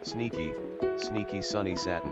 Sneaky, sneaky sunny satin.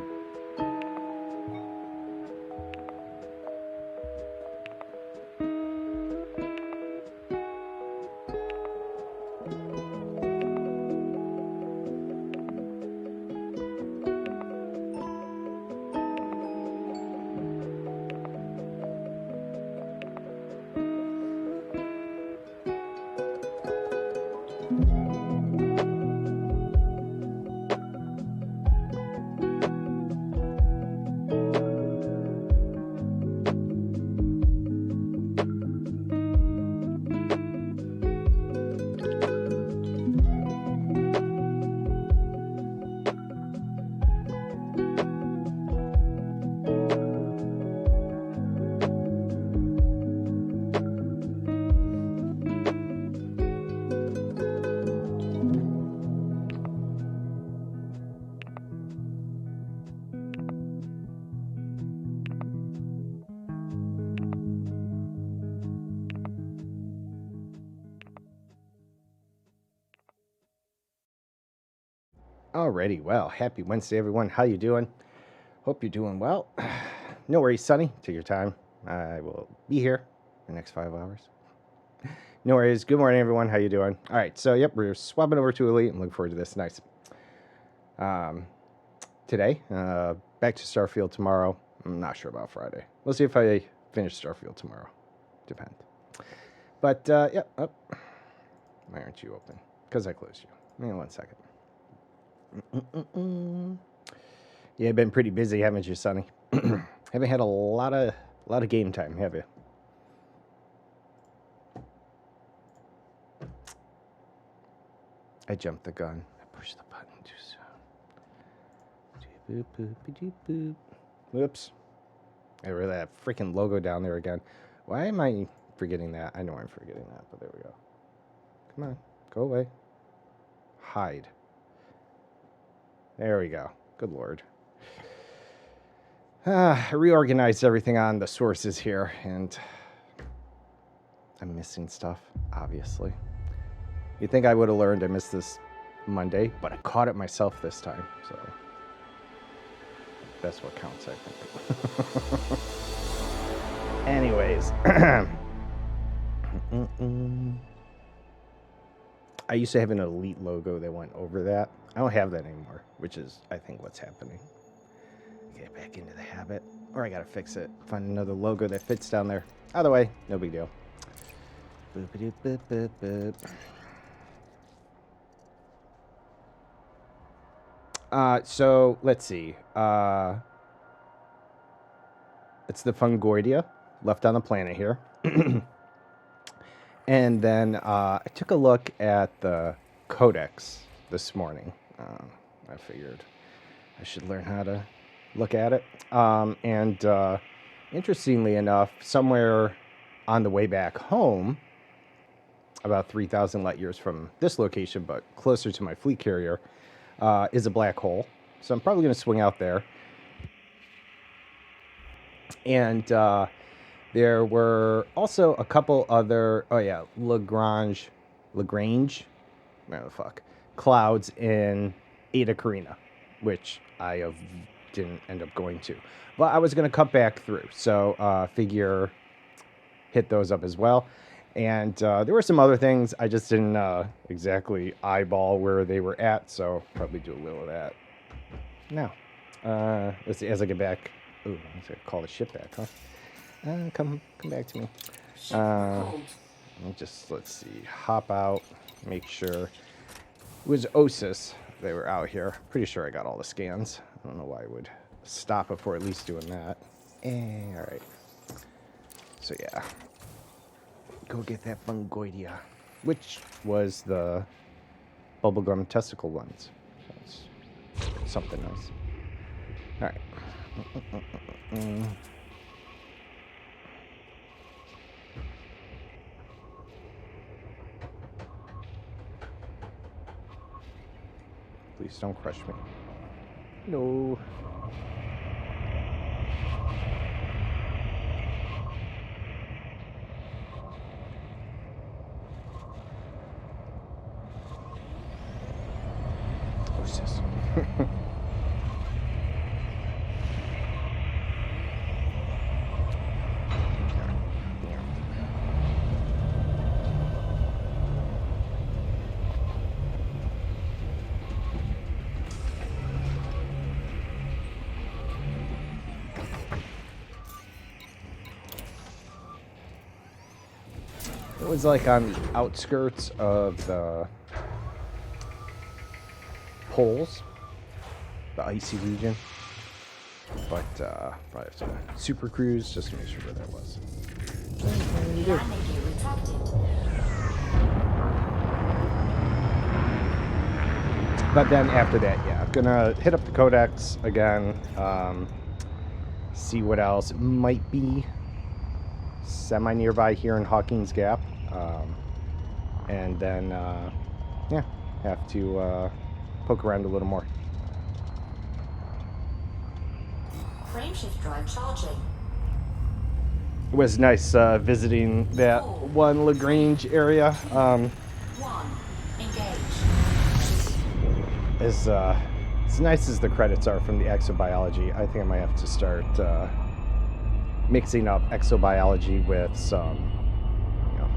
Alrighty, well, happy Wednesday, everyone. How you doing? Hope you're doing well. No worries, Sonny. Take your time. I will be here the next 5 hours. No worries. Good morning, everyone. How you doing? All right, so yep, we're swapping over to Elite. I'm looking forward to this. Nice. Today, back to Starfield tomorrow. I'm not sure about Friday. We'll see if I finish Starfield tomorrow. Depends. But yep. Oh. Why aren't you open? Because I closed you. Hang on 1 second. Yeah, been pretty busy, haven't you, Sonny? Haven't had a lot of game time, have you? I jumped the gun. I pushed the button too soon. Boop, boop, boop, boop. Whoops. I really that freaking logo down there again. Why am I forgetting that? I know I'm forgetting that, but there we go. Come on, go away. Hide. There we go. Good Lord. I reorganized everything on the sources here, and I'm missing stuff, obviously. You'd think I would have learned I missed this Monday, but I caught it myself this time, so that's what counts, I think. Anyways. I used to have an Elite logo that went over that. I don't have that anymore, which is, I think, what's happening. Get back into the habit, or I gotta fix it. Find another logo that fits down there. Either way, no big deal. Boop-a-doop, boop, boop, boop. So let's see. It's the fungoidea left on the planet here. And then I took a look at the codex this morning. I figured I should learn how to look at it. And interestingly enough, somewhere on the way back home, about 3,000 light years from this location, but closer to my fleet carrier, is a black hole. So I'm probably going to swing out there. And there were also a couple other, Lagrange, whatever the fuck, clouds in Eta Carina, which I didn't end up going to. But I was going to cut back through, so figure hit those up as well. And there were some other things. I just didn't exactly eyeball where they were at, so probably do a little of that now. Let's see, as I get back. Ooh, I'm going to call the ship back, huh? Come back to me. Let's see, hop out, make sure. It was Osis. They were out here. Pretty sure I got all the scans. I don't know why I would stop before at least doing that. All right. So yeah, go get that fungoidea, which was the bubblegum testicle ones. That's something else. All right. Please don't crush me. No. What's this? It was like on the outskirts of the poles, the icy region. But probably have to super cruise just to make sure where that was. But then after that, yeah, I'm gonna hit up the codex again, see what else might be semi-nearby here in Hawkins Gap, and then, yeah, have to poke around a little more. Frameshift drive charging. It was nice visiting that one Lagrange area. Engage. As nice as the credits are from the exobiology, I think I might have to start mixing up exobiology with some, you know,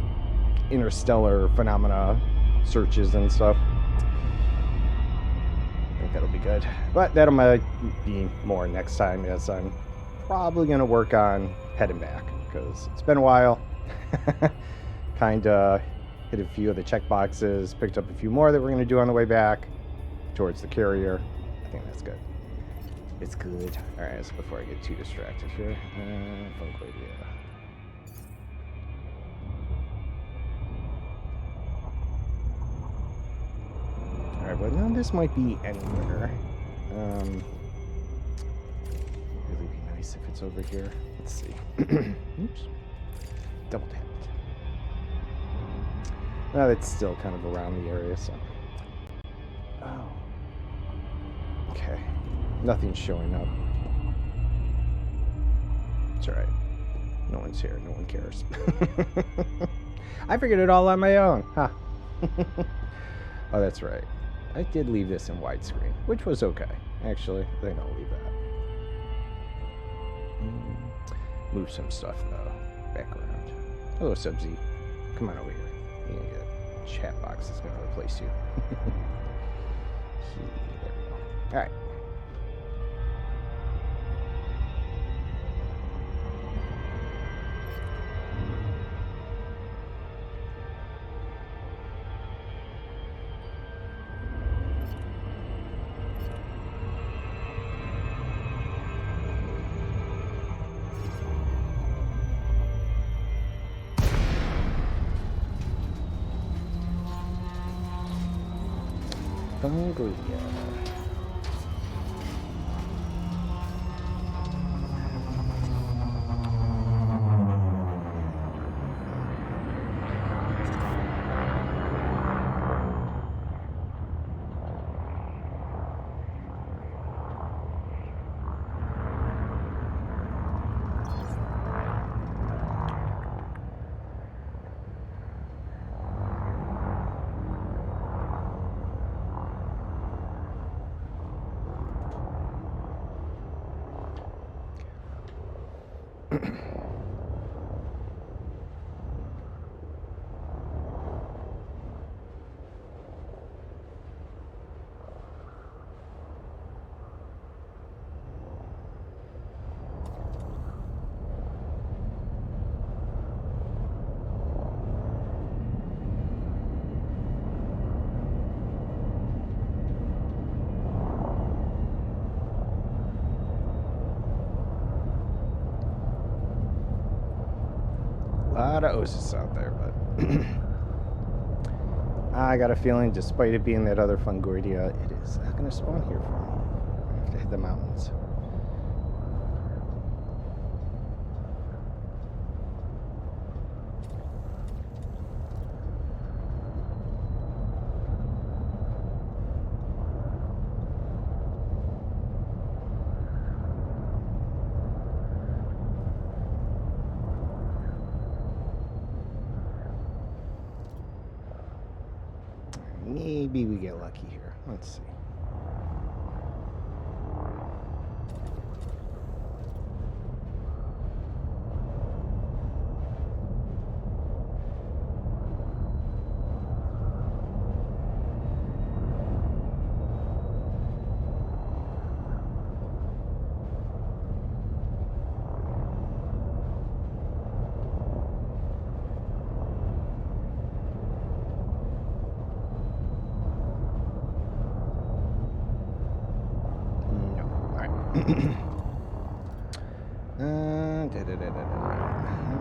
interstellar phenomena searches and stuff. I think that'll be good. But that'll might be more next time, as I'm probably going to work on heading back, because it's been a while. Kind of hit a few of the check boxes, picked up a few more that we're going to do on the way back towards the carrier. I think that's good. It's good. All right, so before I get too distracted here, all right, well, now this might be anywhere. Really be nice if it's over here. Let's see. Oops. Double tapped. Well, it's still kind of around the area, so. Oh. Okay. Nothing's showing up. It's alright. No one's here. No one cares. I figured it all on my own. Huh. Oh, that's right. I did leave this in widescreen, which was okay. Actually, I think I'll leave that. Move some stuff, though. Back around. Hello, Subsy. Come on over here. You can get a chat box that's going to replace you. There we go. All right. Hungry. A lot of Osis out there, but I got a feeling, despite it being that other Fungoidia, it is not going to spawn here for me. I have to hit the mountains. Maybe we get lucky here. Let's see.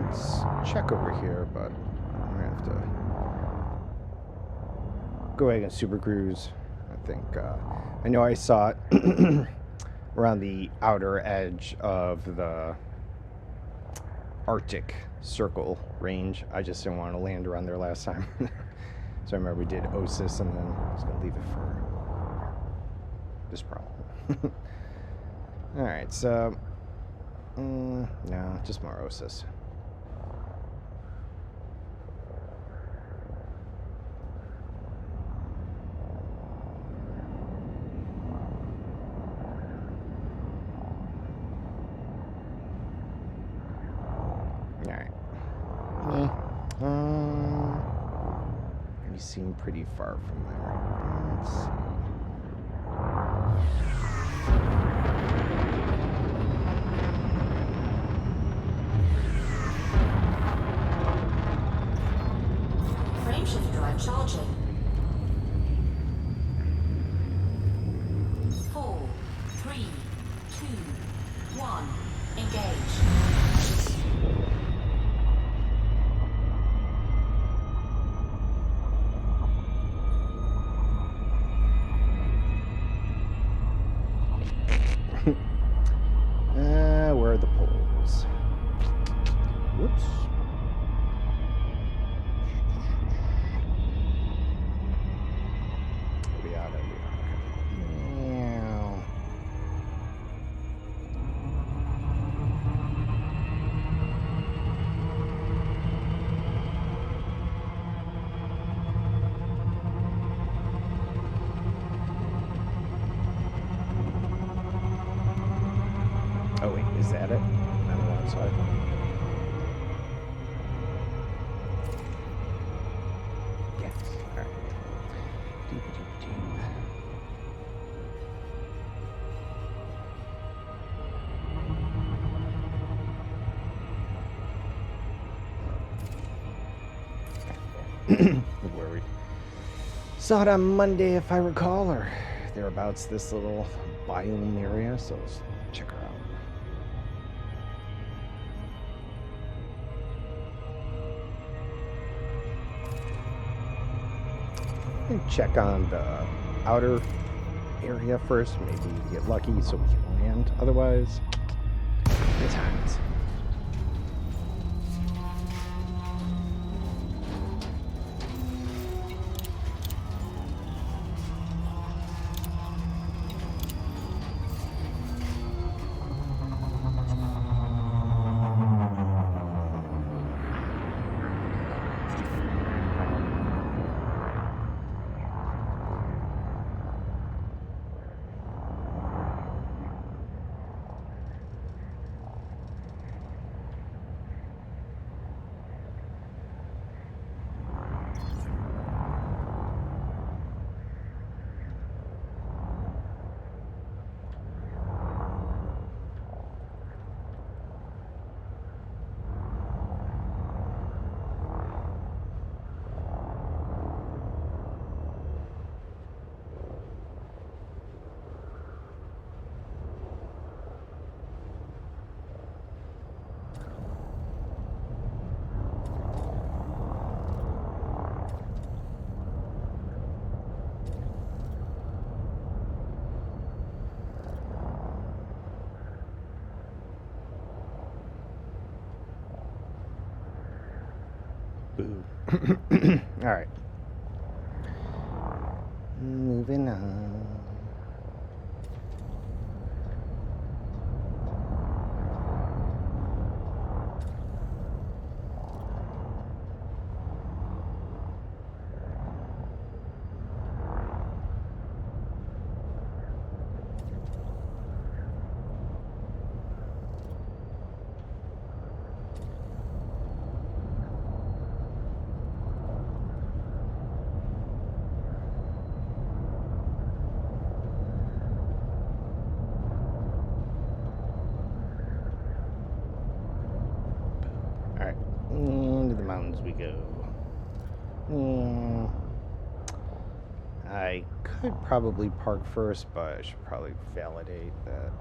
Let's check over here, but I'm gonna have to go ahead and super cruise. I think I know I saw it around the outer edge of the Arctic Circle range. I just didn't want to land around there last time. So I remember we did Osis, and then I was gonna leave it for this problem. All right, so no, just more Osis. All right. You seem pretty far from there. Let's see. Frameshift drive charging. 4, 3, 2, 1. Engage. Where are the poles? Whoops. We out of here. Oh wait, is that it? On the wrong side. Yes. All right. Where we saw it on Monday, if I recall, or thereabouts, this little biome area. So let's check her out. Check on the outer area first. Maybe get lucky so we can land. Otherwise, good times. Boo. All right. Moving on. Into the mountains we go. I could probably park first, but I should probably validate that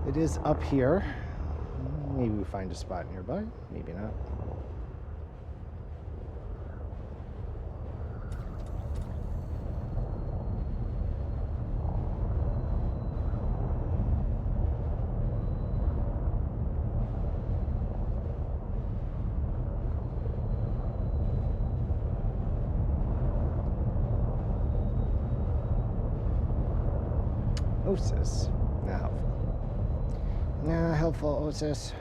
it is up here. Maybe we find a spot nearby. Maybe not. Osis. Not helpful. Not helpful, Osis.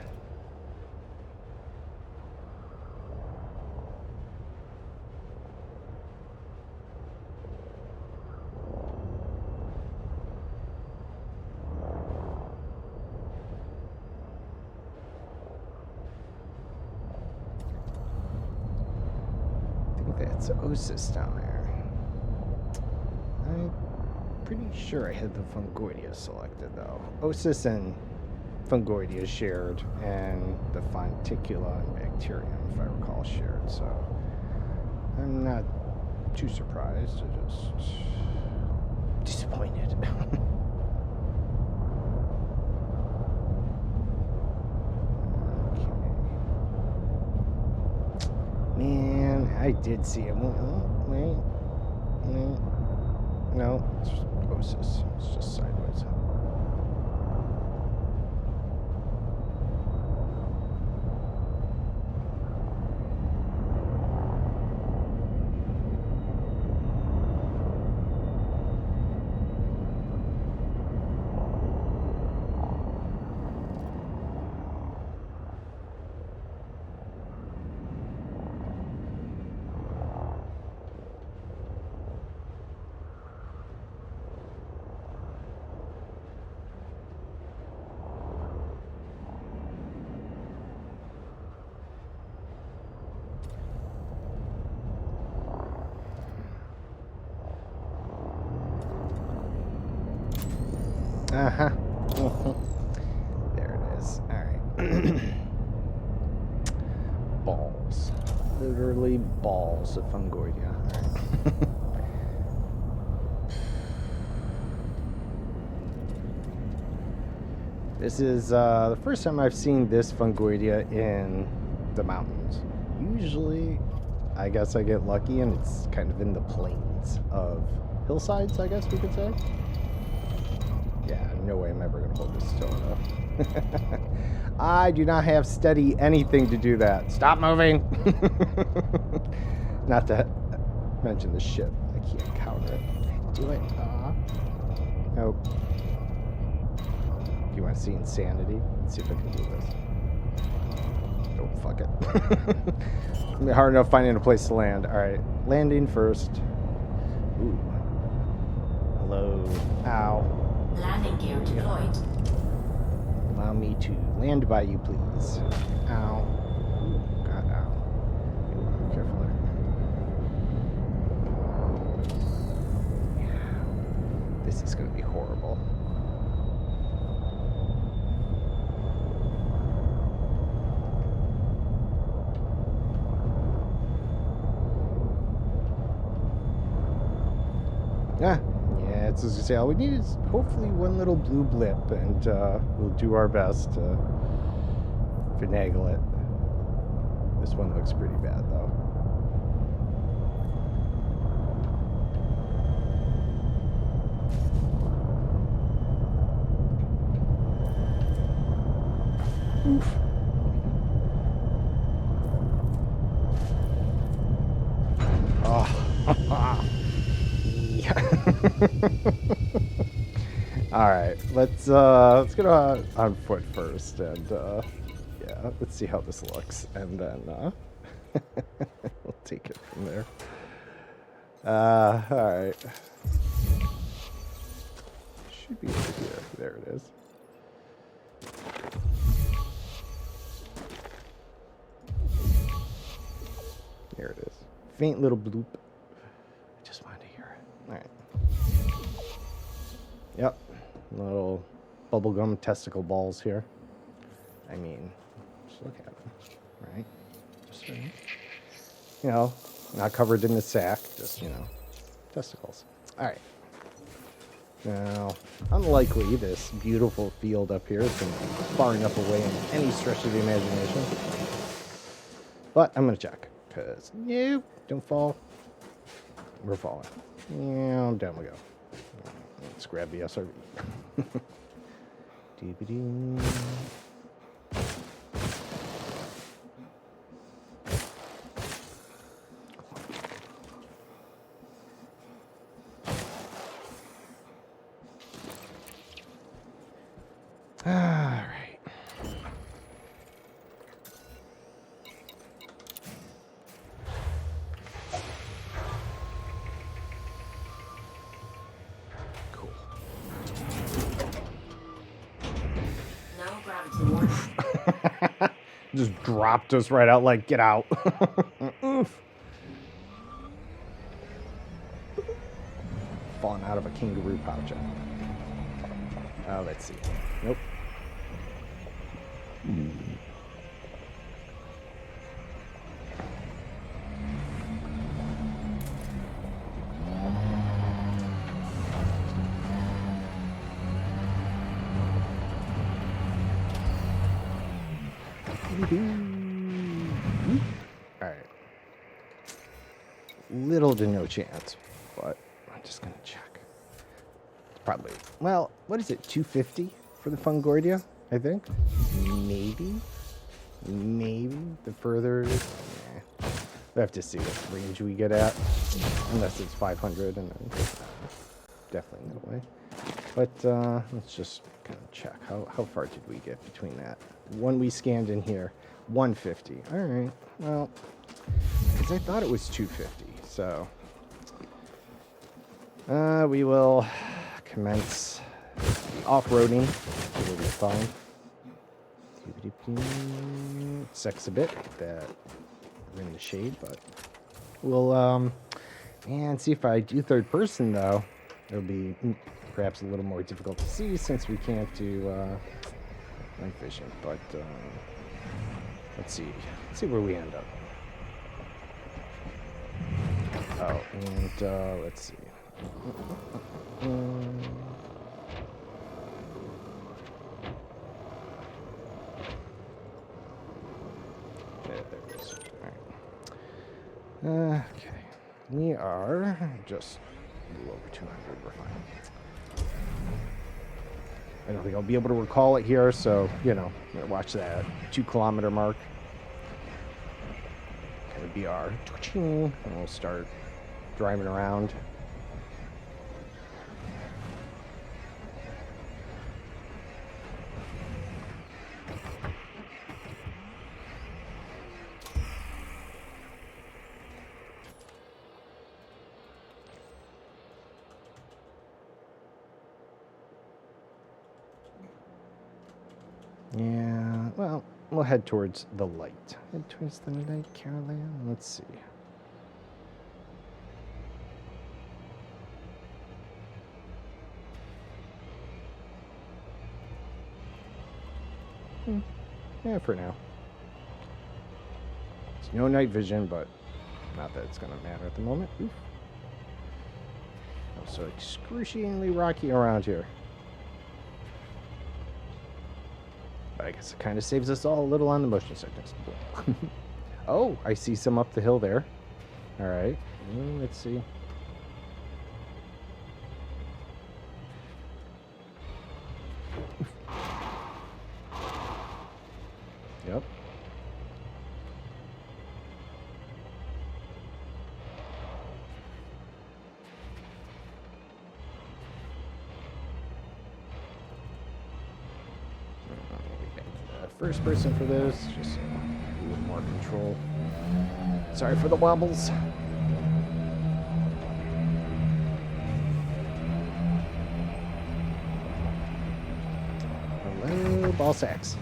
I think that's Osis down there. Pretty sure I had the Fungoidia selected though. Osis and Fungoidia shared, and the Fonticula and Bacterium, if I recall, shared. So I'm not too surprised. I'm just disappointed. Okay. Man, I did see him. Oh, wait. No, it's just Osis. It's just sideways. Uh-huh. There it is. Alright. Balls. Literally balls of Fungoidia. Alright. This is the first time I've seen this Fungoidia in the mountains. Usually, I guess I get lucky and it's kind of in the plains of hillsides, I guess we could say. Yeah, no way I'm ever going to hold this still enough. I do not have steady anything to do that. Stop moving! Not to mention the ship. I can't counter it. Do it. Nope. Do you want to see insanity? Let's see if I can do this. Nope, fuck it. It'll be hard enough finding a place to land. Alright, landing first. Ooh. Hello. Ow. Landing gear deployed. Allow me to land by you, please. Ow. Ooh, God, ow. Ooh, careful there. Yeah. This is going to be horrible. Yeah. It's as you say, all we need is hopefully one little blue blip, and we'll do our best to finagle it. This one looks pretty bad, though. Oof. Oh. All right, let's get on foot first, and yeah, let's see how this looks, and then we'll take it from there. All right, should be over here. There it is. There it is. Faint little bloop. I just wanted to hear it. All right. Yep, little bubblegum testicle balls here. I mean, just look at them, right? Just, you know, not covered in the sack, just, you know, balls. All right. Now, unlikely this beautiful field up here is going to be far enough away in any stretch of the imagination. But I'm going to check. Because, no, don't fall. We're falling. Yeah, down we go. Let's grab the SRV. Dee-ba-dee. All right. Cool. No gravity warning. Just dropped us right out like, get out. Oof. Falling out of a kangaroo pouch. Let's see. Nope. Alright. Little to no chance, but I'm just gonna check. It's probably, well, what is it, 250 for the Fungoidia, I think? Maybe? Maybe the further it is. We have to see what range we get at. Unless it's 500 and then definitely no way. But let's just kind of check. How far did we get between that? One we scanned in here, 150. All right. Well, because I thought it was 250. So we will commence off-roading. It'll be fine. Sucks a bit that we're in the shade, but we'll and see if I do third person though. It'll be perhaps a little more difficult to see since we can't do night vision. But let's see where we end up. Oh, and let's see. There it is. All right. Okay. We are just a little over 200. We're fine. I don't think I'll be able to recall it here, so, you know, I'm going to watch that 2 kilometer mark. Kind of be our, and we'll start driving around. Yeah, well, we'll head towards the light. Head towards the light, Caroline. Let's see. Yeah, for now. It's no night vision, but not that it's going to matter at the moment. Oof. Oh, so excruciatingly rocky around here. But I guess it kind of saves us all a little on the motion sickness. Oh, I see some up the hill there. All right. Let's see. Yep. First person for this, just so a little more control. Sorry for the wobbles. Hello, ball sacks.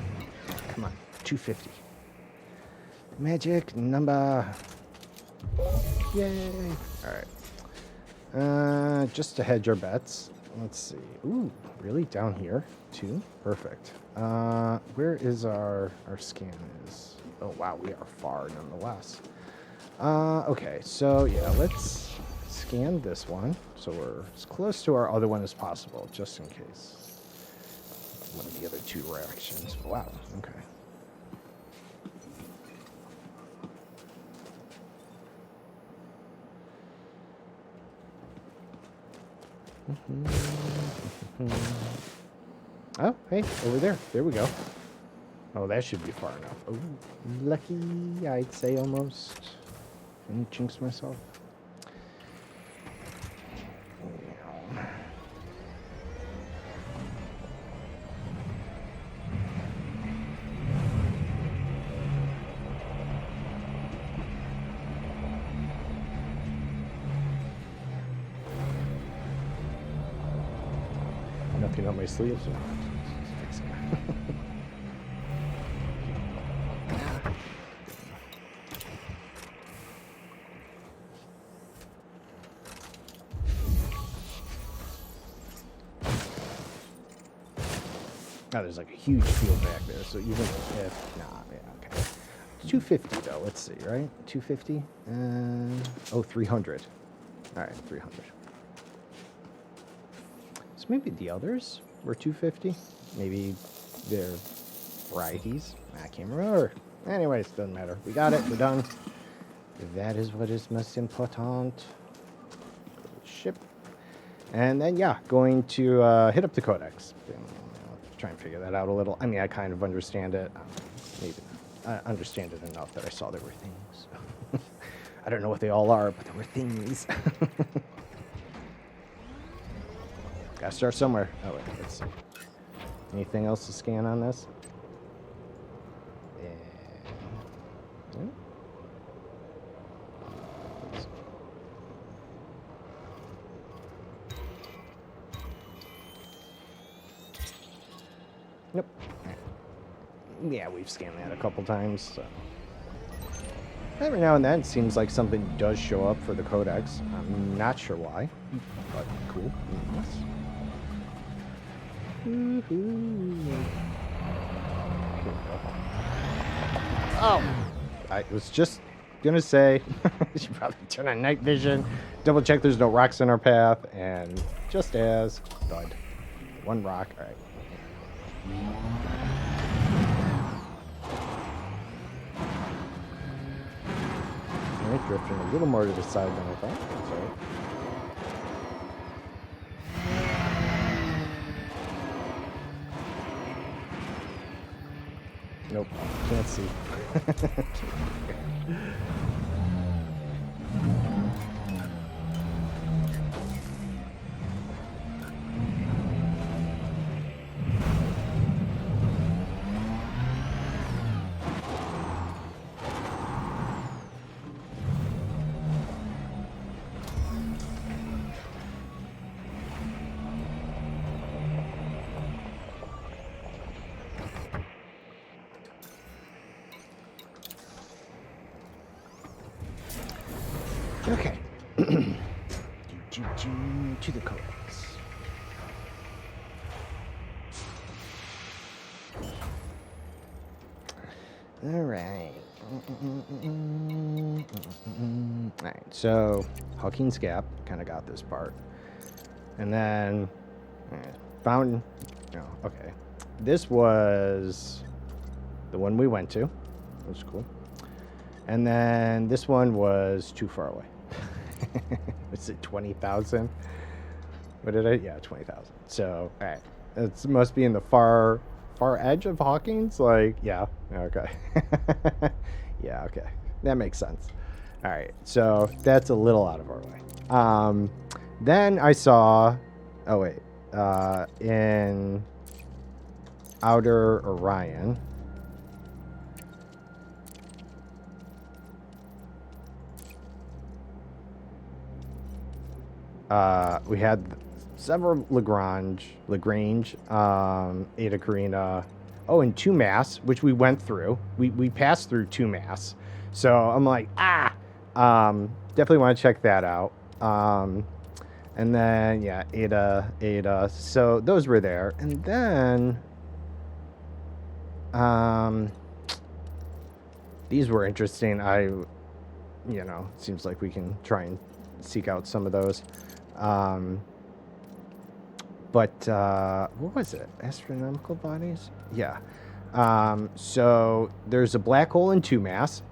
Come on, 250. Magic number. Yay! All right. Just to hedge our bets. Let's see. Ooh, really? Down here, too? Perfect. Where is our scan is? Oh, wow, we are far nonetheless. Okay, so, yeah, let's scan this one, so we're as close to our other one as possible, just in case. One of the other two reactions. Wow, okay. Oh, hey, over there. There we go. Oh, that should be far enough. Oh, lucky, I'd say almost. Didn't jinx myself. Nothing on my sleeves. Fix it. Oh, there's like a huge field back there, so even if... Nah, yeah, okay. 250 though, let's see, right? 250? Oh, 300. Alright, 300. So maybe the others were 250? Maybe they're varieties? I can't remember. Anyways, doesn't matter. We got it, we're done. That is what is most important. Ship. And then, yeah, going to hit up the codex. Try and figure that out a little. I mean, I kind of understand it. Maybe I understand it enough that I saw there were things. I don't know what they all are, but there were things. Gotta start somewhere. Oh, wait, let's see. Anything else to scan on this? Yeah. Nope. Yeah, we've scanned that a couple times, so. Every now and then it seems like something does show up for the codex. I'm not sure why, but cool. Yes. Oh! I was just gonna say, I should probably turn on night vision, double check there's no rocks in our path, and just as, thud. One rock, alright. Alright, drifting a little more to the side than I thought. That's alright. Nope, can't see. Okay. To the codex. All right. All right. So Hawkins Gap kind of got this part, and then found. Oh, okay. This was the one we went to. That was cool. And then this one was too far away. Was it 20,000? What did I? Yeah, 20,000. So, all right. It must be in the far edge of Hawkins. Like, yeah. Okay. Yeah, okay. That makes sense. All right. So that's a little out of our way. Then I saw, oh wait, in Outer Orion. We had several Lagrange, Eta Carina, oh, and 2 Mass, which we went through. We passed through 2 Mass. So I'm like, definitely want to check that out. And then, yeah, Eta. So those were there. And then, these were interesting. Seems like we can try and seek out some of those. But what was it? Astronomical bodies? Yeah. So there's a black hole in 2-mass.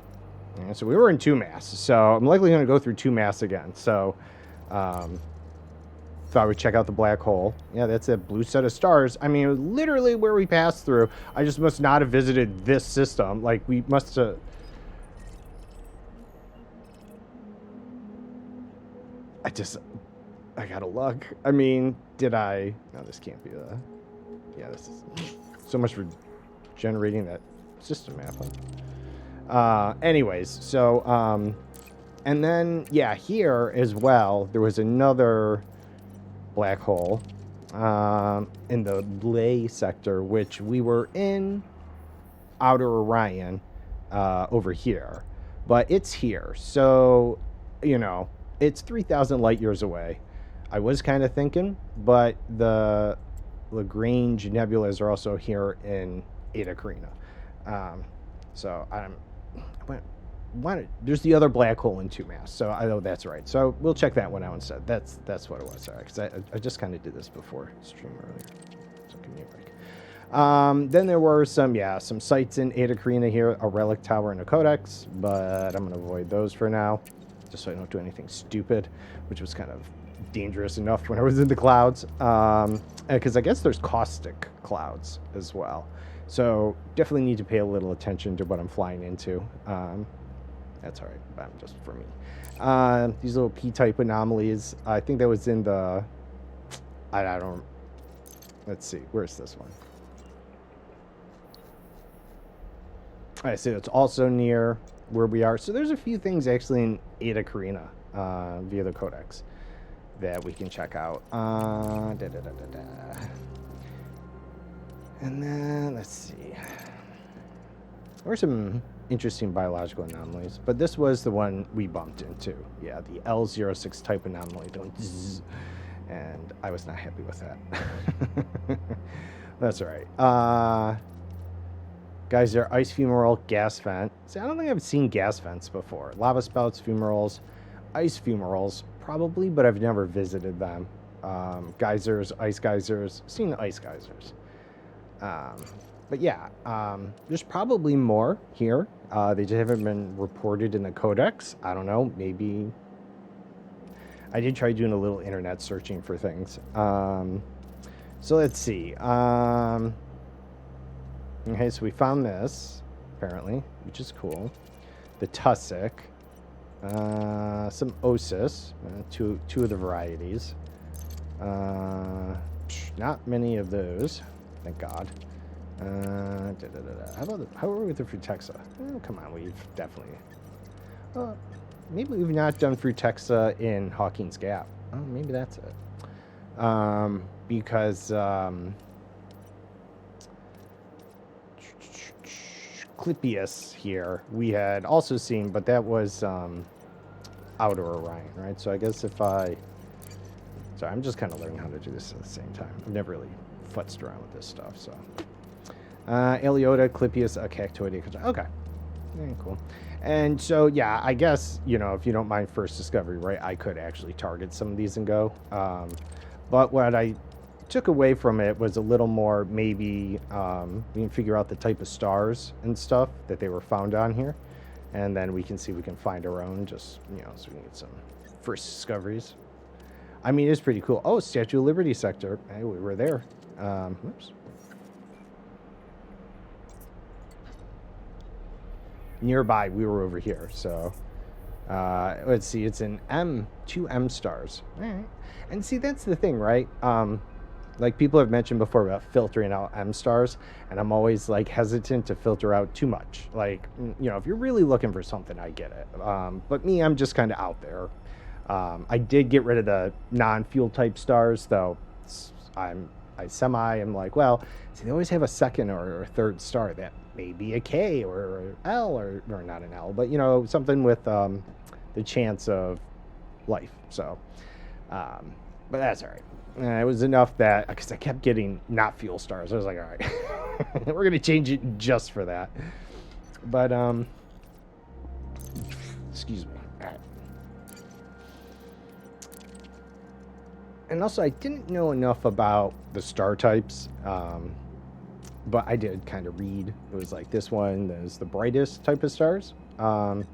Yeah, so we were in 2-mass. So I'm likely going to go through 2-mass again. So thought we'd check out the black hole. Yeah, that's a blue set of stars. I mean, it was literally where we passed through. I just must not have visited this system. Like, we must have... I got a luck. I mean, did I... No, this can't be the... Yeah, this is... So much for generating that system map, huh? Anyways, so... And then, yeah, here as well, there was another black hole in the Ley sector, which we were in outer Orion over here. But it's here. So, you know, it's 3,000 light years away. I was kind of thinking, but the Lagrange nebulas are also here in Eta Carina. So there's the other black hole in 2-mass, so I know that's right. So we'll check that one out instead. That's what it was. Sorry, because I just kind of did this before stream earlier. So give me a break. Then there were some sites in Eta Carina here, a relic tower and a codex, but I'm going to avoid those for now, just so I don't do anything stupid, which was kind of dangerous enough when I was in the clouds. Because I guess there's caustic clouds as well. So definitely need to pay a little attention to what I'm flying into. That's all right, but just for me. These little P-type anomalies. I think that was in the... I don't... Let's see. Where's this one? All right, so it's also near where we are. So there's a few things actually in Eta Carina via the codex that we can check out. And then, let's see. There were some interesting biological anomalies, but this was the one we bumped into. Yeah, the L06 type anomaly going zzz, and I was not happy with that. That's all right. Guys, they're ice fumarole, gas vent. See, I don't think I've seen gas vents before. Lava spouts, fumaroles, ice fumaroles, probably, but I've never visited them. Geysers, ice geysers, seen ice geysers. But yeah, there's probably more here. They just haven't been reported in the codex. I don't know, maybe... I did try doing a little internet searching for things. So let's see. Okay, so we found this, apparently, which is cool. The tussock. Some osis, two of the varieties. Not many of those, thank God. How are we with the Frutexa? Oh, come on, we've definitely... maybe we've not done Frutexa in Hawkins Gap. Oh, maybe that's it. Because... Clypeus here we had also seen, but that was outer Orion, right? So I guess if I... Sorry, I'm just kind of learning how to do this at the same time. I've never really futzed around with this stuff, so... Aleota, Clypeus, Cactoidea. Okay. Very cool. And so, yeah, I guess, you know, if you don't mind first discovery, right, I could actually target some of these and go. But what I took away from it was a little more, maybe we can figure out the type of stars and stuff that they were found on here. And then we can see if we can find our own, just, you know, so we can get some first discoveries. I mean, it's pretty cool. Oh, Statue of Liberty sector. Hey, we were there. Oops. Nearby, we were over here. So, let's see. It's an two M stars. All right. And see, that's the thing, right? Like people have mentioned before about filtering out M stars, and I'm always like hesitant to filter out too much. Like, you know, if you're really looking for something, I get it. But me, I'm just kind of out there. I did get rid of the non-fuel type stars, though. I'm like, well, see, they always have a second or a third star that may be a K or an L or not an L, but you know, something with the chance of life. So, but that's all right. It was enough that because I kept getting not fuel stars, I was like, all right, we're gonna change it just for that. But excuse me. All right. And also, I didn't know enough about the star types, but I did kind of read. It was like this one is the brightest type of stars. I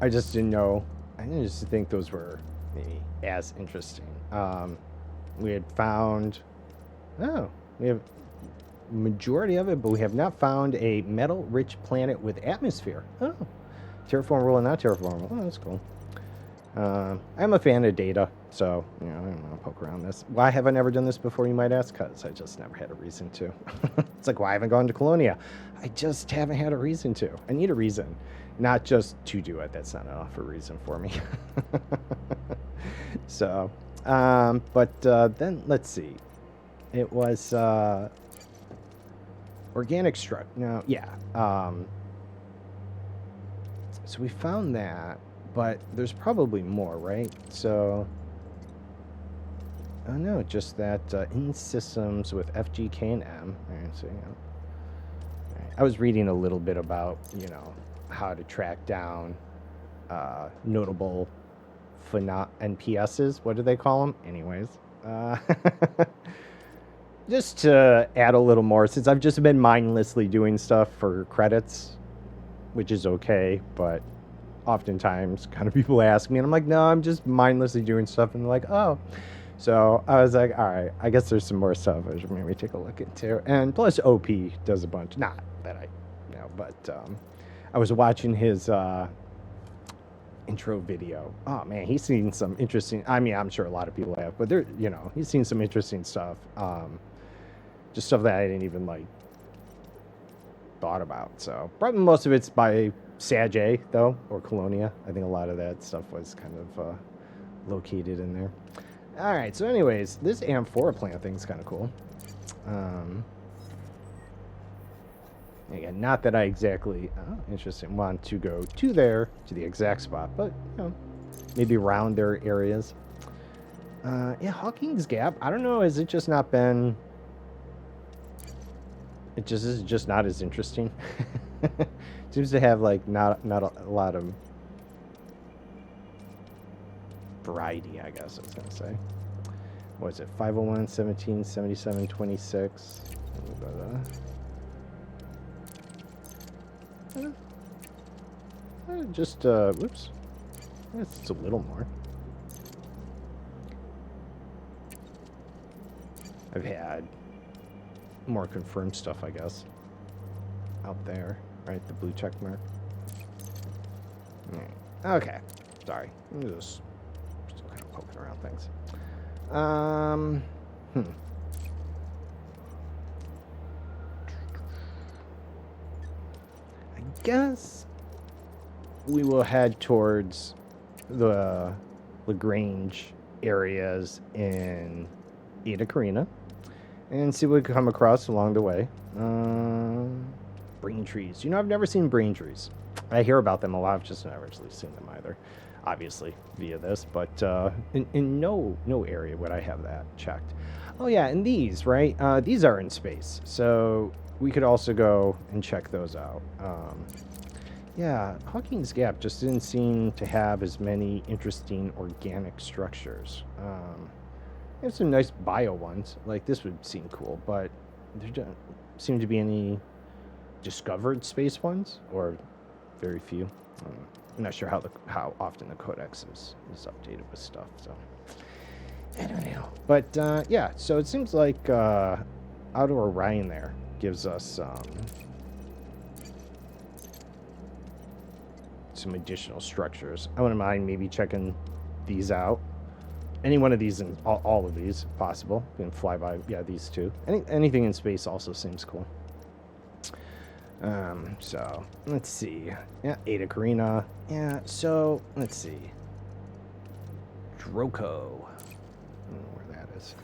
just didn't know. I didn't just think those were maybe as interesting. We had found, we have majority of it, but we have not found a metal-rich planet with atmosphere. Oh, terraformable and not terraformable. Oh, that's cool. I'm a fan of data, so I don't want to poke around this. Why have I never done this before, you might ask? Because I just never had a reason to. It's like, why haven't I gone to Colonia? I just haven't had a reason to. I need a reason, not just to do it. That's not enough a reason for me. So, but then let's see. It was organic struct. No, yeah. So we found that. But there's probably more, right? So, oh no, just that in systems with F, G, K, and M. All right, so, I was reading a little bit about, how to track down notable NPSs. What do they call them? Anyways. Just to add a little more, since I've just been mindlessly doing stuff for credits, which is okay, but oftentimes kind of people ask me and I'm like, no, I'm just mindlessly doing stuff, and they're like, oh. So I was like, all right, I guess there's some more stuff I should maybe take a look into. And plus OP does a bunch, not that I know, but I was watching his intro video. Oh man, he's seen some interesting, I mean, I'm sure a lot of people have, but there, he's seen some interesting stuff. Just stuff that I didn't even thought about. So probably most of it's by Saj, though, or Colonia. I think a lot of that stuff was kind of located in there. All right, so anyways, this amphora plant thing's kind of cool. Again, not that I exactly, want to go to there, to the exact spot, but, maybe around their areas. Yeah, Hawking's Gap, I don't know, has it just not been... It is just not as interesting. Seems to have not a lot of variety, I guess I was gonna say. What is it? 501, 17, 77, 26. Just whoops. It's a little more. I've had more confirmed stuff, I guess, out there, right? The blue check mark. Okay, sorry. I'm just still kind of poking around things. I guess we will head towards the Lagrange areas in Ada Carina and see what we come across along the way. Brain trees. I've never seen brain trees. I hear about them a lot. I've just never actually seen them either. Obviously, via this, but in no area would I have that checked. Oh yeah, and these, right? These are in space, so we could also go and check those out. Yeah, Hawking's Gap just didn't seem to have as many interesting organic structures. There's some nice bio ones, like this would seem cool, but there don't seem to be any discovered space ones, or very few. I'm not sure how often the codex is updated with stuff, so I don't know. But yeah, so it seems like Outer Orion there gives us some additional structures. I wouldn't mind maybe checking these out. Any one of these, and all of these, possible. You can fly by, yeah, these two. Anything in space also seems cool. So, let's see. Yeah, Ada Carina. Yeah, so, let's see. Droko. I don't know where that is.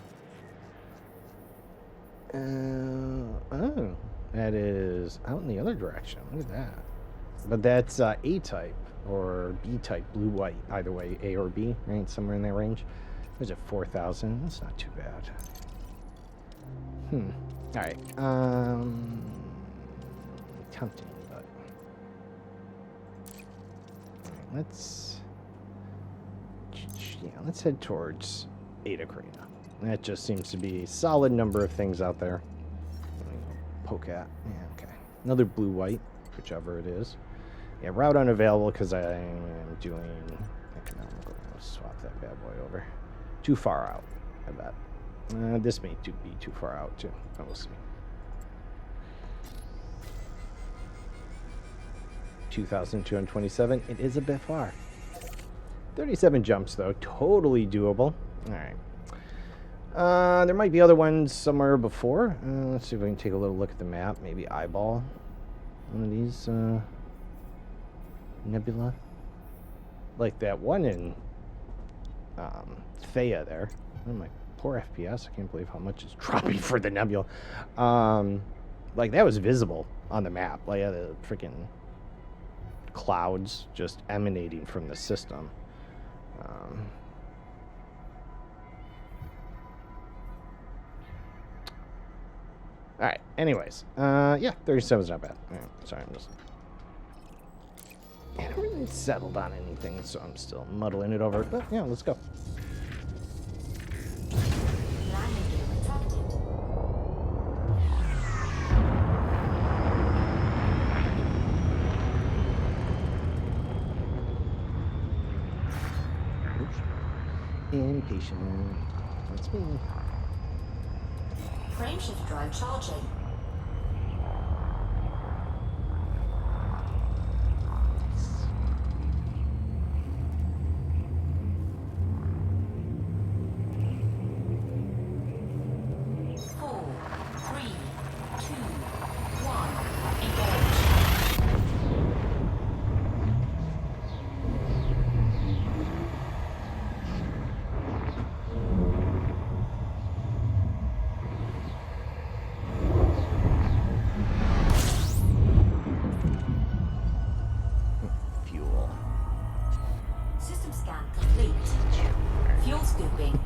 Oh, that is out in the other direction. Look at that. But that's A-type or B-type, blue-white. Either way, A or B, right? Somewhere in that range. There's a 4,000. That's not too bad. All right. Tempting, but let's yeah, let's head towards Eta Carina. That just seems to be a solid number of things out there. Poke at. Yeah, okay. Another blue-white, whichever it is. Yeah, route unavailable because I am doing economical. Let's swap that bad boy over. Too far out, I bet. This may be too far out, too. Oh, we'll see. 2,227. It is a bit far. 37 jumps, though. Totally doable. All right. There might be other ones somewhere before. Let's see if we can take a little look at the map. Maybe eyeball one of these nebula. Like that one in Thea there. Oh, my poor FPS. I can't believe how much it's dropping for the nebula. Like, that was visible on the map. Like, the freaking clouds just emanating from the system. Alright, anyways. Yeah, 37 is not bad. Right, sorry, I'm just... I haven't really settled on anything, so I'm still muddling it over. But, yeah, let's go. Landing gear detected. Oops. Impatient. That's me. Frameshift drive charging. Four, three, two, one, engage. Fuel. System scan complete. Fuel scooping.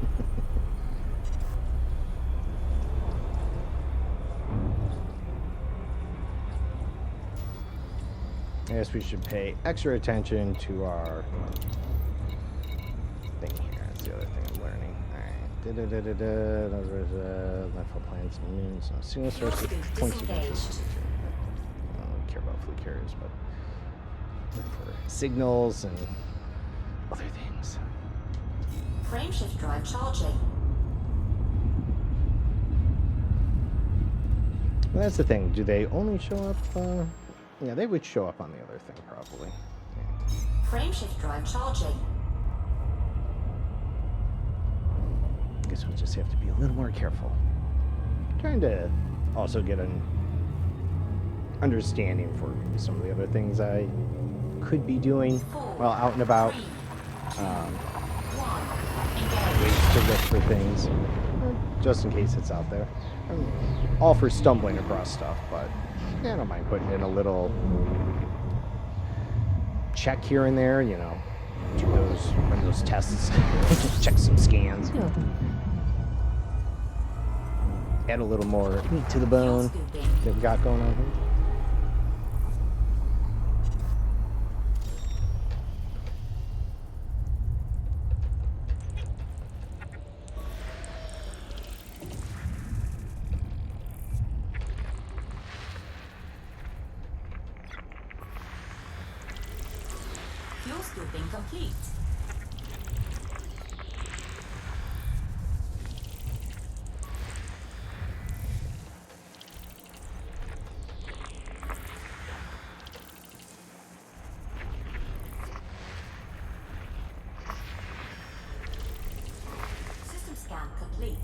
I guess we should pay extra attention to our thing here. That's the other thing I'm learning. Alright. Landfall plans and moons. No signal source. Points of interest. I don't really care about fleet carriers, but look for signals and other things. Frameshift drive charging. Well, that's the thing. Do they only show up? Yeah, they would show up on the other thing, probably. Yeah. Frameshift drive charging. I guess we'll just have to be a little more careful. Trying to also get an understanding for some of the other things I could be doing while out and about. Ways to look for things, just in case it's out there. I'm all for stumbling across stuff, but yeah, I don't mind putting in a little check here and there, you know, do run those tests, check some scans, you know. Add a little more meat to the bone that we got going on here. Fuel scooping complete. System scan complete.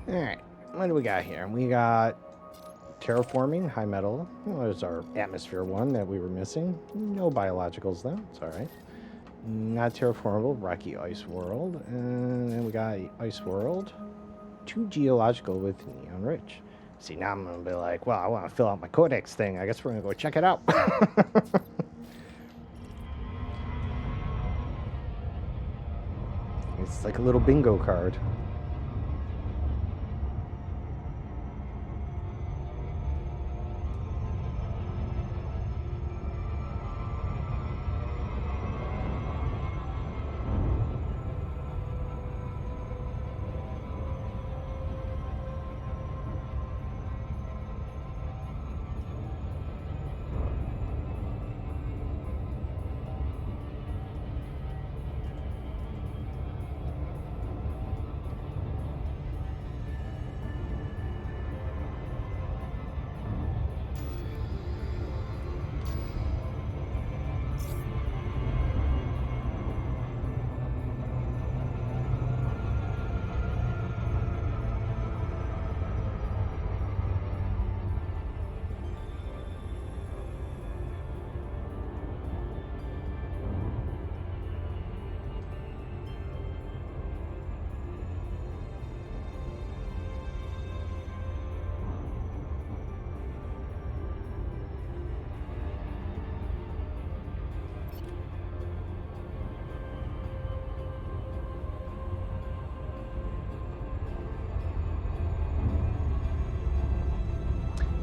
Alright, what do we got here? We got terraforming, high metal. Well, there's our atmosphere one that we were missing. No biologicals, though. It's alright. Not terraformable, rocky ice world. And then we got ice world. 2 geological with neon rich. See, now I'm going to be like, well, I want to fill out my codex thing. I guess we're going to go check it out. It's like a little bingo card.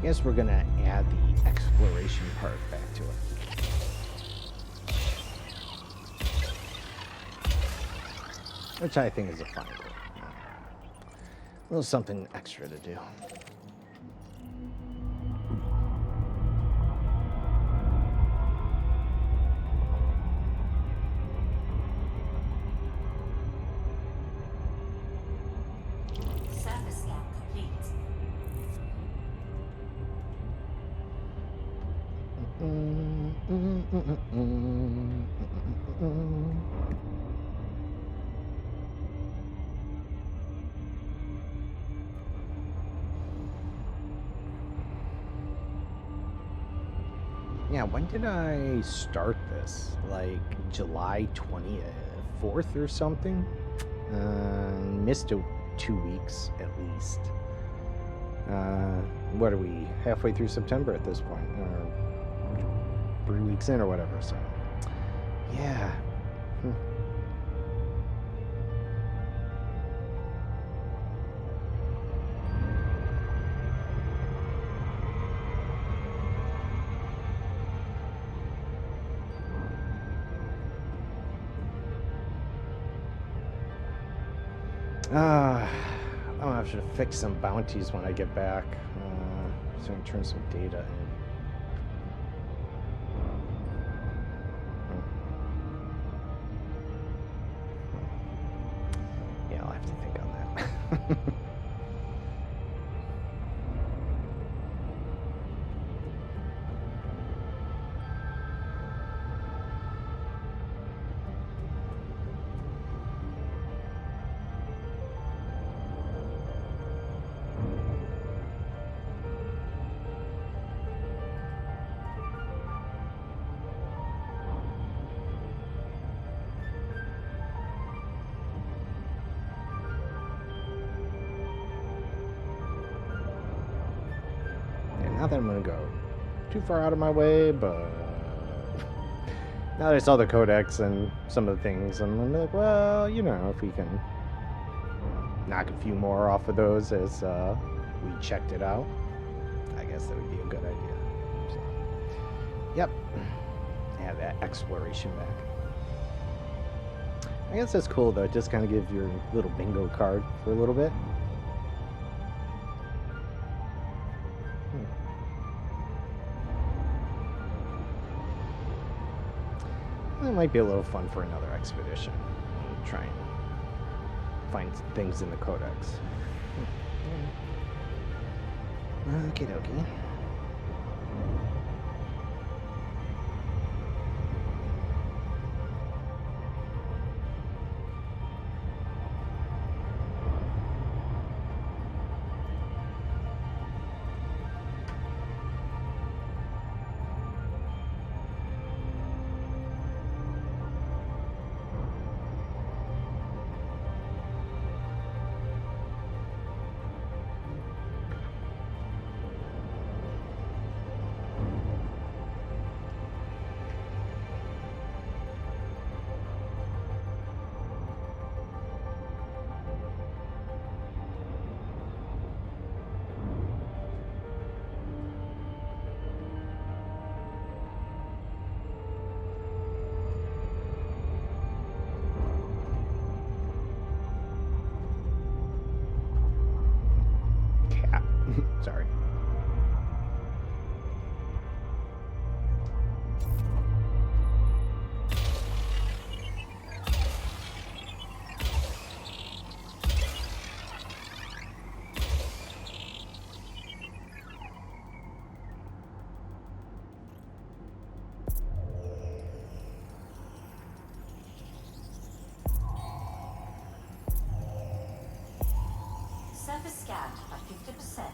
guess we're gonna add the exploration part back to it. Which I think is a fine thing. A little something extra to do. Surface scan complete. Yeah, when did I start this? Like July 24th or something? Missed 2 weeks at least. What are we? Halfway through September at this point, or 3 weeks in, or whatever. So, yeah. I'll have to fix some bounties when I get back. So I can turn some data in. Yeah, I'll have to think on that. Not that I'm gonna go too far out of my way, but now that I saw the codex and some of the things, I'm gonna be like, well, you know, if we can knock a few more off of those as we checked it out, I guess that would be a good idea. So, yep, have that exploration back. I guess that's cool though. It just kind of gives your little bingo card for a little bit. It might be a little fun for another expedition. Try and find things in the codex. Okie dokie. Sorry. Surface scanned by 50%.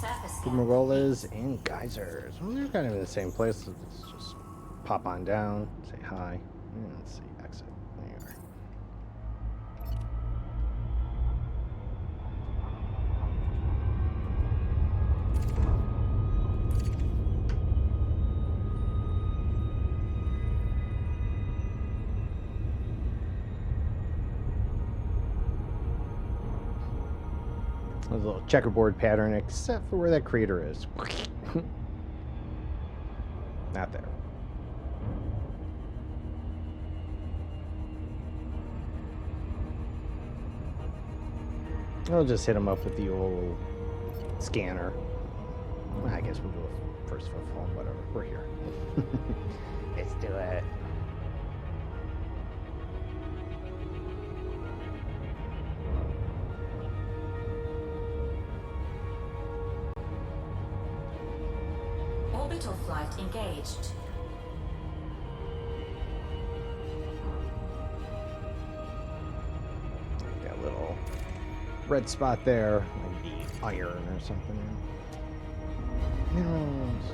Surface scan Fumarolas and geysers. Well, they're kind of in the same place. Let's just pop on down, say hi, and let's see, exit. There you are. There's a little checkerboard pattern, except for where that crater is. Not there. I'll just hit him up with the old scanner. I guess we'll do a first footfall, whatever. We're here. Let's do it. Orbital flight engaged. That little red spot there, might be iron or something. Minerals.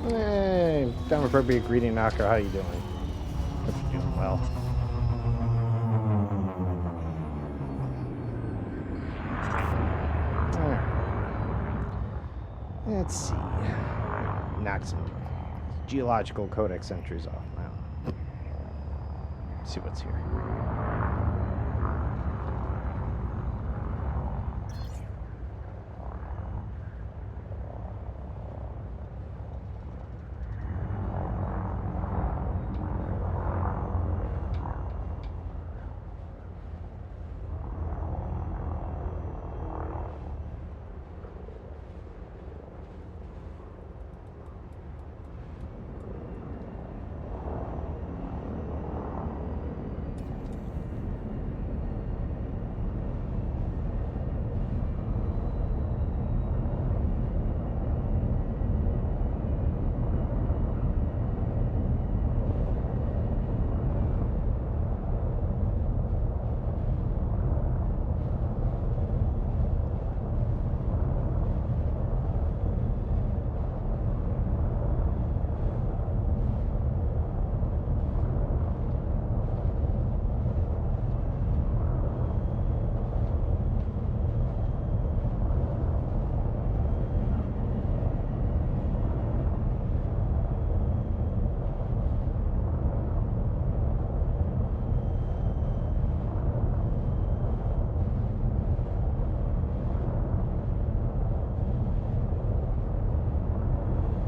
Hey, time appropriate greeting knocker. How you doing? Hope you're doing well. Let's see. Knock some geological codex entries off. Wow. See what's here.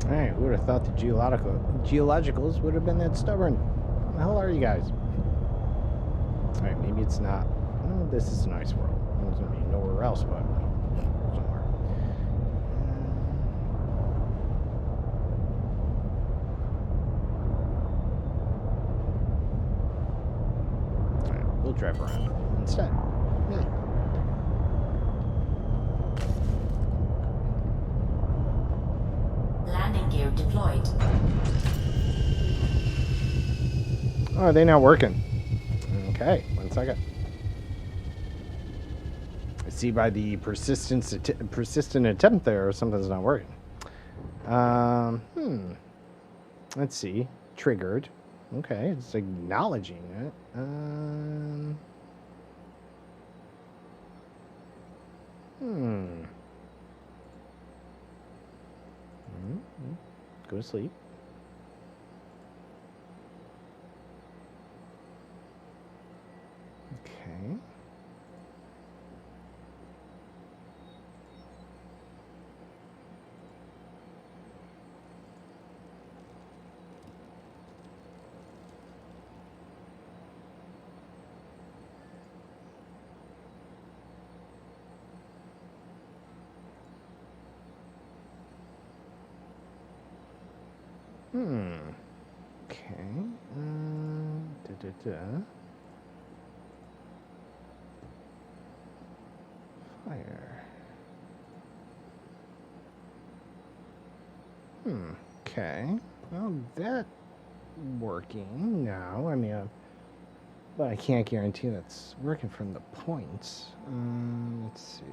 Alright, who would have thought the geologicals would have been that stubborn? What the hell are you guys? Alright, maybe it's not. No, this is a nice world. There's gonna be nowhere else but somewhere. Alright, we'll drive around instead. Yeah. Landing gear deployed. Oh, are they not working? Okay, 1 second. I see by the persistent attempt there, something's not working. Let's see. Triggered. Okay, it's acknowledging it. Go to sleep. Okay. Okay. Fire. Okay. Well, that working now. I mean, but I can't guarantee that's working from the points. Let's see.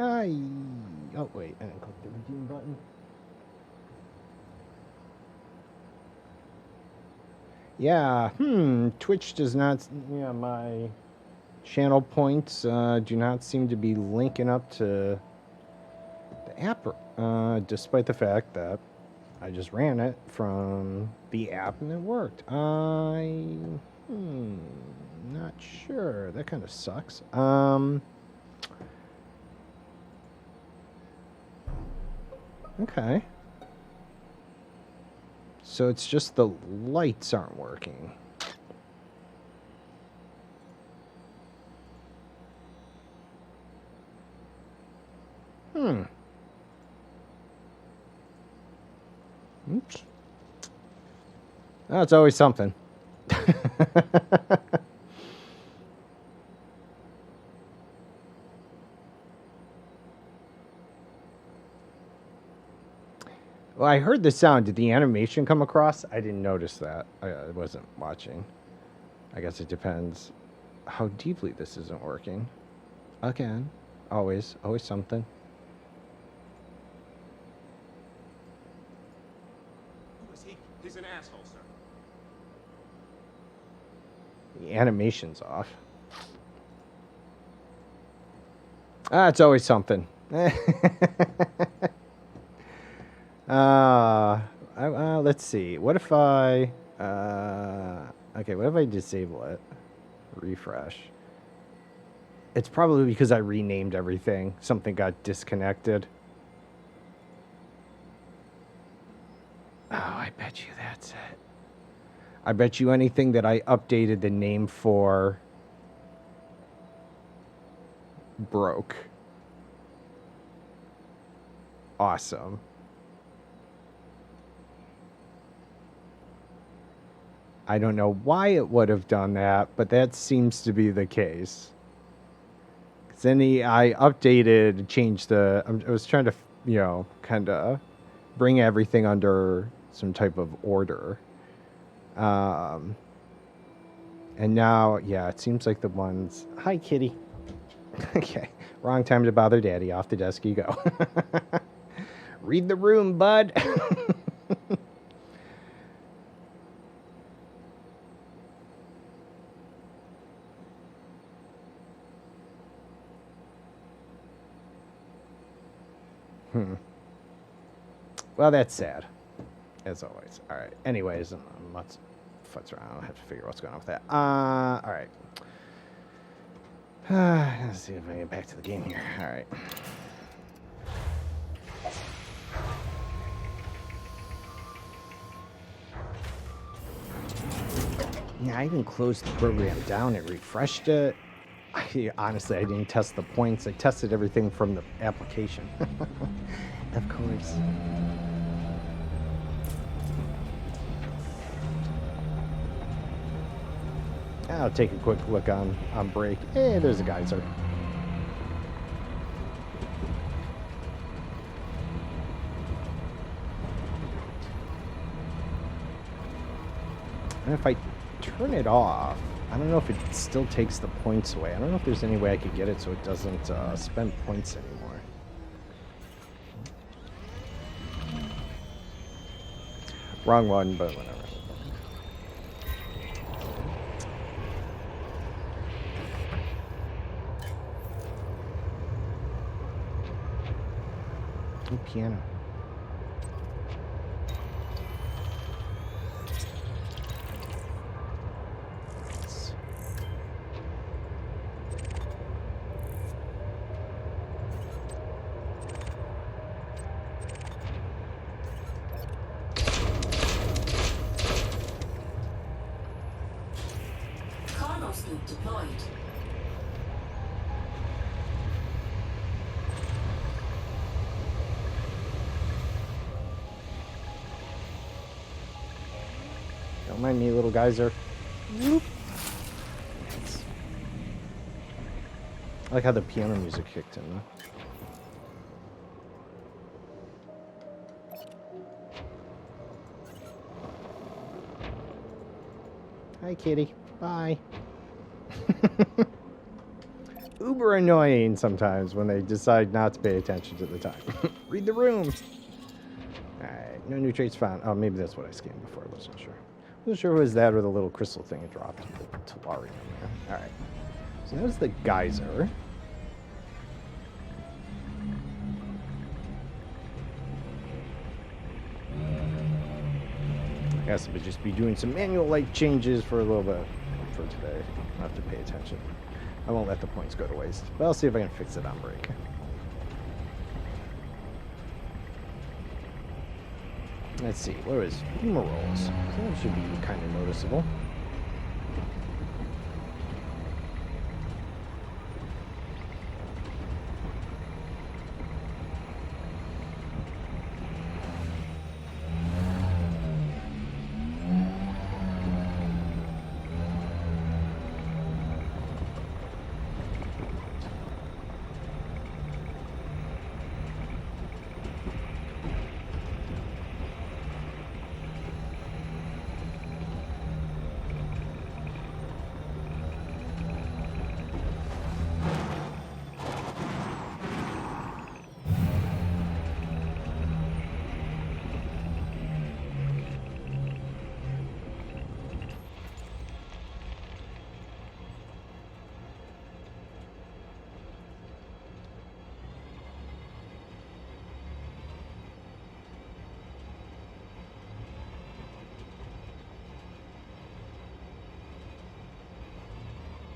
Oh wait, I didn't click the redeem button. Yeah, Twitch does not, yeah, my channel points do not seem to be linking up to the app, despite the fact that I just ran it from the app and it worked. Not sure. That kind of sucks. Okay. So it's just the lights aren't working. Oops. Oh, it's always something. Well, I heard the sound. Did the animation come across? I didn't notice that. I wasn't watching. I guess it depends how deeply this isn't working. Again, always something. Who is he? He's an asshole, sir. The animation's off. It's always something. Let's see. What if I... okay, what if I disable it? Refresh. It's probably because I renamed everything. Something got disconnected. Oh, I bet you that's it. I bet you anything that I updated the name for broke. Awesome. I don't know why it would have done that, but that seems to be the case. Because then I updated, changed the... I was trying to, you know, kind of bring everything under some type of order. And now, yeah, it seems like the ones... Hi, kitty. Okay, wrong time to bother daddy. Off the desk you go. Read the room, bud. Well, that's sad. As always. All right. Anyways, let's futz around. I'll have to figure out what's going on with that. All right. Let's see if I get back to the game here. All right. Yeah, I even closed the program down and refreshed it. Honestly, I didn't test the points. I tested everything from the application. Of course. I'll take a quick look on break. Hey, there's a geyser. And if I turn it off, I don't know if it still takes the points away. I don't know if there's any way I could get it so it doesn't spend points anymore. Wrong one, but whatever. Oh, piano. Cargo scoop deployed. Don't mind me, little geyser. Whoop. I like how the piano music kicked in, though. Hi, kitty. Bye. Uber annoying sometimes when they decide not to pay attention to the time. Read the room. Alright, no new traits found. Oh, maybe that's what I scanned before. I wasn't sure. I wasn't sure if it was that or the little crystal thing it dropped. The Tellarium there. Alright. So that was the geyser. I guess I would just be doing some manual light changes for a little bit for today. I'll have to pay attention. I won't let the points go to waste. But I'll see if I can fix it on break. Let's see, where is fumaroles? So that should be kind of noticeable.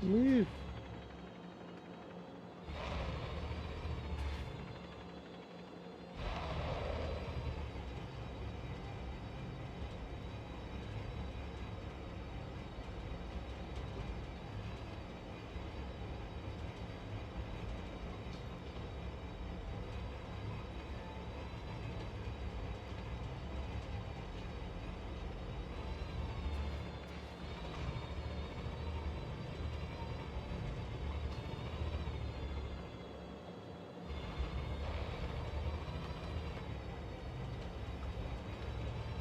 Woo.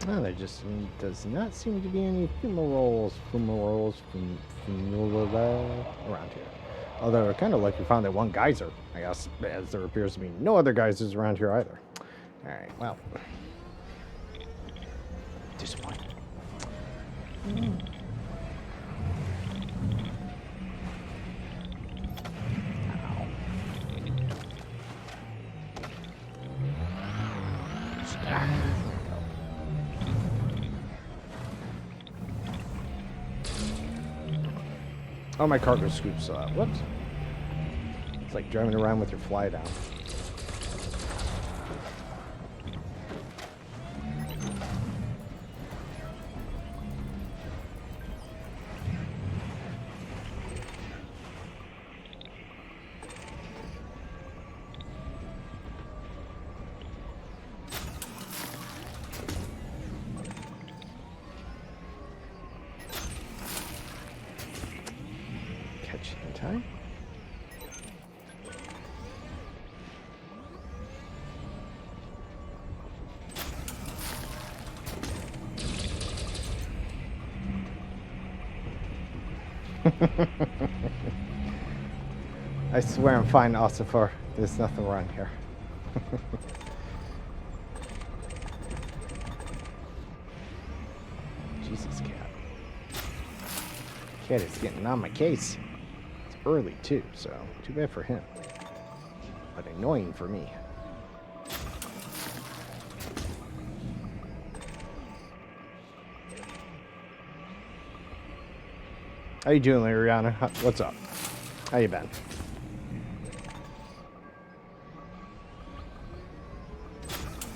Oh, there just does not seem to be any fumaroles around here. Although I kind of like we found that one geyser, I guess, as there appears to be no other geysers around here either. Alright, well. Disappointing. Oh, my cargo scoops. Whoops. It's like driving around with your fly down. Catch it in time. I swear I'm fine, Ossifer. There's nothing wrong here. Jesus, cat. Cat is getting on my case. It's early, too, so too bad for him. But annoying for me. How you doing, Liriana? What's up? How you been?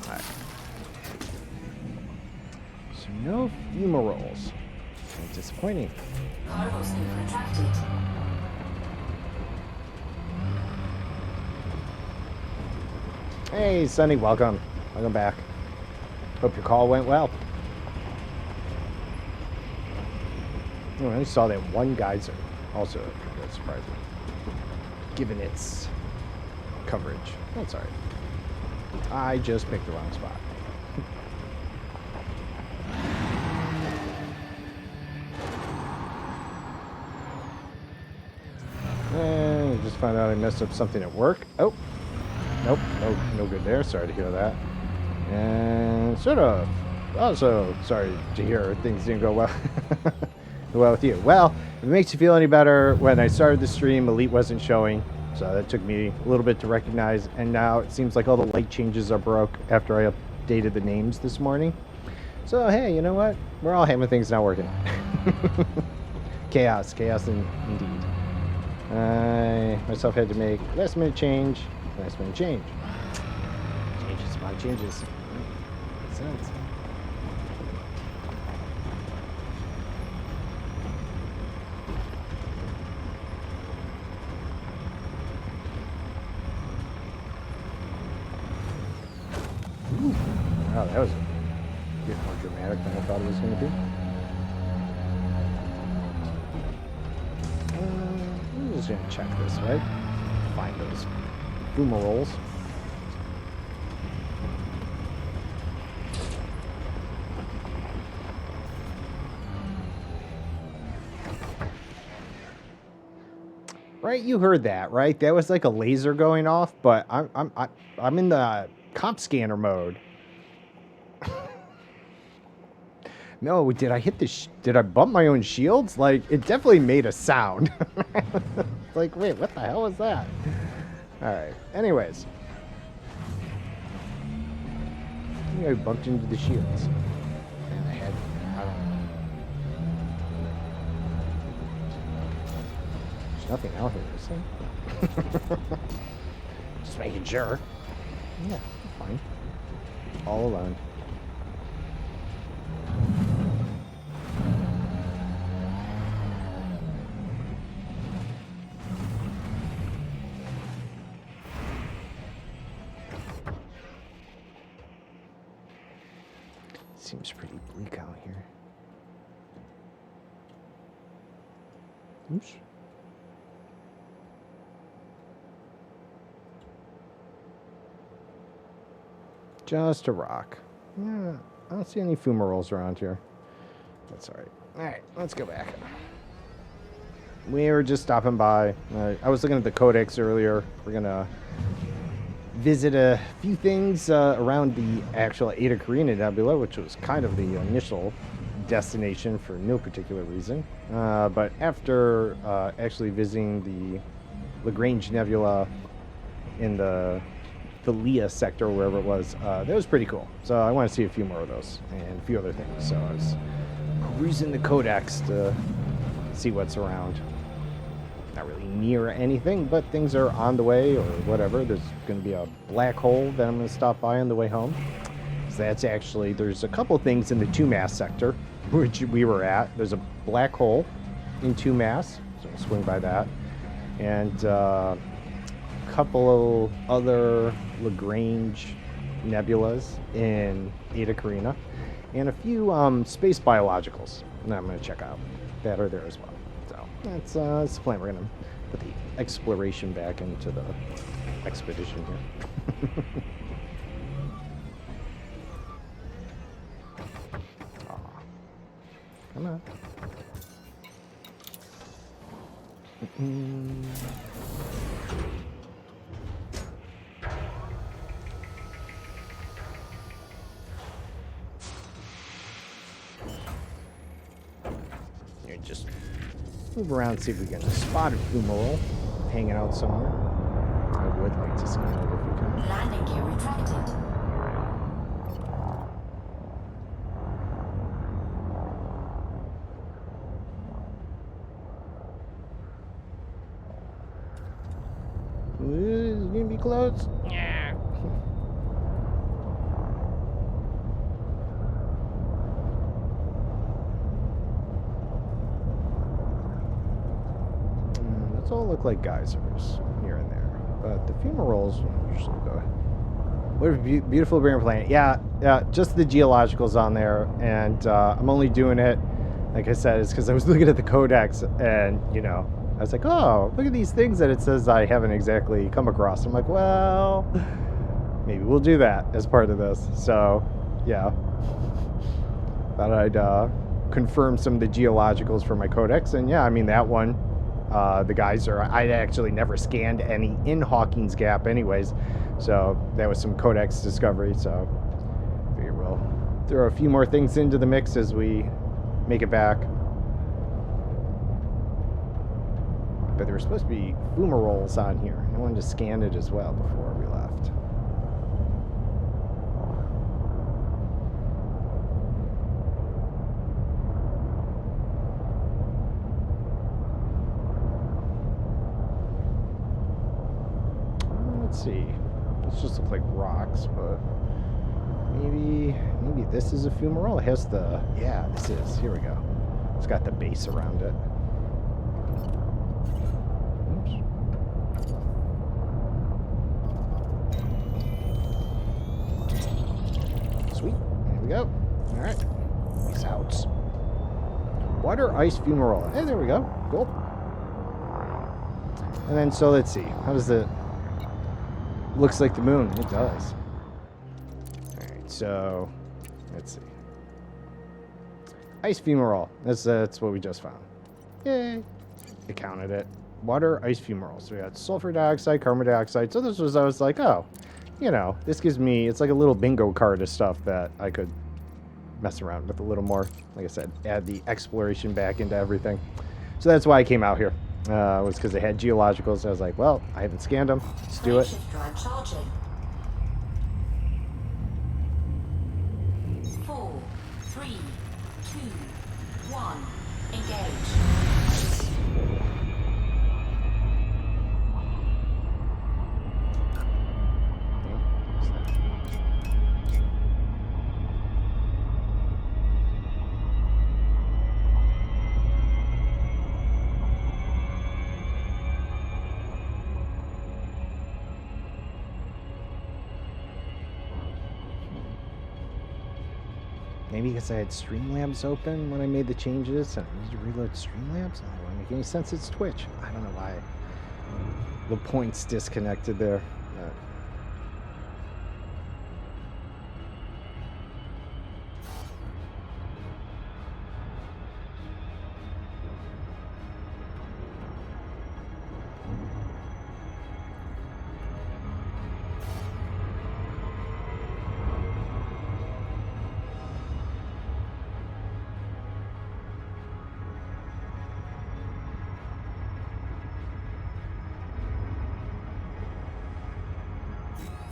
Alright. So no fumaroles. Disappointing. Cargo sloop retracted. Hey, Sonny, welcome. Welcome back. Hope your call went well. Oh, I only saw that one geyser. Also, that's surprising. given its coverage. That's alright. I just picked the wrong spot. And just found out I messed up something at work. Oh, nope, no good there. Sorry to hear that. And sort of also sorry to hear things didn't go well well with you. Well, if it makes you feel any better, when I started the stream, Elite wasn't showing, so that took me a little bit to recognize, and now it seems like all the light changes are broke after I updated the names this morning. So hey, you know what? We're all having things not working. Chaos indeed. I myself had to make last minute change. Changes upon changes. Makes sense. Ooh. Wow, that was a bit more dramatic than I thought it was going to be. I'm just going to check this, right? Find those fumaroles. Right, you heard that, right? That was like a laser going off, but I'm in the comp scanner mode. No, did I hit the? Did I bump my own shields? Like, it definitely made a sound. Like, wait, what the hell was that? All right. Anyways, I think I bumped into the shields, and I had. I don't know. There's nothing out here, is there? Just making sure. Yeah, fine. All alone. Seems pretty bleak out here. Oops. Just a rock. Yeah, I don't see any fumaroles around here. That's alright. Alright, let's go back. We were just stopping by. I was looking at the codex earlier. We're gonna visit a few things around the actual Eta Carina Nebula, which was kind of the initial destination for no particular reason. But after actually visiting the Lagrange Nebula in the Lea sector, wherever it was, that was pretty cool. So I want to see a few more of those and a few other things. So I was perusing the codex to see what's around. Not really near anything, but things are on the way or whatever. There's going to be a black hole that I'm going to stop by on the way home. So that's actually, there's a couple things in the 2-mass sector, which we were at. There's a black hole in 2-mass, so we'll swing by that. And a couple of other Lagrange nebulas in Eta Carina. And a few space biologicals that I'm going to check out that are there as well. That's the plan. We're going to put the exploration back into the expedition here. Aw. Come on. Here, just move around, see if we can spot a fumarole hanging out somewhere. I would like to scan it if we can. Landing gear retracted. Is it gonna be close? Yeah. Those all look like geysers here and there, but the fumaroles usually go. What a beautiful barren planet. Yeah, just the geologicals on there, and I'm only doing it, like I said, is because I was looking at the codex, and you know, I was like, oh, look at these things that it says I haven't exactly come across. I'm like, well, maybe we'll do that as part of this. So, yeah. Thought I'd confirm some of the geologicals for my codex. And yeah, I mean, that one, the geyser, I'd actually never scanned any in Hawkins Gap anyways. So that was some codex discovery. So I figure we'll throw a few more things into the mix as we make it back. But there were supposed to be fumaroles on here. I wanted to scan it as well before we left. Let's see. This just looks like rocks, but maybe this is a fumarole. It has the, yeah, this is. Here we go. It's got the base around it. Sweet. There we go. All right. Nice outs. Water ice fumarole. Hey, there we go. Cool. And then, so let's see. How does it... Looks like the moon. It does. All right. So, let's see. Ice fumarole. That's what we just found. Yay. I counted it. Water ice fumarole. So we got sulfur dioxide, carbon dioxide. So this was, I was like, oh, you know, this gives me, it's like a little bingo card of stuff that I could mess around with a little more. Like I said, add the exploration back into everything. So that's why I came out here. Was because they had geologicals. I was like, well, I haven't scanned them. Let's do it. Frameshift drive charging. 4, 3, 2, 1. Engage. Maybe because I had Streamlabs open when I made the changes, and I need to reload Streamlabs. That wouldn't make any sense. It's Twitch. I don't know why the points disconnected there.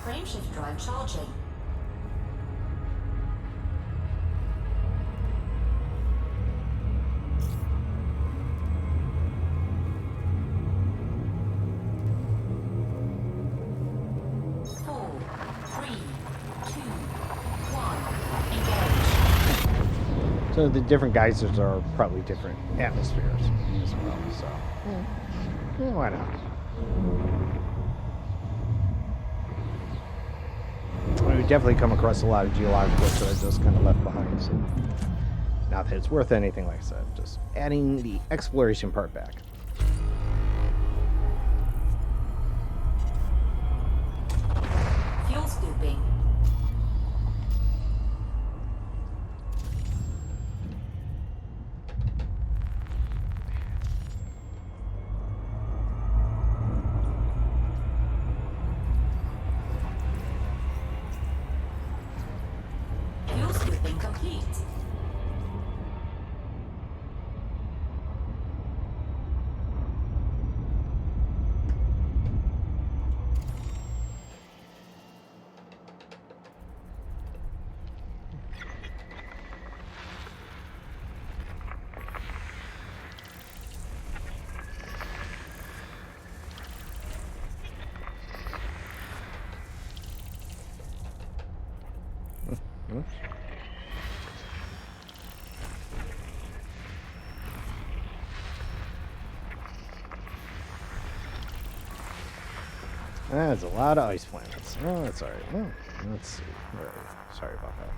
Frameshift drive charging. Four, 3, 2, 1. Engage. So the different geysers are probably different atmospheres as well. So yeah, why not? We definitely come across a lot of geologicals that I just kind of left behind. So not that it's worth anything, like I said, just adding the exploration part back. Fuel scooping. Fuel scooping complete. That's a lot of ice planets. Oh, that's all right. Oh, let's see. All right. Sorry about that.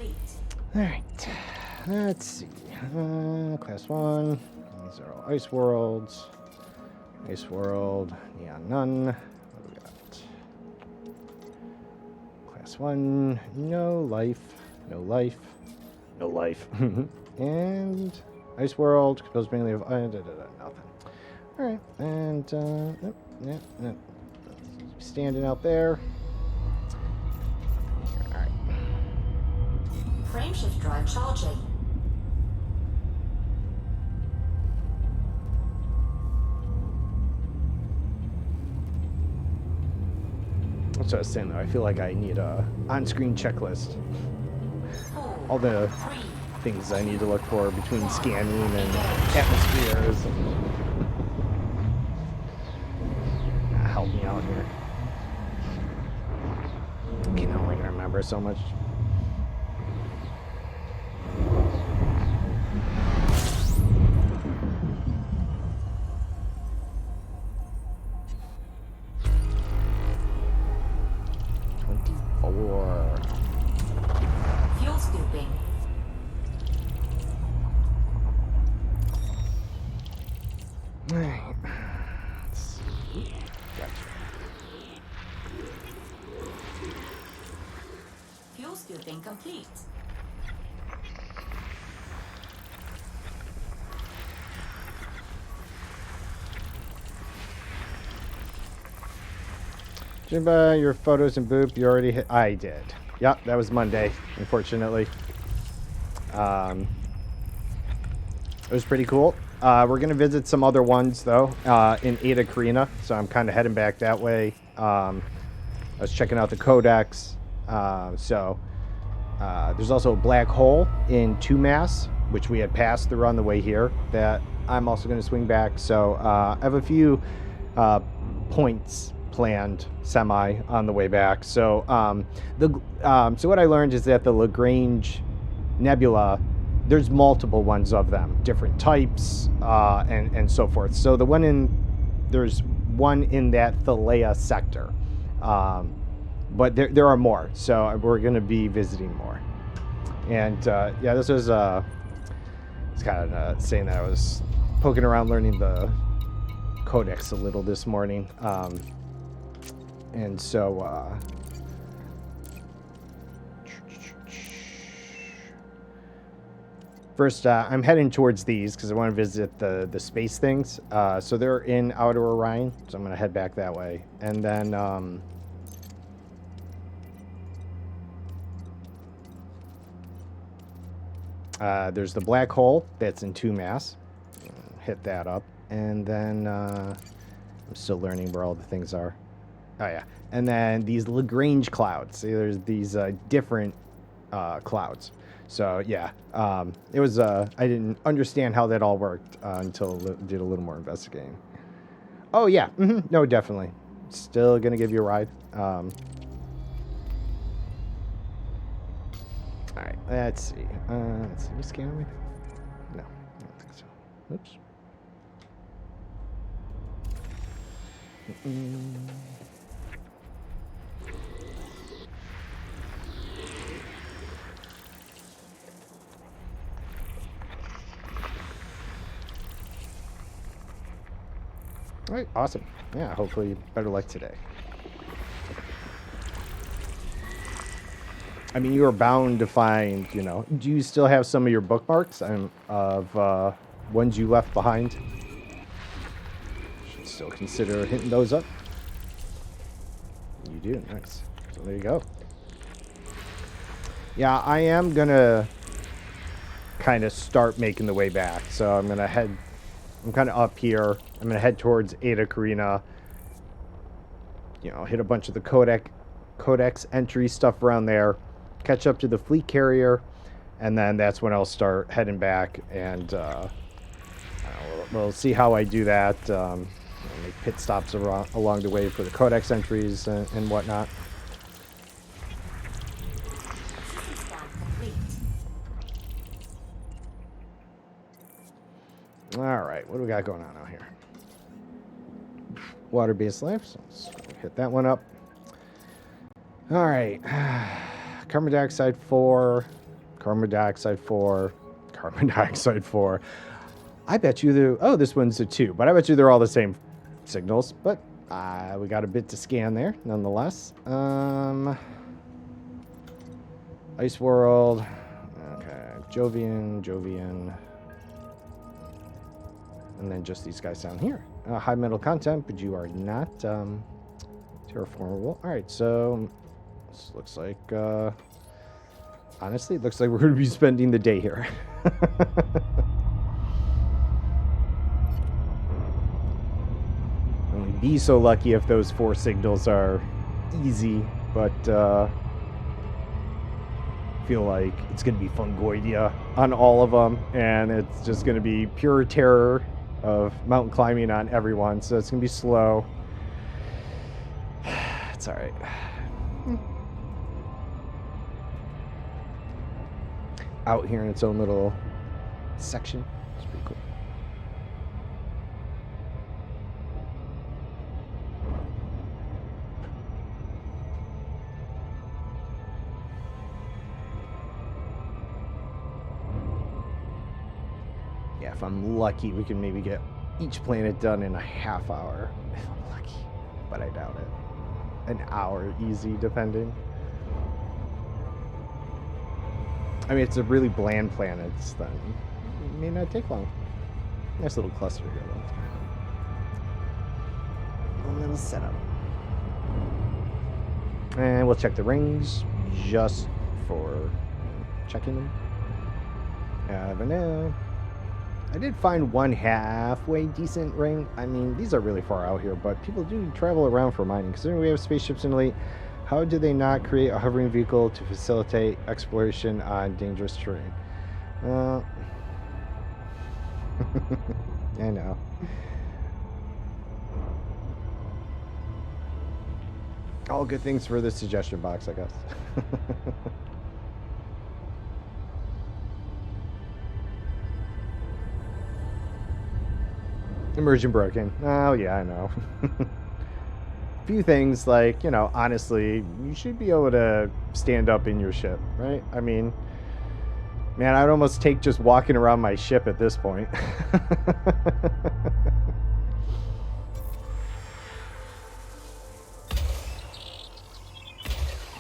complete. All right. Let's see. Class 1. These are all ice worlds. Ice world. Neon none. What do we got? Class 1. No life. No life. No life. And ice world. Composed mainly of nothing. All right. And nope. Standing out there. All right. Frameshift drive charging. That's what I was saying though. I feel like I need a on-screen checklist. 4, All the 3, things I need to look for between scanning and atmospheres. Help me out here. I can only remember so much. fuel scooping. Alright. Let's see. Gotcha. Fuel scooping complete. Jimba, your photos and boop, you already hit. I did. Yep, that was Monday, unfortunately. It was pretty cool. We're going to visit some other ones, though, in Ada Karina, so I'm kind of heading back that way. I was checking out the codex. There's also a black hole in 2-Mass, which we had passed through on the way here, that I'm also going to swing back. So I have a few points planned semi on the way back. So so what I learned is that the Lagrange Nebula, there's multiple ones of them, different types, and so forth. So there's one in that Thalea sector, but there are more. So we're going to be visiting more. And yeah, this was it's kind of saying that I was poking around learning the codex a little this morning, and so. First, I'm heading towards these because I want to visit the space things. So they're in Outer Orion, so I'm going to head back that way. And then there's the black hole that's in 2-Mass. Hit that up. And then I'm still learning where all the things are. Oh, yeah. And then these Lagrange clouds. See, there's these different clouds. So yeah, it was. I didn't understand how that all worked until did a little more investigating. Oh yeah, no, definitely. Still gonna give you a ride. All right, let's see. Let's see. You scan everything? No, I don't think so. Oops. All right, awesome. Yeah, hopefully better luck today. I mean, you are bound to find, do you still have some of your bookmarks of ones you left behind? Should still consider hitting those up. You do, nice. So there you go. Yeah, I am going to kind of start making the way back. So I'm kind of up here. I'm going to head towards Ada Karina. Hit a bunch of the codex entry stuff around there. Catch up to the fleet carrier. And then that's when I'll start heading back. And we'll see how I do that. Make pit stops along the way for the codex entries and whatnot. Scan complete. All right, what do we got going on out here? Water-based life, so let's hit that one up. All right, carbon dioxide 4, Carbon dioxide 4. Carbon dioxide 4. I bet you they're... Oh, this one's a 2. But I bet you they're all the same signals. But we got a bit to scan there, nonetheless. Ice World. Okay. Jovian. And then just these guys down here. High metal content, but you are not terraformable. Alright, so this looks like... honestly, it looks like we're going to be spending the day here. Only be so lucky if those 4 signals are easy, but feel like it's going to be Fungoidia on all of them, and it's just going to be pure terror of mountain climbing on everyone, so it's going to be slow. It's alright. Out here in its own little section. It's pretty cool. Yeah, if I'm lucky, we can maybe get each planet done in a half hour. If I'm lucky. But I doubt it. An hour easy, depending. I mean, it's a really bland planet, then it may not take long. Nice little cluster here, though. A little setup. And we'll check the rings just for checking them. But no. I did find one halfway decent ring. I mean, these are really far out here, but people do travel around for mining. Considering we have spaceships in Elite, how do they not create a hovering vehicle to facilitate exploration on dangerous terrain? I know. All good things for the suggestion box, I guess. Immersion broken. Oh, yeah, I know. Few things like, you know, honestly, you should be able to stand up in your ship, right? I mean, man, I'd almost take just walking around my ship at this point.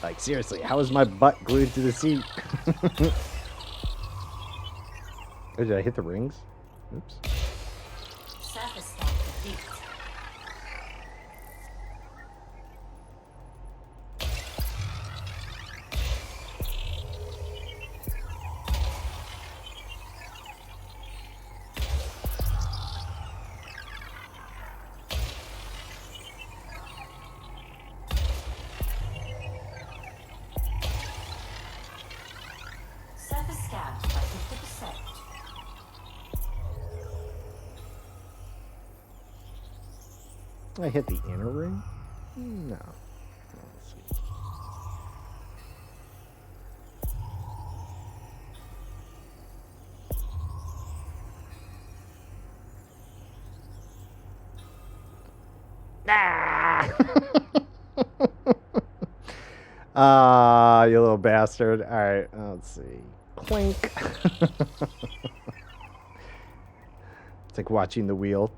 Like, seriously, how is my butt glued to the seat? Oh, did I hit the rings? Oops. Surface scan complete. Surface scan by 50%. I hit the inner ring? No. Let's see. Ah, you little bastard. All right, let's see. Clink. It's like watching the wheel.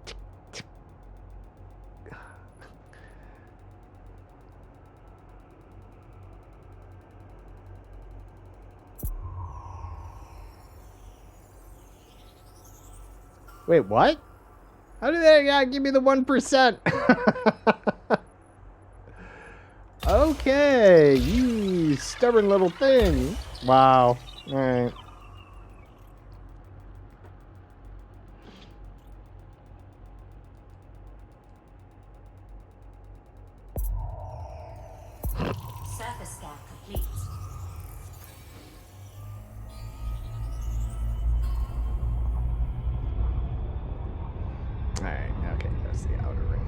Wait, what? How did that guy give me the 1%? Okay, you stubborn little thing. Wow. All right. Surface scan complete. All right. Okay, that's the outer ring.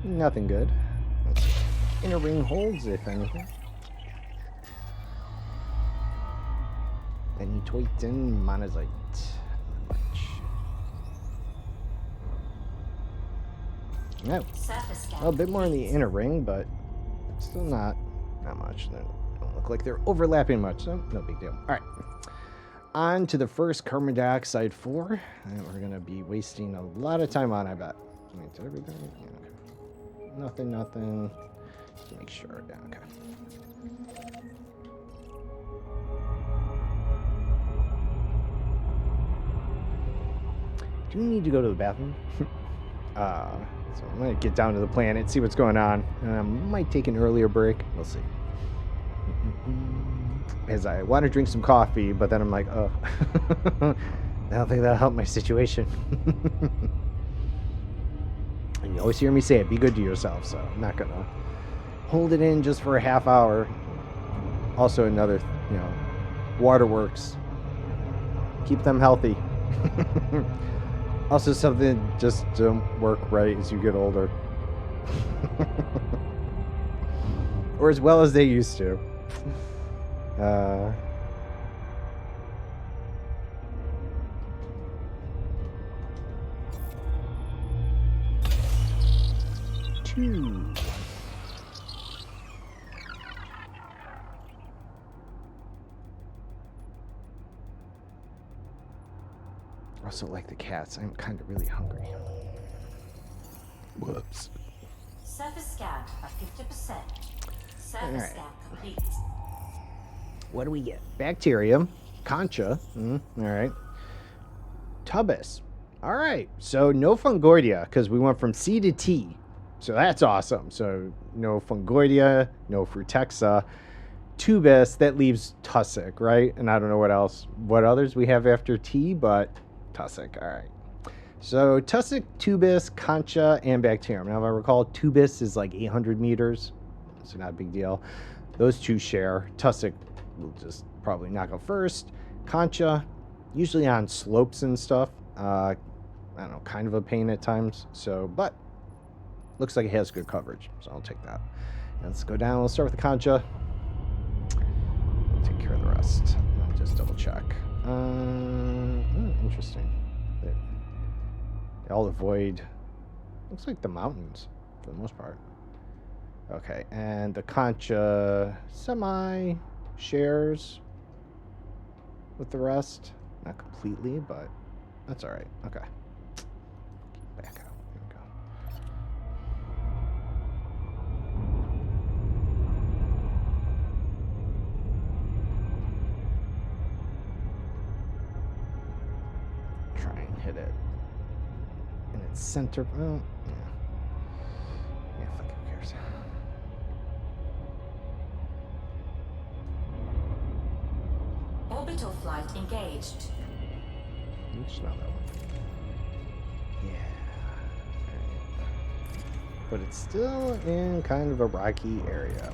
Nothing good. Let's see. Inner ring holds, if anything. Benitoitin monazite. Much. No. Surface scan A bit more in the complete. inner ring, but Still not much. They don't look like they're overlapping much, so no big deal. All right. On to the first carbon dioxide 4. And we're going to be wasting a lot of time on, I bet. Wait, did everything? Yeah, okay. Nothing. Just make sure. Yeah, okay. Do you need to go to the bathroom? So I'm going to get down to the planet, see what's going on. I might take an earlier break. We'll see. As I want to drink some coffee, but then I'm like, oh, I don't think that'll help my situation. And you always hear me say it, be good to yourself, so I'm not going to hold it in just for a half hour. Also another, waterworks. Keep them healthy. Also something just don't work right as you get older. Or as well as they used to. Two. Also, like the cats, I'm kind of really hungry. Whoops. Surface scan by 50%. Surface Alright. scan complete. What do we get? Bacterium, concha. All right. Tubus. All right. So no fungoidia because we went from C to T. So that's awesome. So no fungoidia, no frutexa. Tubus, that leaves tussock, right? And I don't know what else. What others we have after T, but tussock. All right. So tussock, tubus, concha, and bacterium. Now, if I recall, tubus is like 800 meters. So not a big deal. Those two share. Tussock will just probably knock out first. Concha, usually on slopes and stuff. I don't know, kind of a pain at times. So, but looks like it has good coverage. So I'll take that. Let's go down. We'll start with the concha. Take care of the rest. I'll just double check. Interesting. They all avoid, looks like the mountains for the most part. Okay, and the concha semi shares with the rest. Not completely, but that's all right. Okay. Back out. Here we go. Try and hit it in its center. Oh, yeah. Yeah, fuck it, who cares? Orbital flight engaged. Oops, not that one. Yeah. Alright. But it's still in kind of a rocky area.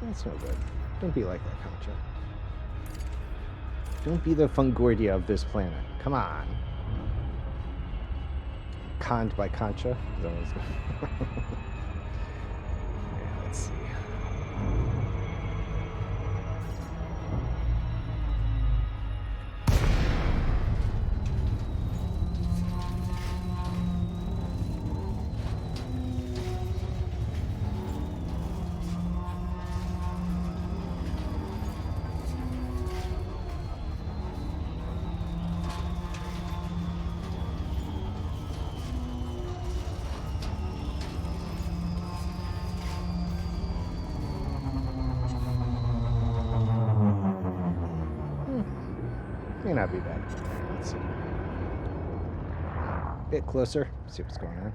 That's no good. Don't be like that, Concha. Don't be the fungoidia of this planet. Come on. Conned by Concha. Is that what it's called? Yeah, let's see. May not be bad. Let's see. Bit closer. See what's going on.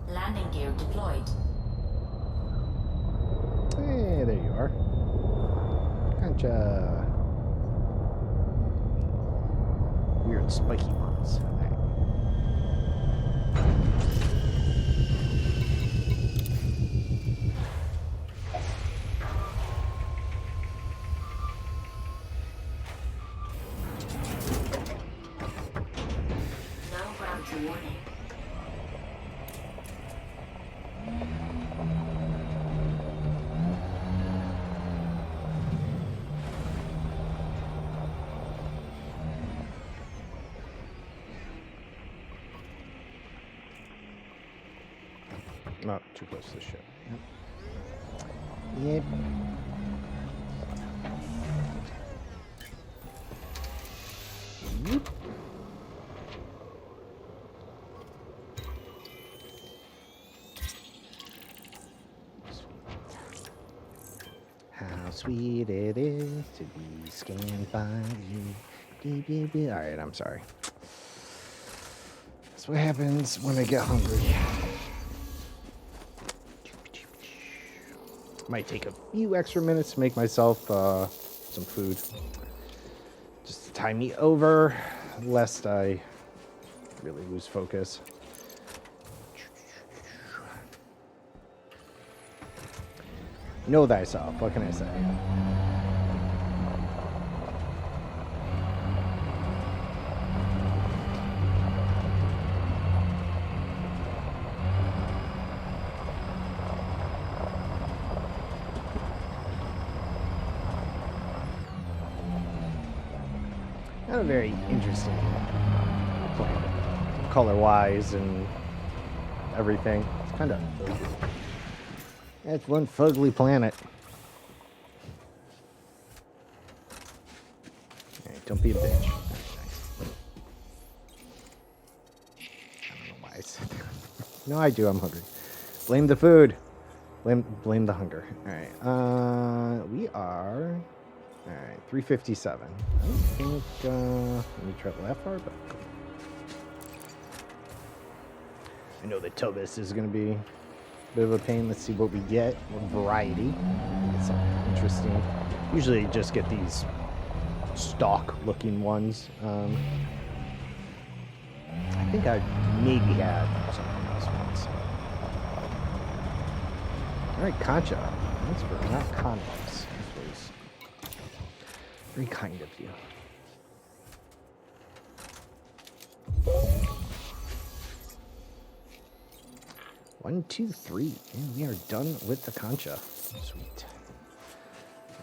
Landing gear deployed. Hey, there you are. Concha. weird spiky ones. No gravity warning. Not too close to the ship. Yep. Yep. How sweet it is to be scanned by you. Alright, I'm sorry. That's what happens when I get hungry. Might take a few extra minutes to make myself some food. Just to tie me over, lest I really lose focus. Know thyself, what can I say? Not a very interesting planet, color-wise and everything. It's kind of ugly. That's one fugly planet. Hey, don't be a bitch. Nice. I don't know why I said that. No, I do. I'm hungry. Blame the food. Blame the hunger. All right. We are. All right. 357. I don't think we travel that far, but I know the Tobis is going to be a bit of a pain. Let's see what we get. What variety. Get something interesting. Usually, just get these stock-looking ones. I think I maybe had something else once. All right, Concha. Thanks for not condoms, please. Very kind of you. One, two, three. And we are done with the Concha. Sweet.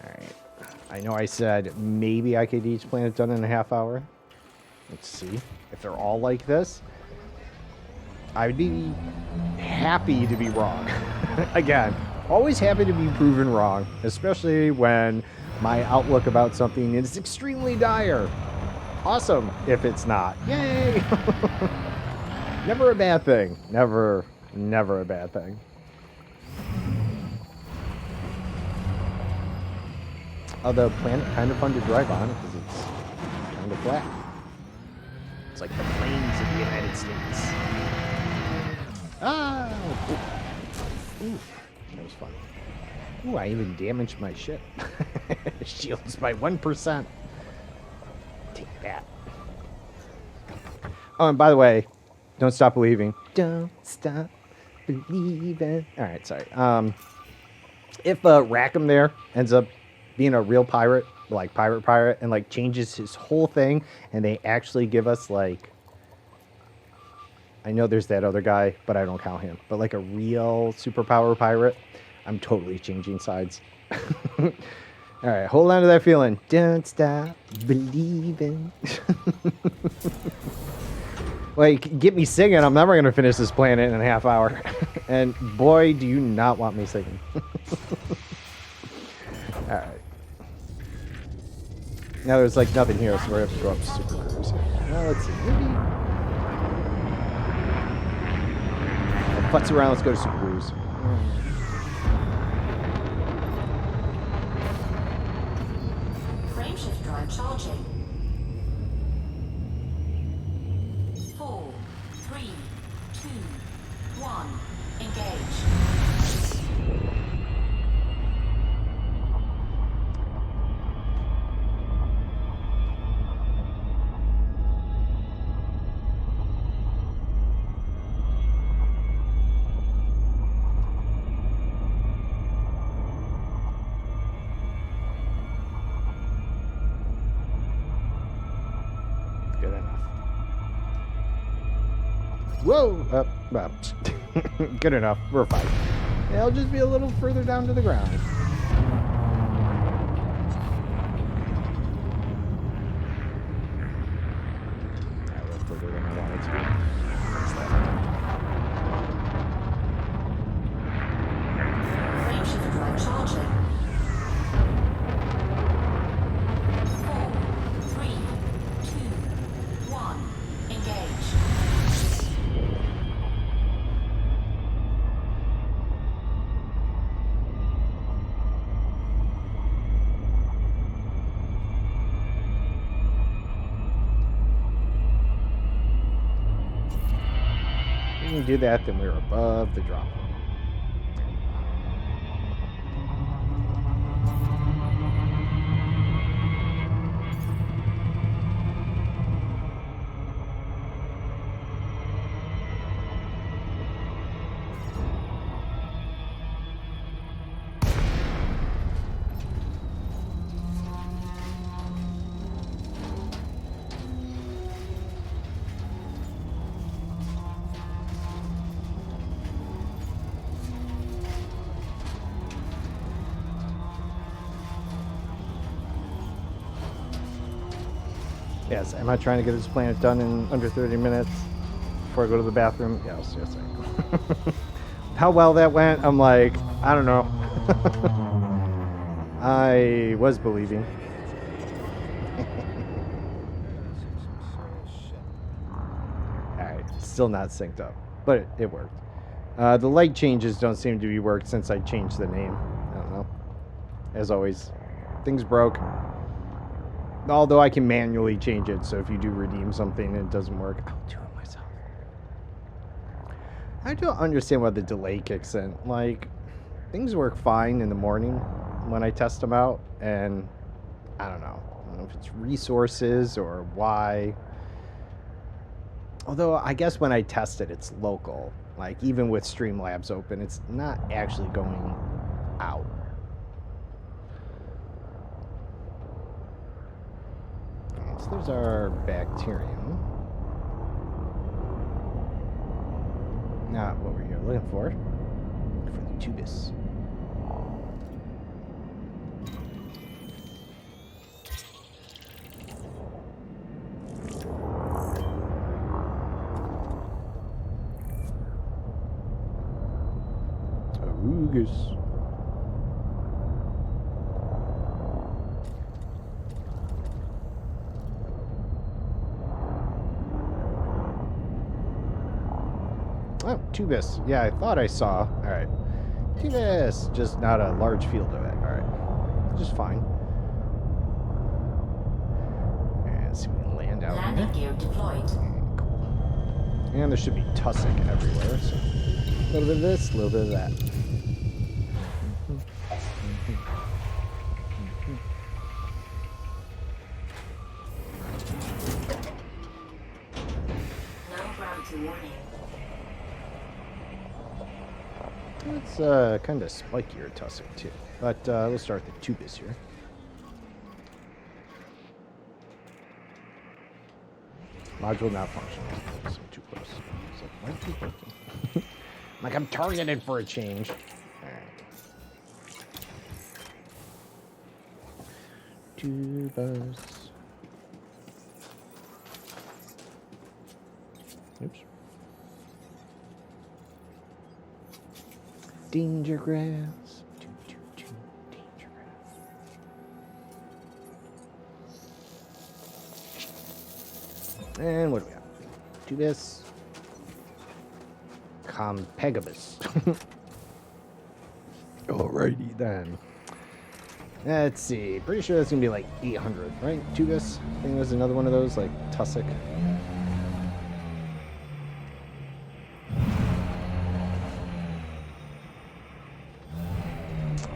All right. I know I said maybe I could each planet done in a half hour. Let's see. If they're all like this, I'd be happy to be wrong. Again, always happy to be proven wrong, especially when my outlook about something is extremely dire. Awesome if it's not. Yay! Never a bad thing. Never a bad thing. Although planet kind of fun to drive on because it's kind of flat. It's like the plains of the United States. Ah! Ooh, that was fun. Ooh, I even damaged my ship. Shields by 1%. Take that. Oh, and by the way, don't stop believing. Don't stop believing. All right, sorry. If Rackham there ends up being a real pirate, like pirate, and like changes his whole thing, and they actually give us like, I know there's that other guy, but I don't count him. But like a real superpower pirate, I'm totally changing sides. All right, hold on to that feeling. Don't stop believing. Like, get me singing. I'm never going to finish this planet in a half hour. And boy, do you not want me singing. All right. Now there's like nothing here, so we're going to have to go up Super Cruise. Now let's see. Maybe. Futz around, let's go to Super Cruise. Frameshift drive charging. 4, 3, 2, 1. Engage. Whoa! Well, good enough. We're fine. It'll just be a little further down to the ground. A little further than I wanted to be. What's that? Frameshift drive charging. 4, 3, 2, 1. Engage. When we do that, then we're above the drop. Yes, am I trying to get this planet done in under 30 minutes before I go to the bathroom? Yes, I am. How well that went, I'm like, I don't know. I was believing. Alright, still not synced up, but it worked. The light changes don't seem to be worked since I changed the name. I don't know. As always, things broke. Although I can manually change it, so if you do redeem something and it doesn't work, I'll do it myself. I don't understand why the delay kicks in. Like, things work fine in the morning when I test them out, and I don't know if it's resources or why. Although I guess when I test it, it's local. Like, even with Streamlabs open, it's not actually going out. So there's our bacterium. Not what we're here looking for. Looking for the tubus. Arugus. Oh, tubus. Yeah, I thought I saw. Alright. Tubus. Just not a large field of it. Alright. Just fine. And let's see if we can land out Landing here. gear deployed. Cool. And there should be tussock everywhere, so a little bit of this, a little bit of that. No gravity warning. It's kind of spikier tussock too. But we'll start with the tubus here. Module not functioning. So too close. It's like, why keep working? Like I'm targeted for a change. Alright. Tubus. Oops. Danger grass. Danger grass. And what do we got? Tubus. Compegabus. Alrighty then. Let's see. Pretty sure that's gonna be like 800, right? Tubus. I think there's another one of those, like tussock.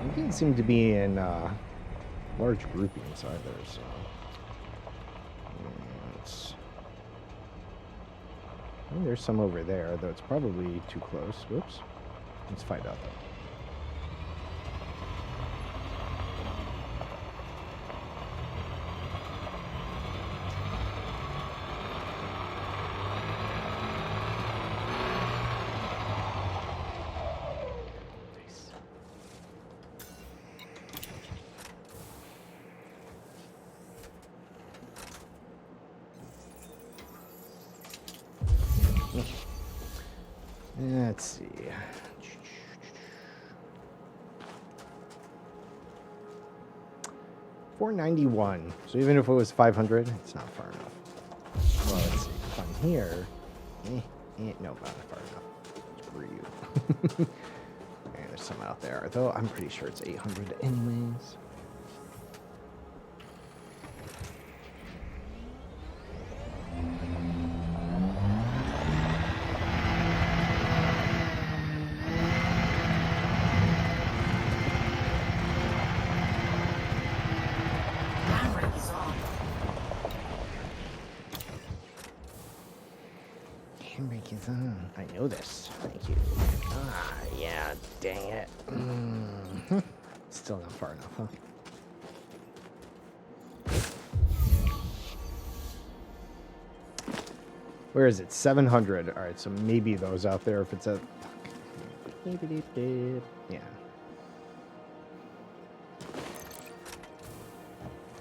It didn't seem to be in large groupings either, so. There's some over there, though it's probably too close. Whoops. Let's find out, though. Let's see. 491. So even if it was 500, it's not far enough. Well, let's see. From here, no, not far enough. Screw you. And there's some out there, though I'm pretty sure it's 800 anyways. Handbrake is on. Handbrake is on. I know this. Thank you. Ah, yeah, dang it. Still not far enough, huh? Where is it? 700. All right, so maybe those out there if it's a... Yeah.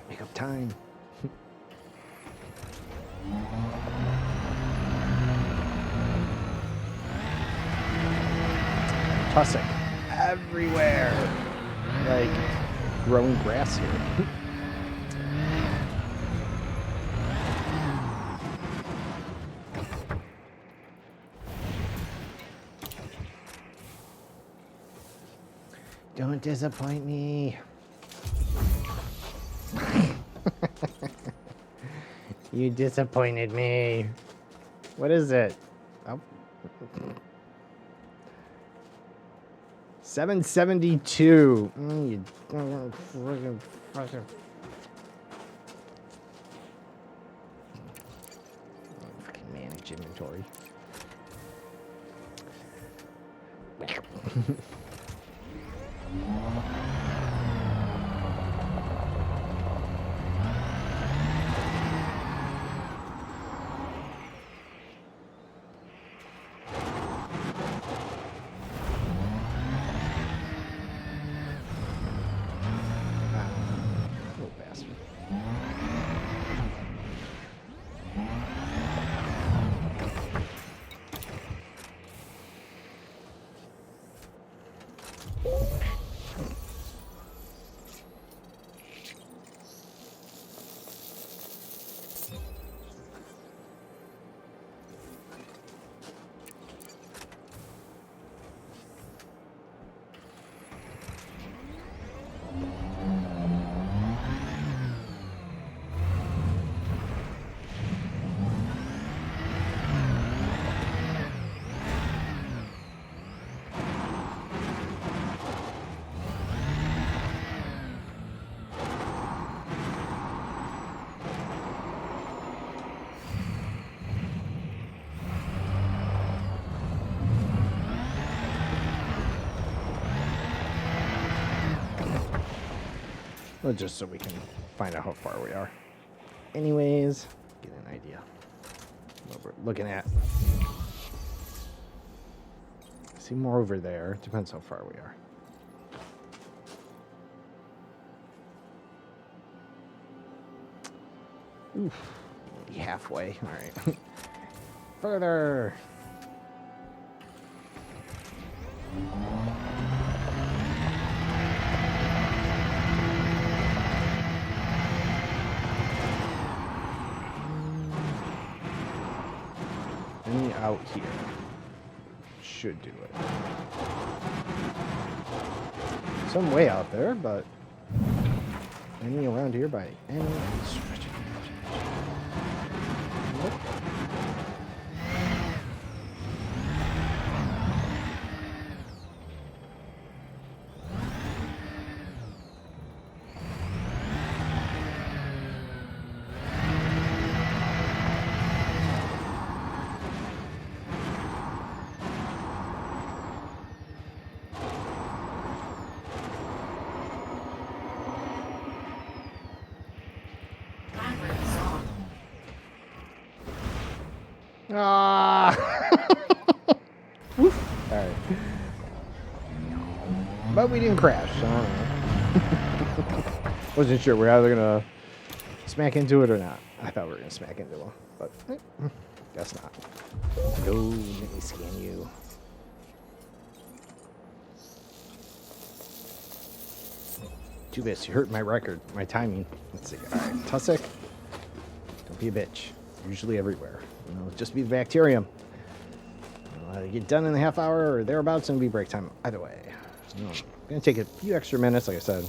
Make up time. Tussock everywhere. Like growing grass here. Don't disappoint me. You disappointed me. What is it? Oh. 772. You friggin' fucking. Fucking manage inventory. Little bastard. Well, just so we can find out how far we are. Anyways, get an idea what we're looking at. See more over there. Depends how far we are. Oof. Maybe halfway. All right. Further. Any out here should do it. Some way out there, but any around here by any stretch of the imagination. Nope. Handbrake is on. Ah! Woof. All right. But we didn't crash, so I don't know. Wasn't sure we're either gonna smack into it or not. I thought we were gonna smack into it, but guess not. Go, let me scan you. Too bad you hurt my record, my timing. Let's see. All right, Tussock. Don't be a bitch. Usually everywhere. You know, just be the bacterium. Get done in a half hour or thereabouts and it'll be break time. Either way. I'm going to take a few extra minutes, like I said.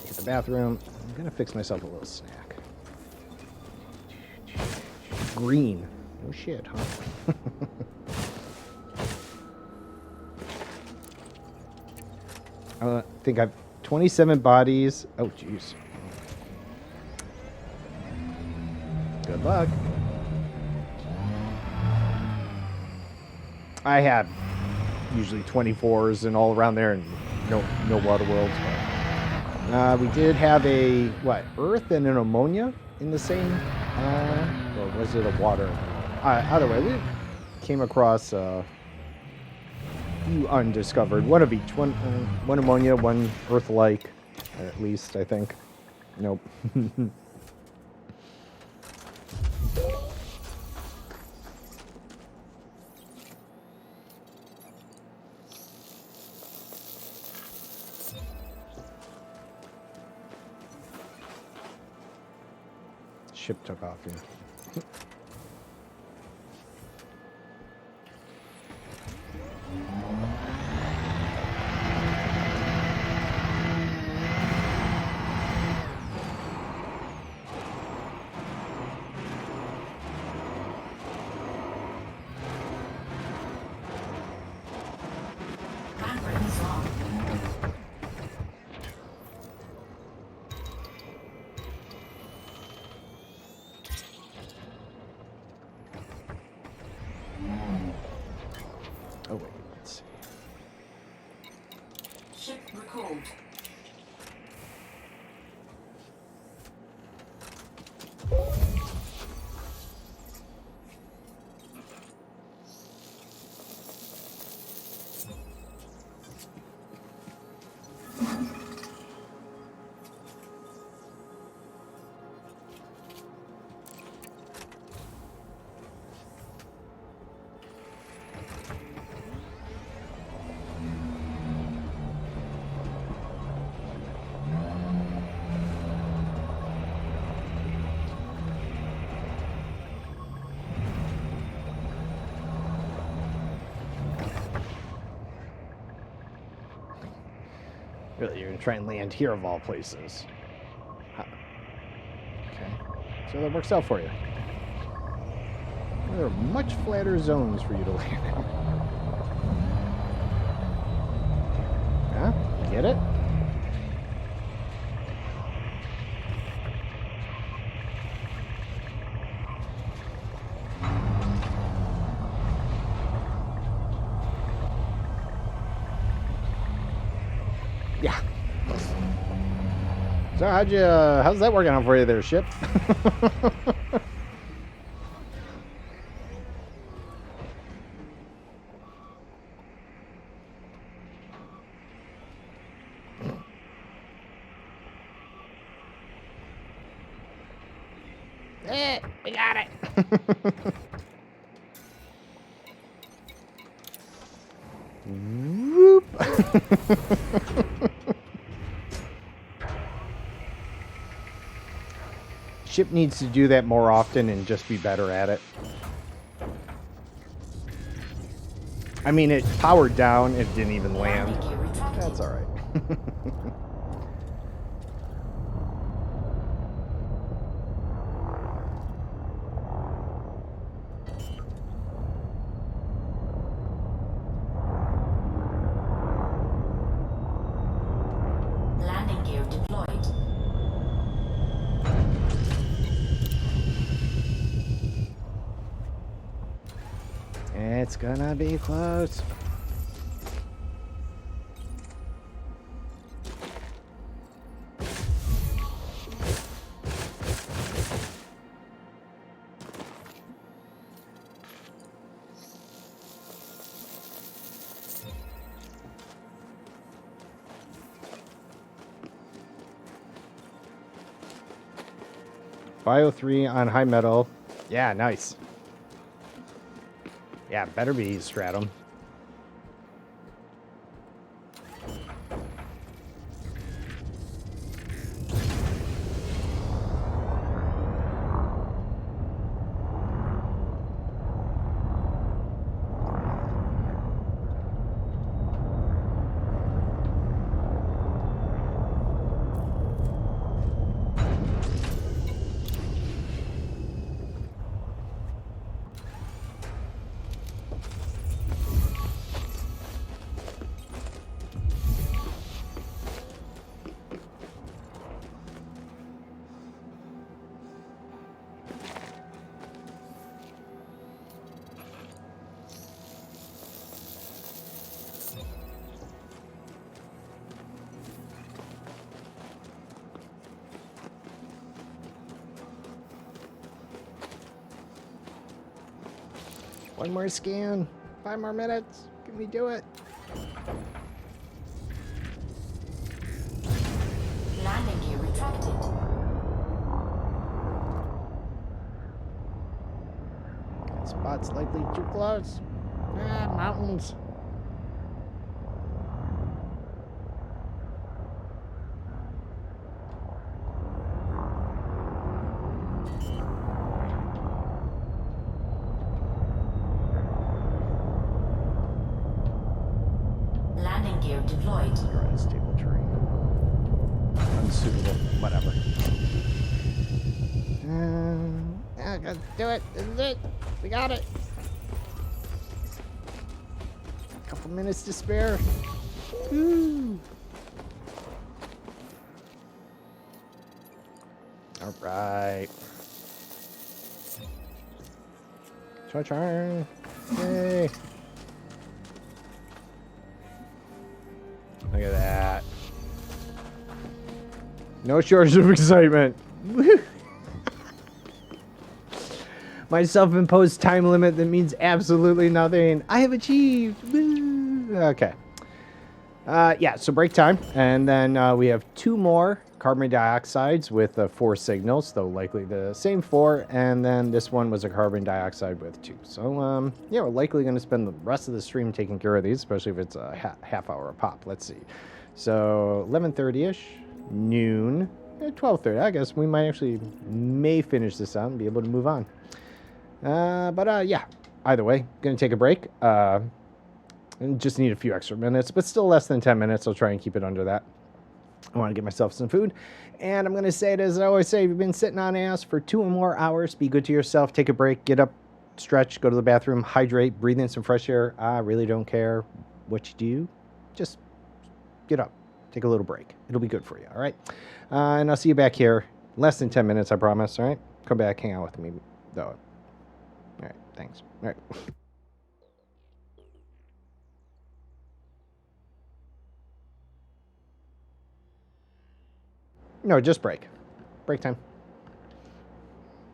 Hit the bathroom. I'm going to fix myself a little snack. Green. No shit, huh? I think I've 27 bodies. Oh, jeez. Good luck. I have usually 24s and all around there, and no water worlds. But, we did have a Earth and an ammonia in the same, or was it a water? Either way, we came across a few undiscovered. One of each. One ammonia, one Earth-like, at least I think. Nope. Ship took off here. Camera is on. Oh wait, let's see. Ship recalled. Really, you're gonna try and land here of all places. Huh. Okay, so that works out for you. There are much flatter zones for you to land in. Huh? Get it? Yeah. So how's that working out for you there, ship? We got it. Whoop. Ship needs to do that more often and just be better at it. I mean, it powered down, it didn't even land. Landing gear retracted. That's alright. Landing gear deployed. It's gonna be close. Bio 3 on high metal. Yeah, nice. Yeah, better be stratum. One more scan. 5 more minutes. Can we do it? Landing gear retracted. That spot's likely too close. Ah, mountains. Landing gear deployed. You're unstable terrain. Unsuitable. Whatever. Yeah, let's do it. This is it. We got it. Couple minutes to spare. Woo. All right. It's my turn. Yay. Look at that. No shortage of excitement. My self-imposed time limit that means absolutely nothing. I have achieved. Woo. Okay. Yeah, so break time. And then we have 2 more carbon dioxides with 4 signals, though likely the same 4. And then this one was a carbon dioxide with 2. So, yeah, we're likely going to spend the rest of the stream taking care of these, especially if it's a half hour a pop. Let's see. So, 11:30-ish, noon, 12:30. I guess we might may finish this out and be able to move on. But yeah, either way, going to take a break. And just need a few extra minutes, but still less than 10 minutes. I'll try and keep it under that. I want to get myself some food. And I'm going to say it as I always say, if you've been sitting on ass for 2 or more hours, be good to yourself. Take a break, get up, stretch, go to the bathroom, hydrate, breathe in some fresh air. I really don't care what you do. Just get up, take a little break. It'll be good for you, all right? And I'll see you back here. Less than 10 minutes, I promise, all right? Come back, hang out with me, though. All right, thanks. All right. No, just break. Break time.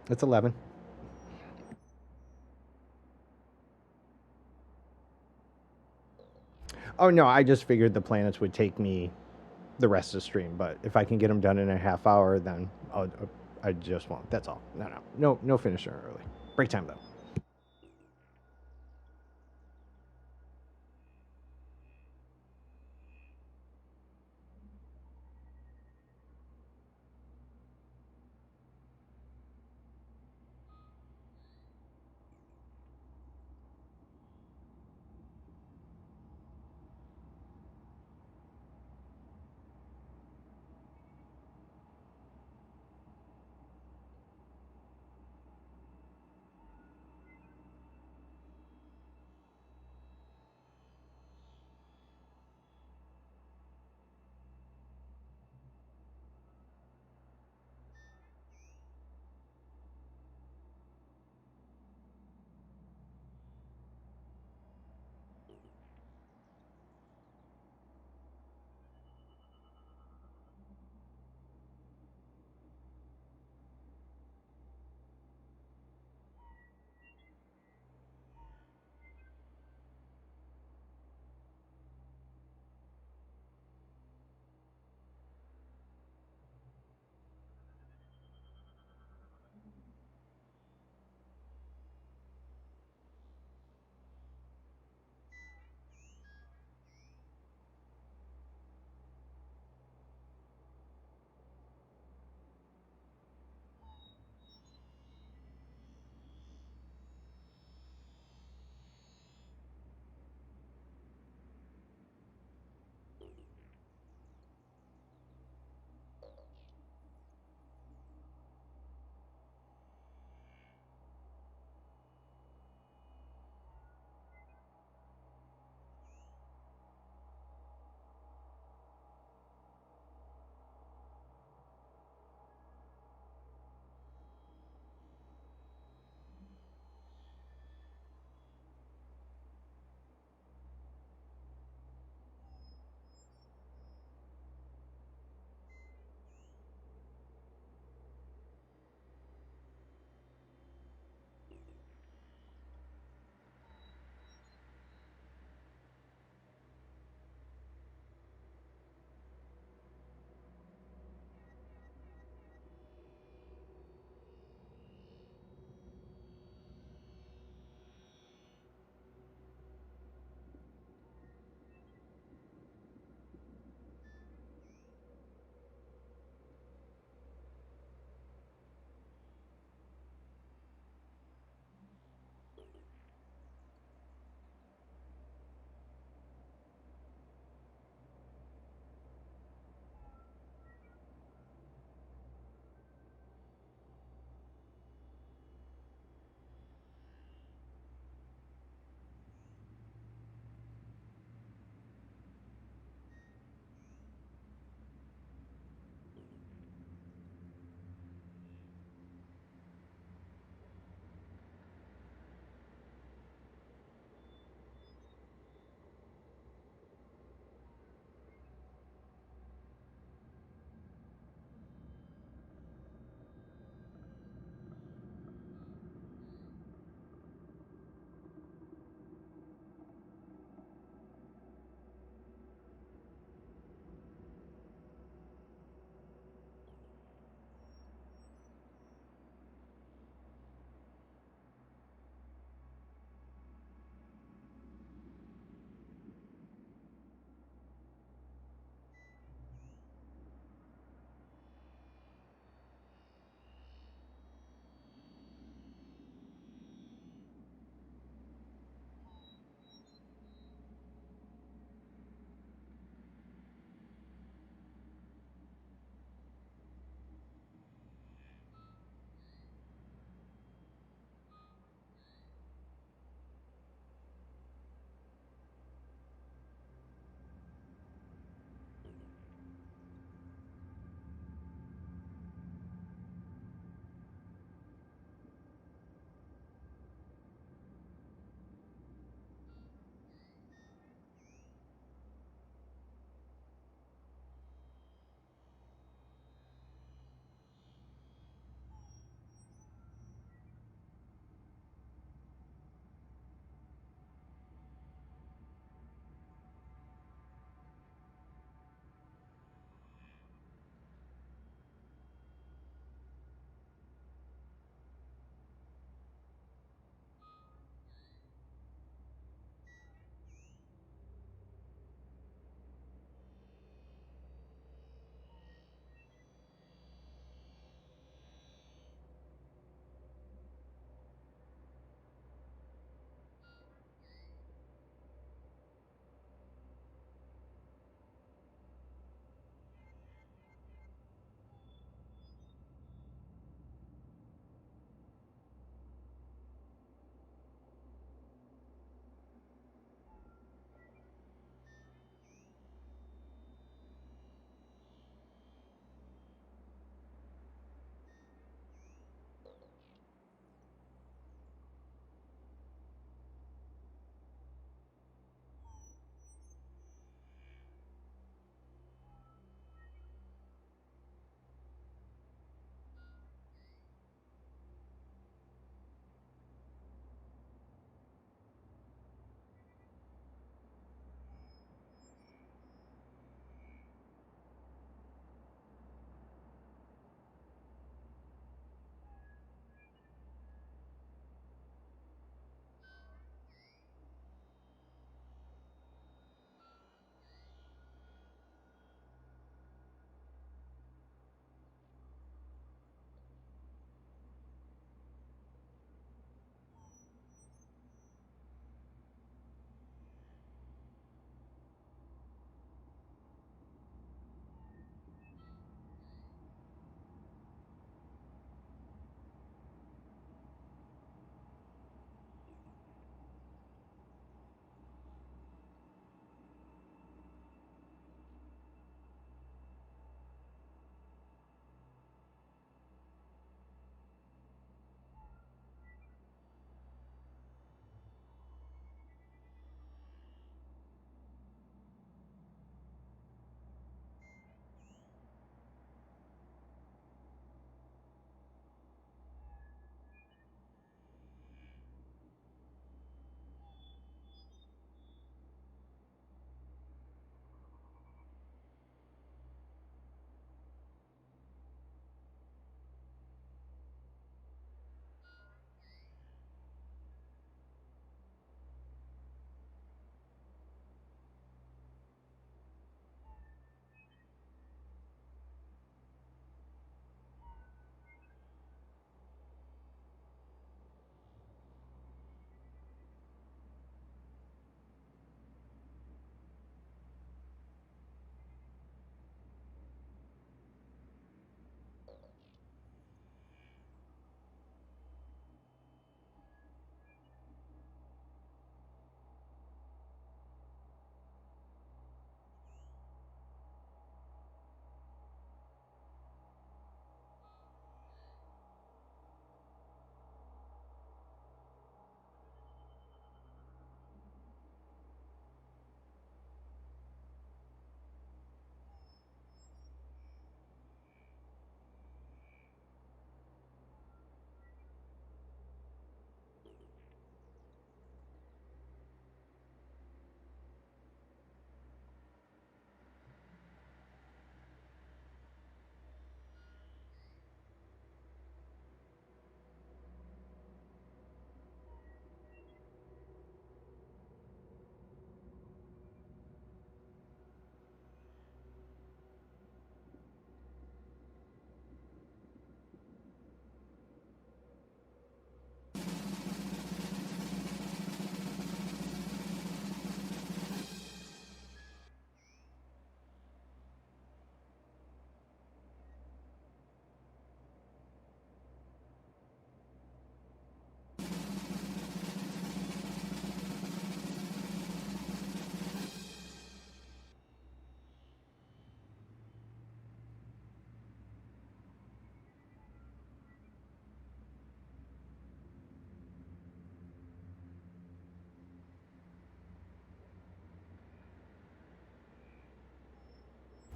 It's 11. Oh, no, I just figured the planets would take me the rest of the stream, but if I can get them done in a half hour, then I just won't. That's all. No finishing early. Break time, though.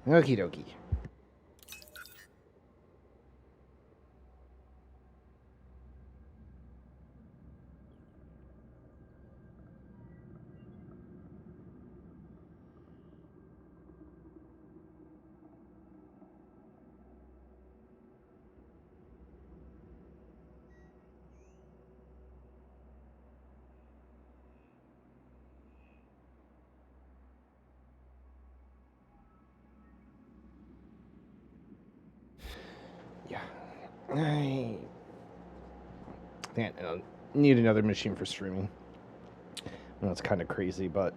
Okie dokie. Yeah. I think I need another machine for streaming. I know it's kind of crazy, but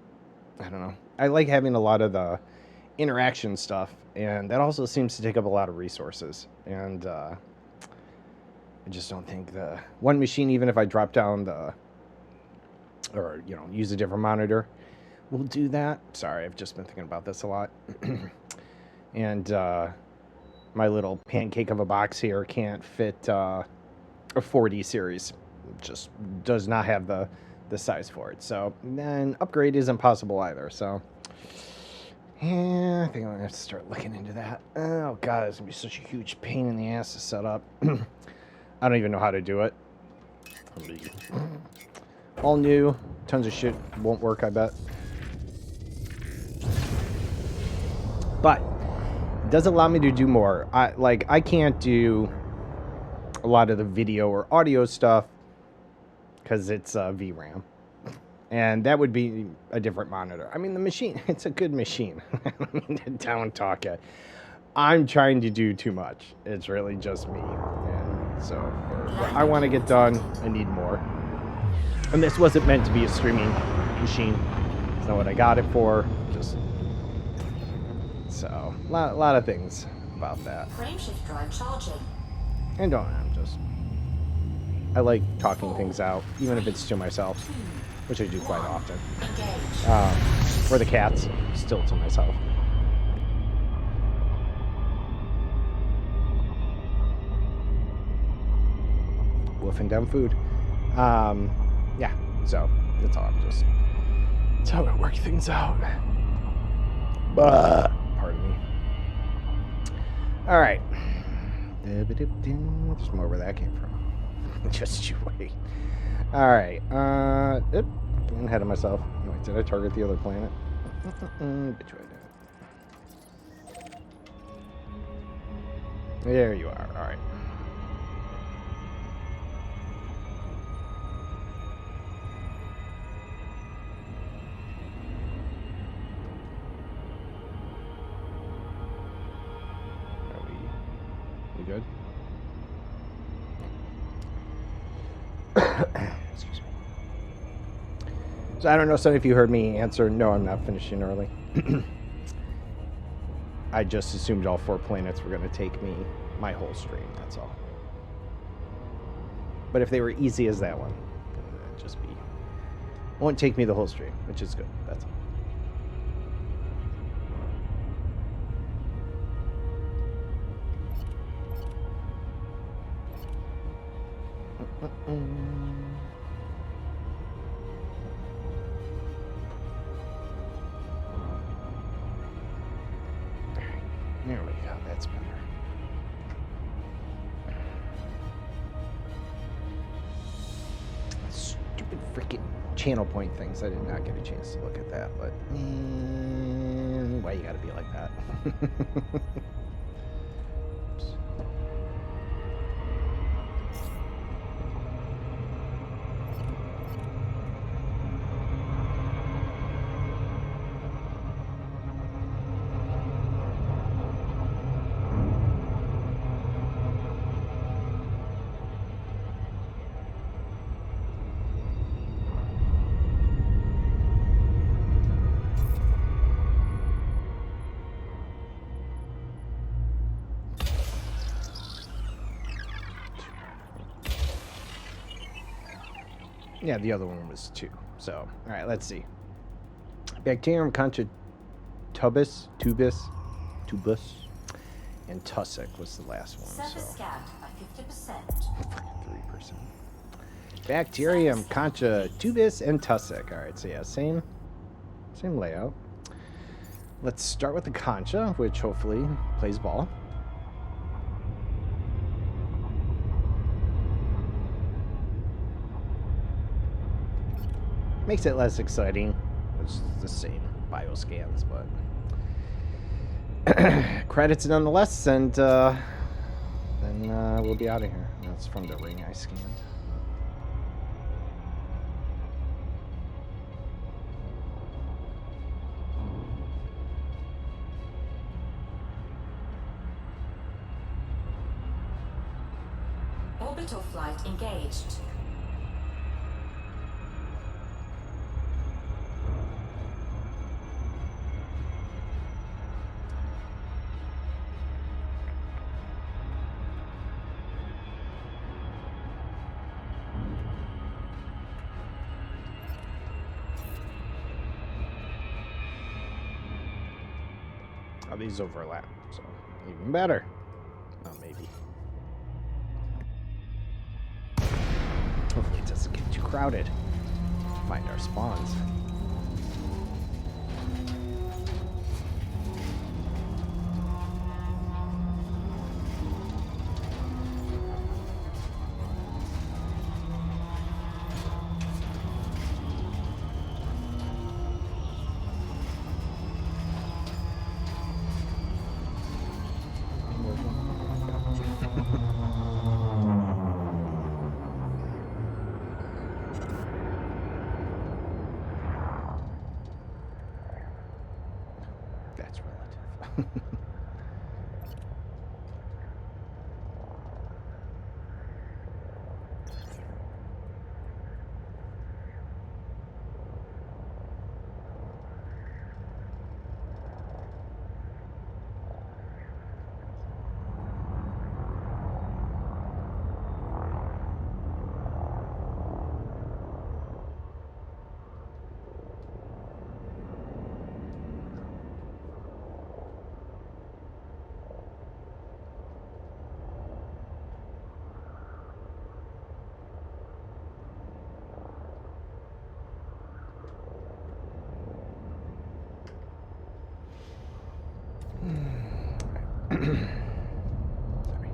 I don't know. I like having a lot of the interaction stuff, and that also seems to take up a lot of resources. And I just don't think the one machine, even if I drop down or use a different monitor, will do that. Sorry, I've just been thinking about this a lot. And my little pancake of a box here can't fit a 4D series. It just does not have the size for it. So then upgrade isn't possible either. So yeah, I think I'm gonna have to start looking into that. Oh god, it's gonna be such a huge pain in the ass to set up. I don't even know how to do it. All new, tons of shit won't work, I bet. But it does allow me to do more. I can't do a lot of the video or audio stuff because it's VRAM. And that would be a different monitor. I mean, the machine, it's a good machine. I don't mean to down talk it. I'm trying to do too much. It's really just me. And so for what I want to get done, I need more. And this wasn't meant to be a streaming machine. It's not what I got it for. Just so a lot of things about that. Frameshift drive charging. And I like talking things out, even if it's to myself, which I do quite often. Engage. Or the cats, still to myself. Wolfing down food. Yeah, so that's all. That's how I work things out. Pardon me. All right. There's more where that came from. Just you wait. All right. Getting ahead of myself. Wait, did I target the other planet? Bet you I did. There you are. All right. We good? Excuse me. So I don't know, some of you heard me answer, no, I'm not finishing early. I just assumed all 4 planets were going to take me my whole stream, that's all. But if they were easy as that one, it'd just be... won't take me the whole stream, which is good, that's all. There we go, that's better. Stupid freaking channel point things. I did not get a chance to look at that, but why you gotta be like that? Yeah, the other one was 2. So, all right, let's see. Bacterium contra-tubus, and tussock was the last one. Surface So scanned by 50%. 3%. Bacterium contra-tubus and tussock. All right, so yeah, same layout. let's start with the Concha, which hopefully plays ball. Makes it less exciting. It's the same bioscans, but credits nonetheless, and then we'll be out of here. That's from the ring I scanned. Orbital flight engaged. Oh, these overlap, so even better. Oh, maybe. Hopefully it doesn't get too crowded. Find our spawns. That's relative. Sorry.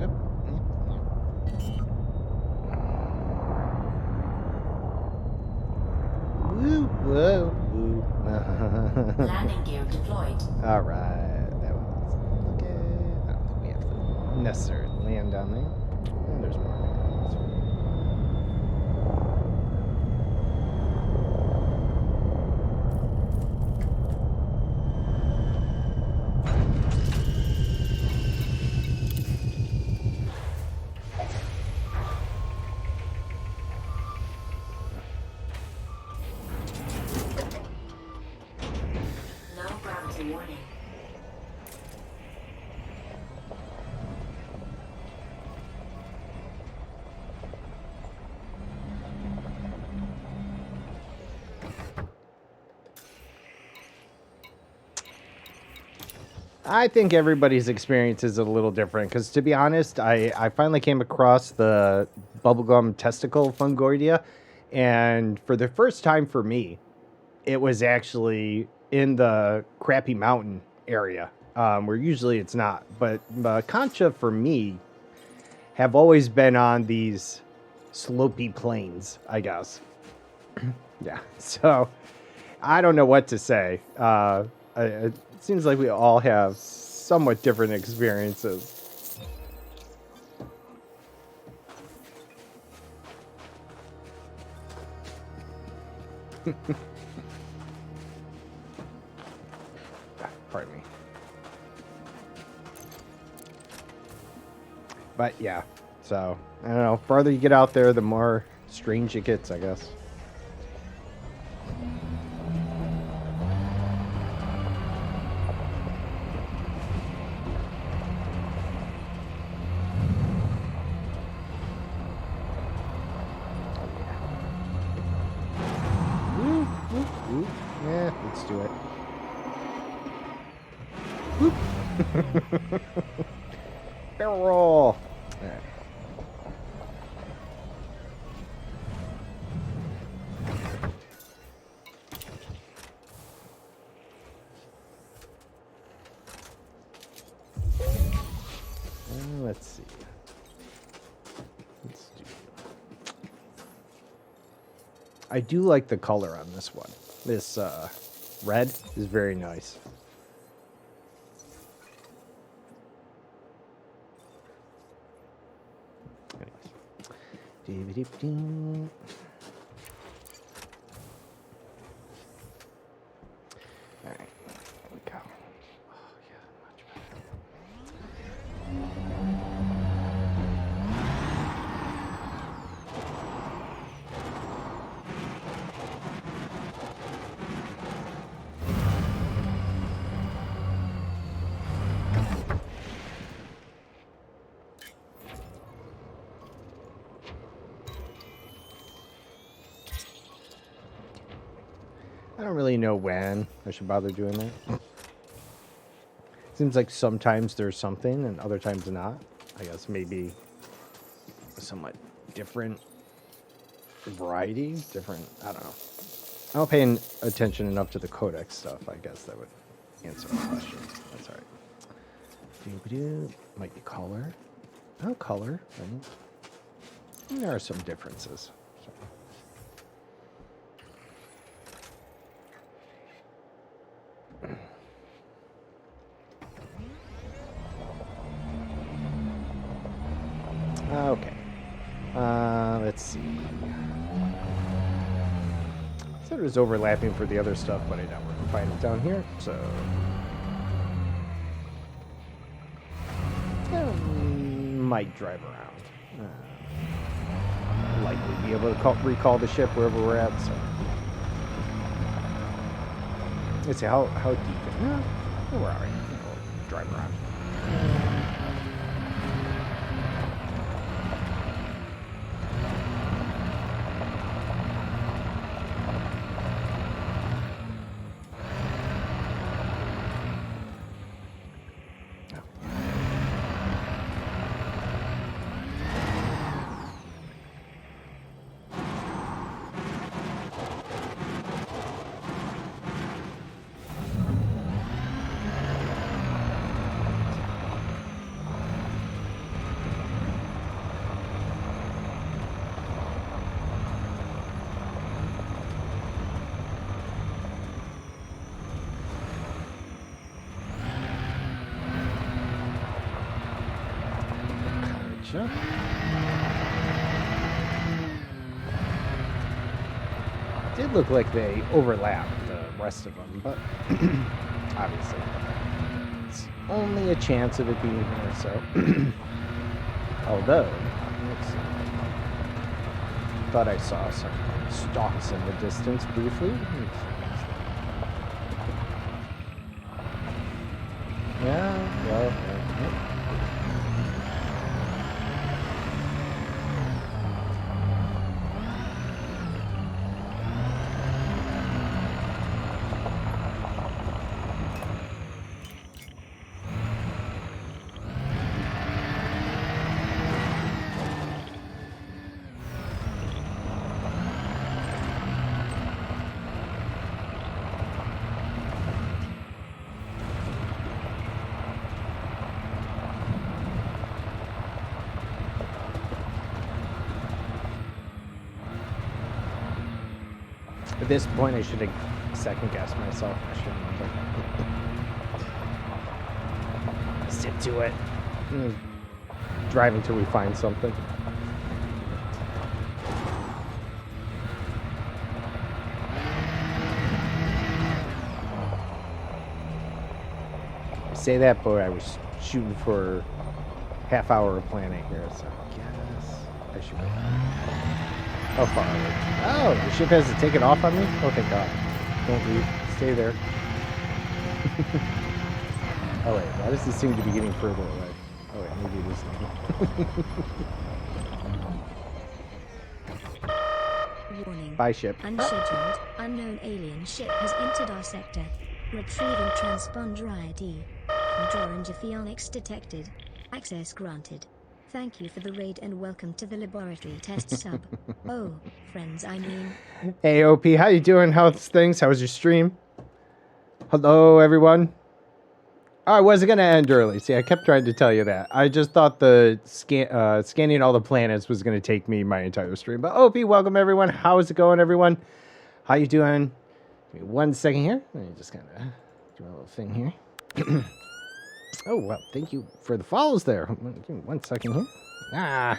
Yep. Woo, whoa, woo. Landing gear deployed. All right, that was okay. I don't think we have to necessarily land down there. Oh, there's more. That's fine. No gravity warning. I think everybody's experience is a little different because, to be honest, I finally came across the bubblegum testicle fungoidea, and for the first time for me, it was actually in the Crappy Mountain area, where usually it's not. But concha for me have always been on these slopey plains, I guess. Yeah, so I don't know what to say. It seems like we all have somewhat different experiences. Pardon me. But yeah, so I don't know. Farther you get out there, the more strange it gets, I guess. Barrel roll. Alright. Let's see. Let's do. I do like the color on this one. This red is very nice. Anyways. All right, here we go. Oh yeah, much better. I don't really know when I should bother doing that. Seems like sometimes there's something and other times not. I guess maybe a somewhat different variety, different, I don't know. I'm not paying attention enough to the codex stuff. I guess that would answer the question. That's all right. Doo-ba-doo. Might be color. Oh, color. Right? And there are some differences. So. Okay. Let's see. Said it was overlapping for the other stuff, but I doubt we're gonna find it down here. So, might drive around. Likely be able to recall the ship wherever we're at. So, let's see how deep. We're all right. We'll drive around. Gotcha. Did look like they overlapped the rest of them, but obviously it's only a chance of it being here. So, although let's see. Thought I saw some stalks in the distance briefly. Yeah, well. At this point, I should have second-guessed myself. I should have sit to it. Drive until we find something. I say that, but I was shooting for half hour of planning here, so I guess I should go. How far are we? Oh, the ship hasn't taken off on me? Oh, thank God. Don't leave. Stay there. Oh, wait. Why does this seem to be getting further away? Oh, wait. Maybe it is now. Warning. Bye, ship. Unscheduled, unknown alien ship has entered our sector. Retrieving transponder ID. Withdrawing Japhionics detected. Access granted. Thank you for the raid and welcome to the laboratory test sub. Oh, friends, I mean. Hey, OP, how you doing? How's things? How was your stream? Hello, everyone. I wasn't going to end early. See, I kept trying to tell you that. I just thought the scanning all the planets was going to take me my entire stream. But OP, welcome, everyone. How's it going, everyone? How you doing? Give me 1 second here. Let me just kind of do a little thing here. Oh, well, thank you for the follows there. Give me 1 second here. Let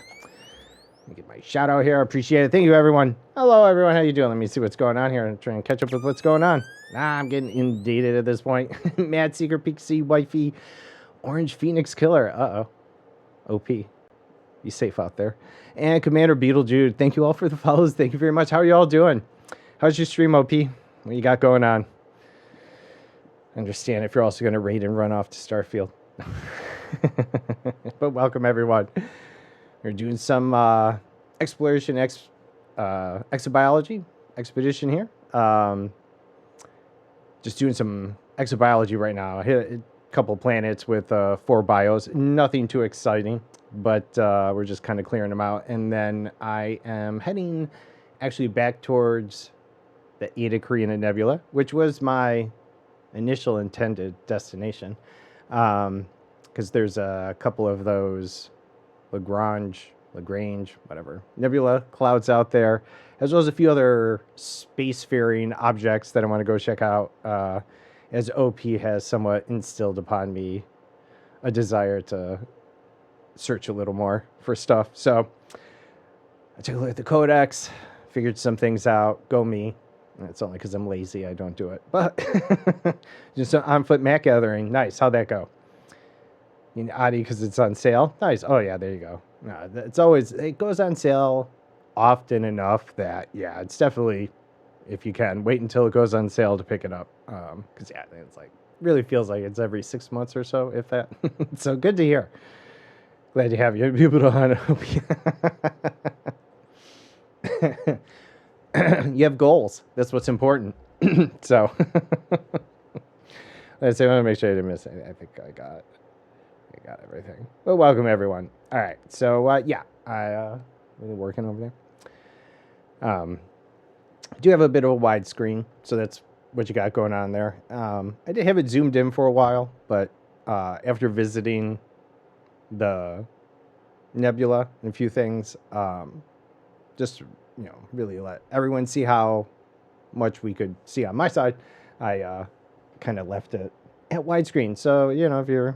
me get my shout out here. I appreciate it. Thank you, everyone. Hello, everyone. How you doing? Let me see what's going on here and try and catch up with what's going on. I'm getting inundated at this point. Mad Seeker, Pixie, Wifey, Orange Phoenix Killer. Uh-oh. OP. Be safe out there. And Commander Beetlejude. Thank you all for the follows. Thank you very much. How are you all doing? How's your stream, OP? What you got going on? I understand if you're also going to raid and run off to Starfield. But welcome, everyone. We're doing some exploration exobiology expedition here. Just doing some exobiology right now. I hit a couple planets with 4 bios. Nothing too exciting, but we're just kind of clearing them out. And then I am heading actually back towards the Eta Carina Nebula, which was my initial intended destination, because there's a couple of those Lagrange, whatever, nebula clouds out there, as well as a few other spacefaring objects that I want to go check out, as OP has somewhat instilled upon me a desire to search a little more for stuff. So I took a look at the codex, figured some things out. Go me. It's only because I'm lazy I don't do it. But just an on-foot map gathering. Nice. How'd that go? In Adi because it's on sale. Nice. Oh yeah, there you go. No, it goes on sale often enough that yeah, it's definitely, if you can, wait until it goes on sale to pick it up. Because yeah, it's like really feels like it's every 6 months or so, if that. So good to hear. Glad to have you people to hunt. You have goals. That's what's important. So let's see. I want to make sure I didn't miss anything. I think I got everything. Well, welcome everyone. All right. So yeah, I really working over there. I do have a bit of a widescreen, so that's what you got going on there. I did have it zoomed in for a while, but after visiting the nebula and a few things, just really let everyone see how much we could see on my side. I kind of left it at widescreen. So, if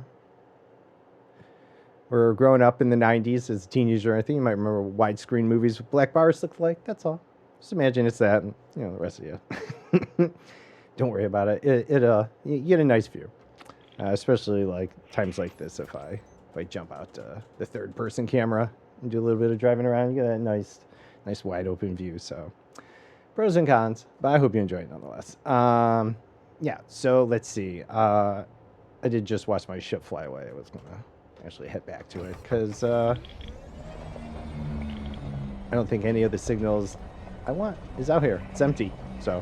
we're growing up in the 90s as a teenager or anything, you might remember widescreen movies with black bars look like. That's all. Just imagine it's that, and, the rest of you. Don't worry about it. You get a nice view, especially like times like this. If I jump out to the third-person camera and do a little bit of driving around, you get a nice wide open view. So pros and cons, but I hope you enjoy it nonetheless. Yeah, so let's see. I did just watch my ship fly away. I was gonna actually head back to it because I don't think any of the signals I want is out here. It's empty. So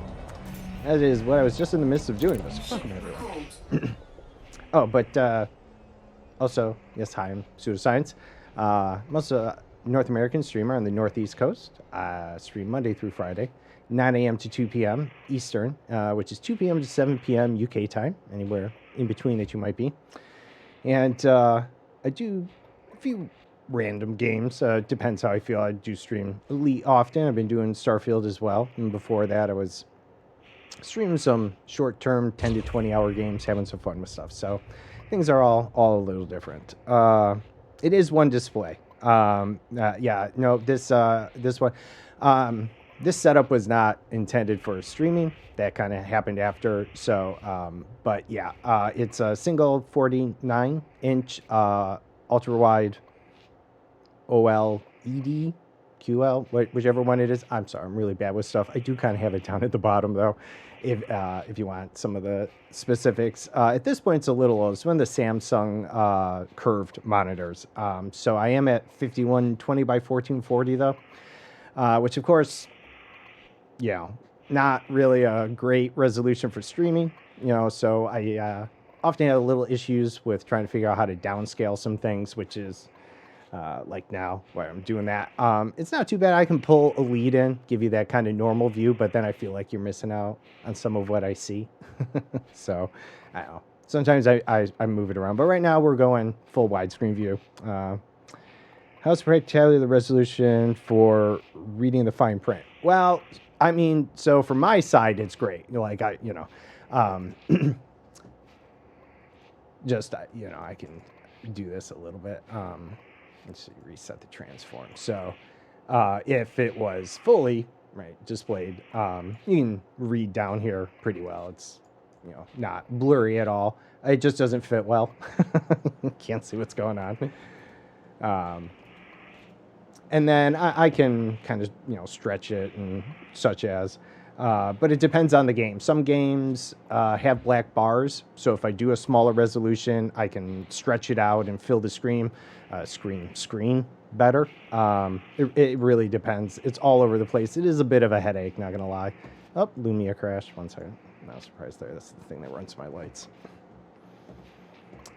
that is what I was just in the midst of doing. Welcome everyone. Oh, but also, yes, hi, I'm Pseudoscience. I'm also a North American streamer on the Northeast Coast. Stream Monday through Friday, 9 a.m. to 2 p.m. Eastern, which is 2 p.m. to 7 p.m. UK time, anywhere in between that you might be. And I do a few random games. Depends how I feel. I do stream Elite often. I've been doing Starfield as well. And before that, I was streaming some short-term 10 to 20-hour games, having some fun with stuff. So things are all a little different. It is one display. Yeah, no, this one, this setup was not intended for streaming. That kind of happened after. So, but yeah, it's a single 49-inch ultra wide OLED QL, whichever one it is. I'm sorry, I'm really bad with stuff. I do kind of have it down at the bottom though, if you want some of the specifics. At this point, it's a little old. It's one of the Samsung curved monitors. So I am at 5120 by 1440 though, which of course, not really a great resolution for streaming. So I often have little issues with trying to figure out how to downscale some things, which is like now where I'm doing that. It's not too bad. I can pull a lead in, give you that kind of normal view, but then I feel like you're missing out on some of what I see. So I don't know. Sometimes I move it around, but right now we're going full widescreen view. How's practicality the resolution for reading the fine print? Well, I mean, so from my side, it's great. Like just I can do this a little bit. Let's see, reset the transform. So if it was fully displayed, you can read down here pretty well. It's not blurry at all. It just doesn't fit well. Can't see what's going on. And then I can kind of stretch it and such as, but it depends on the game. Some games have black bars, so if I do a smaller resolution, I can stretch it out and fill the screen better. It really depends. It's all over the place. It is a bit of a headache, not gonna lie. Oh, Lumia crashed. 1 second. Not surprised there. That's the thing that runs my lights.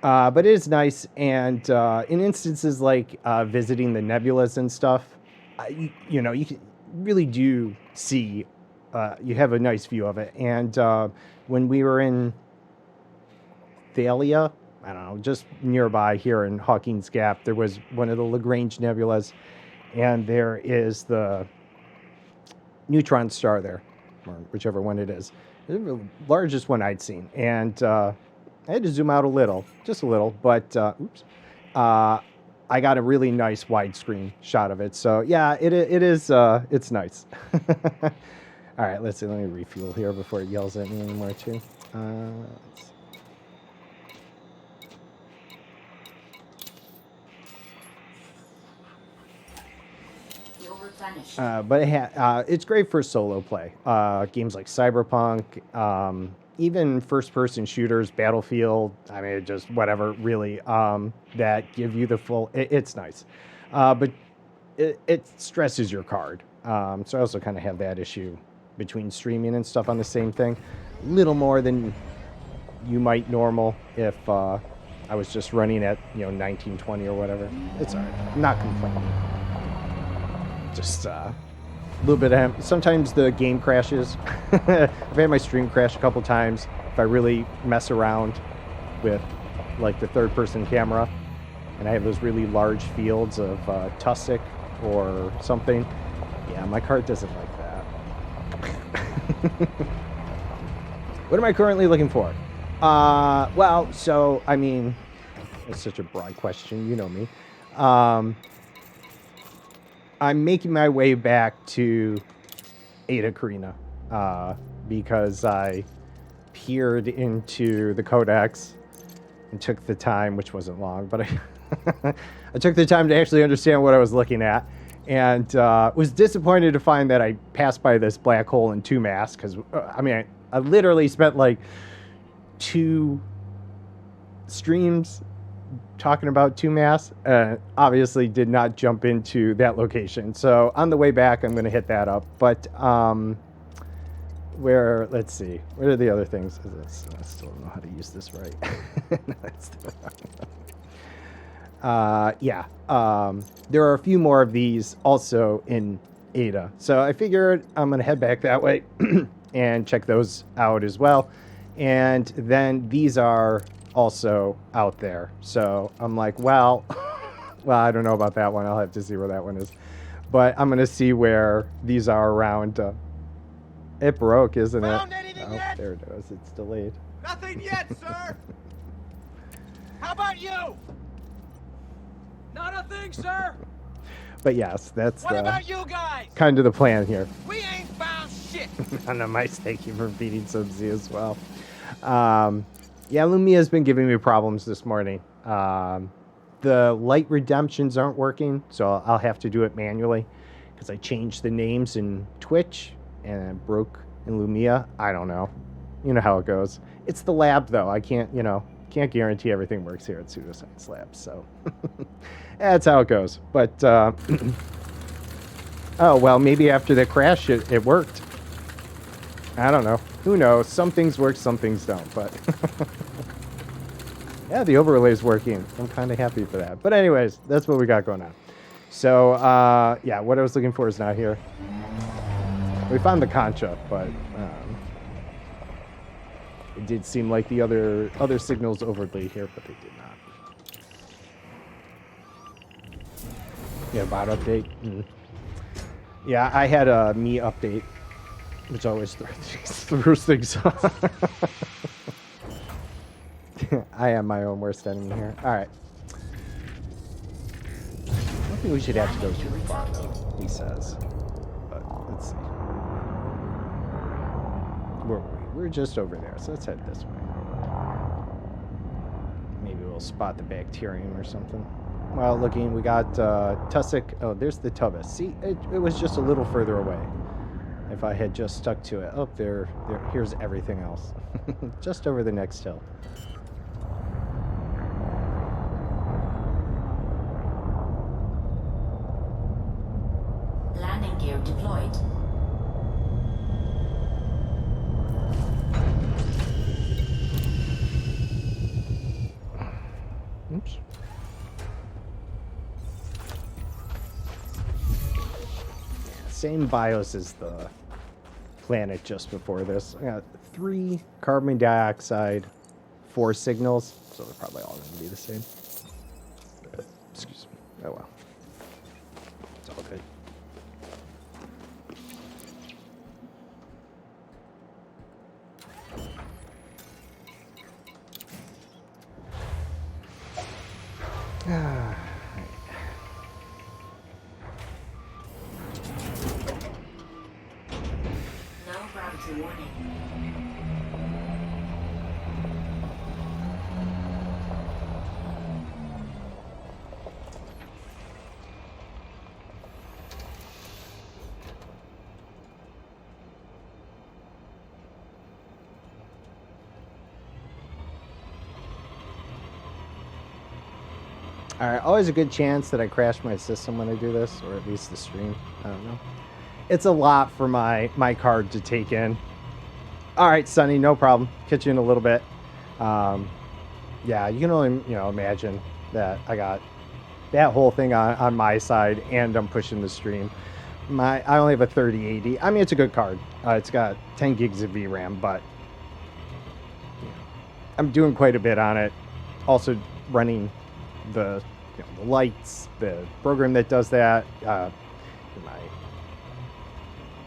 But it is nice, and in instances like visiting the nebulas and stuff, you can really do see, you have a nice view of it. And when we were in Thalia, I don't know, just nearby here in Hawkins Gap, there was one of the Lagrange nebulas, and there is the neutron star there, or whichever one it is. The largest one I'd seen, and I had to zoom out a little, just a little, but I got a really nice widescreen shot of it. So yeah, it is, it's nice. All right, let's see. Let me refuel here before it yells at me anymore too. Let's see. Fuel replenished. But it's great for solo play. Games like Cyberpunk, even first-person shooters, Battlefield, I mean, just whatever, really, that give you the full... It's nice. But it stresses your card. So I also kind of have that issue between streaming and stuff on the same thing. A little more than you might normal if I was just running at 1920 or whatever. It's all right. I'm not complaining. Just a little bit of... Sometimes the game crashes. I've had my stream crash a couple times. If I really mess around with like the third-person camera, and I have those really large fields of tussock or something, yeah, my card doesn't like that. What am I currently looking for? Well, so I mean, it's such a broad question. You know me. I'm making my way back to Ada Karina because I peered into the codex and took the time, which wasn't long, but I took the time to actually understand what I was looking at, and was disappointed to find that I passed by this black hole in 2 mass, because I mean, I literally spent like 2 streams talking about 2 mass, obviously did not jump into that location. So on the way back, I'm going to hit that up. But let's see, where are the other things? I still don't know how to use this right. No, that's the wrong one. There are a few more of these also in Ada. So I figured I'm going to head back that way and check those out as well. And then these are also out there. So I'm like, well, I don't know about that one. I'll have to see where that one is. But I'm going to see where these are around. It broke, isn't it? Found anything yet? There it is. It's delayed. Nothing yet, sir. How about you? Not a thing, sir. But yes, that's What about you guys? kind of the plan here. We ain't found shit. And a mice, thank you for feeding Subsy as well. Yeah, Lumia's been giving me problems this morning. The light redemptions aren't working, so I'll have to do it manually because I changed the names in Twitch and it broke in Lumia. I don't know. You know how it goes. It's the lab, though. I can't guarantee everything works here at Pseudoscience Labs, so that's how it goes. But, oh, well, maybe after the crash it worked. I don't know. Who knows? Some things work, some things don't, but Yeah, the overlay's working. I'm kind of happy for that. But anyways, that's what we got going on. So, yeah, what I was looking for is not here. We found the concha, but it did seem like the other signals overlaid here, but they did not. Yeah, bot update. Yeah, I had a me update, which always throws things off. I am my own worst enemy here. All right. I don't think we should have to go too far, though, he says. But let's see. Where were we? We're just over there, so let's head this way. Maybe we'll spot the bacterium or something. Well, looking, we got tussock. Oh, there's the tubus. See, it was just a little further away. If I had just stuck to it. Oh, here's everything else. Just over the next hill. Landing gear deployed. Oops. Same BIOS as the planet just before this. I got 3 carbon dioxide, 4 signals, so they're probably all going to be the same. Excuse me. Oh well. It's all good. No gravity warning. Alright, always a good chance that I crash my system when I do this, or at least the stream. I don't know. It's a lot for my card to take in. Alright, Sonny, no problem. Catch you in a little bit. Yeah, you can only, imagine that I got that whole thing on my side, and I'm pushing the stream. I only have a 3080. I mean, it's a good card. It's got 10 gigs of VRAM, but I'm doing quite a bit on it. Also running the lights, the program that does that. I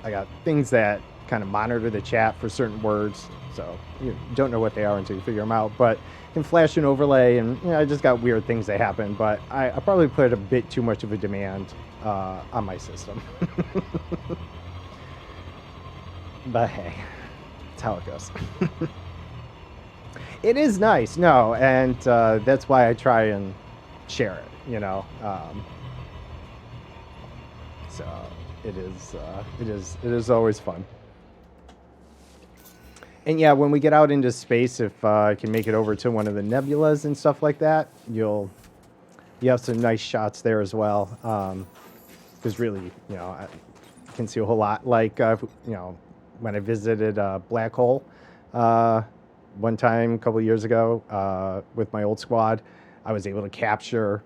got things that kind of monitor the chat for certain words, so you don't know what they are until you figure them out. But you can flash an overlay, and I just got weird things that happen. But I probably put a bit too much of a demand on my system. But hey, that's how it goes. It is nice, no, and that's why I try and share it, so it is always fun. And yeah, when we get out into space, if I can make it over to one of the nebulas and stuff like that, you have some nice shots there as well. Because really, I can see a whole lot. Like when I visited a black hole one time a couple of years ago with my old squad, I was able to capture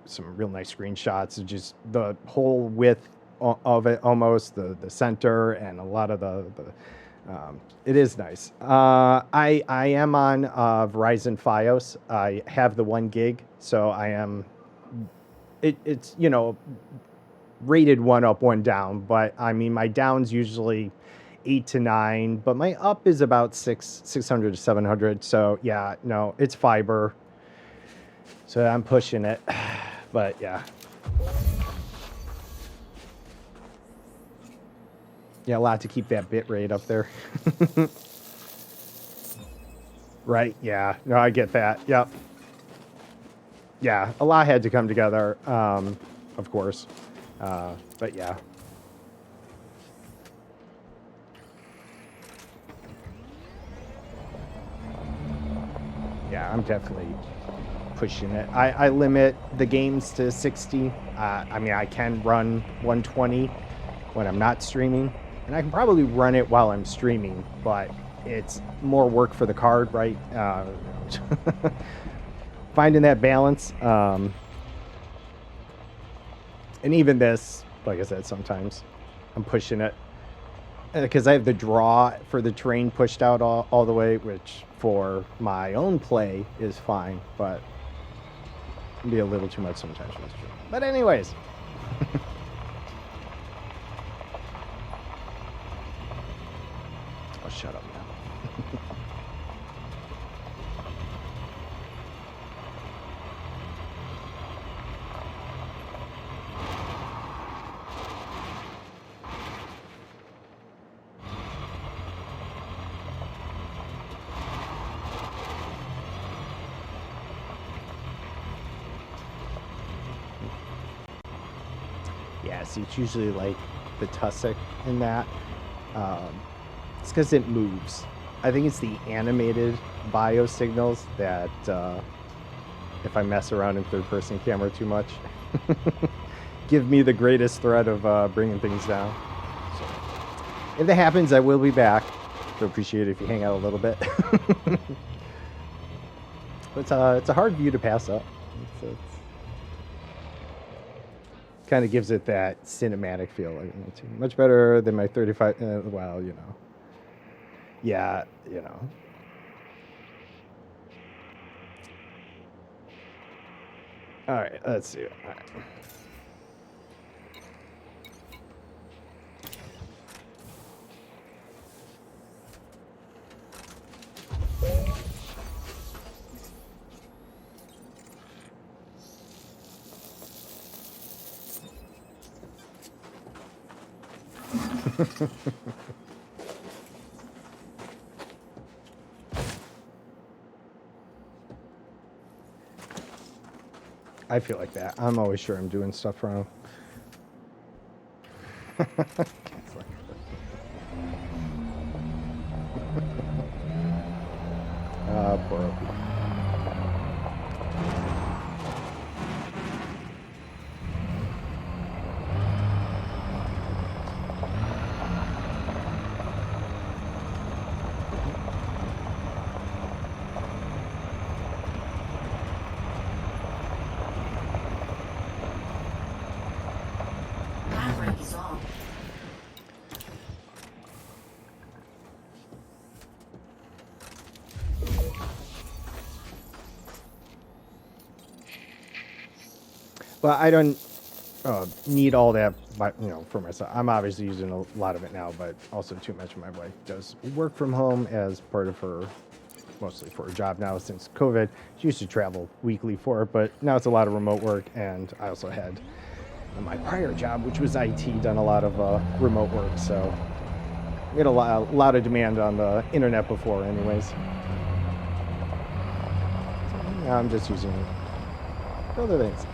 some real nice screenshots of just the whole width of it, almost the center, and a lot of the it is nice. I am on Verizon Fios. I have the 1 gig, so I am. It's rated 1 up, 1 down, but I mean my down's usually 8 to 9, but my up is about 600 to 700. So yeah, no, it's fiber. So I'm pushing it, but yeah. Yeah, a lot to keep that bit rate up there. Right, yeah. No, I get that. Yep. Yeah, a lot had to come together, of course. But yeah. Yeah, I'm definitely pushing it. I limit the games to 60. I mean, I can run 120 when I'm not streaming, and I can probably run it while I'm streaming, but it's more work for the card, right? Finding that balance. And even this, like I said, sometimes I'm pushing it because I have the draw for the terrain pushed out all the way, which for my own play is fine, but it can be a little too much sometimes. But anyways. Oh, shut up now. Yeah, see, it's usually like the tussock in that. It's because it moves. I think it's the animated bio signals that if I mess around in third-person camera too much, give me the greatest threat of bringing things down. So, if that happens, I will be back. I'd appreciate it if you hang out a little bit. But it's a hard view to pass up. It's kind of gives it that cinematic feel. Like, much better than my 35. Well, you know. Yeah, you know. All right, let's see. All right. I feel like that. I'm always sure I'm doing stuff wrong. Poor Opie. Handbrake is on. Well, I don't need all that, but for myself. I'm obviously using a lot of it now, but also too much of my wife does work from home as part of her, mostly for her job now since COVID. She used to travel weekly for it, but now it's a lot of remote work, and I also had my prior job, which was IT, done a lot of remote work, so we had a lot of demand on the internet before anyways. Now I'm just using it for other things.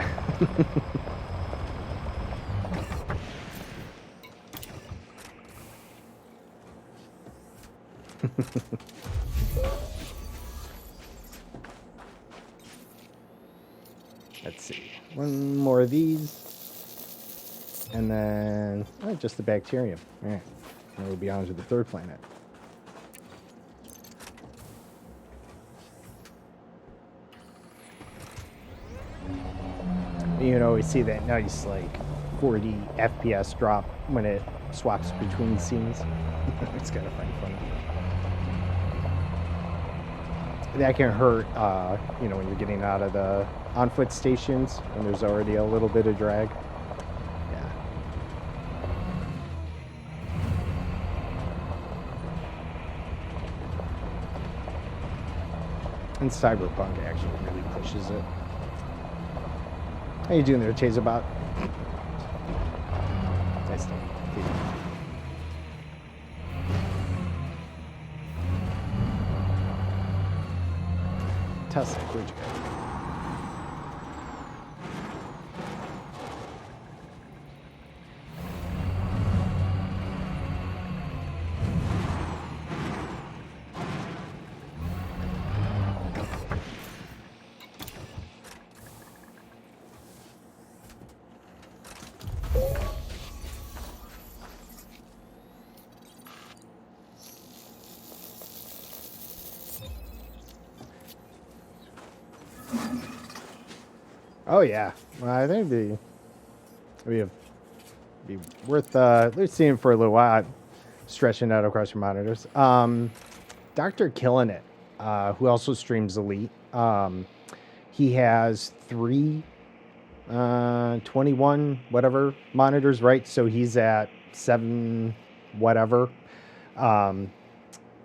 Let's see. One more of these. And then just the bacterium. All right. And we'll be on to the third planet. You know, we see that nice, like, 40 FPS drop when it swaps between scenes. It's kind of funny. That can hurt, when you're getting out of the on-foot stations when there's already a little bit of drag. Yeah. And Cyberpunk actually really pushes it. How you doing there, Chaserbot? Nice to meet you. Tussock, where'd you go? Oh yeah, well, I think be worth at least seeing for a little while, stretching out across your monitors. Dr. Killing It, who also streams Elite. He has 21 whatever monitors, right? So he's at 7 whatever.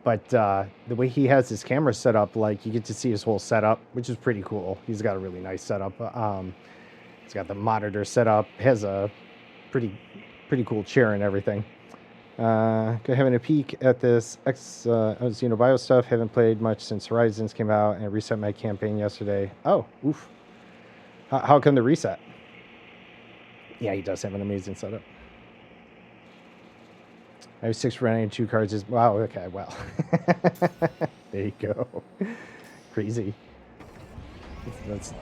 But the way he has his camera set up, like you get to see his whole setup, which is pretty cool. He's got a really nice setup. He's got the monitor set up, has a pretty cool chair and everything. Having a peek at this Xenobio stuff. Haven't played much since Horizons came out, and I reset my campaign yesterday. Oh, oof. How come the reset? Yeah, he does have an amazing setup. I have 6 running and 2 cards. Wow, okay, well. There you go. Crazy. That's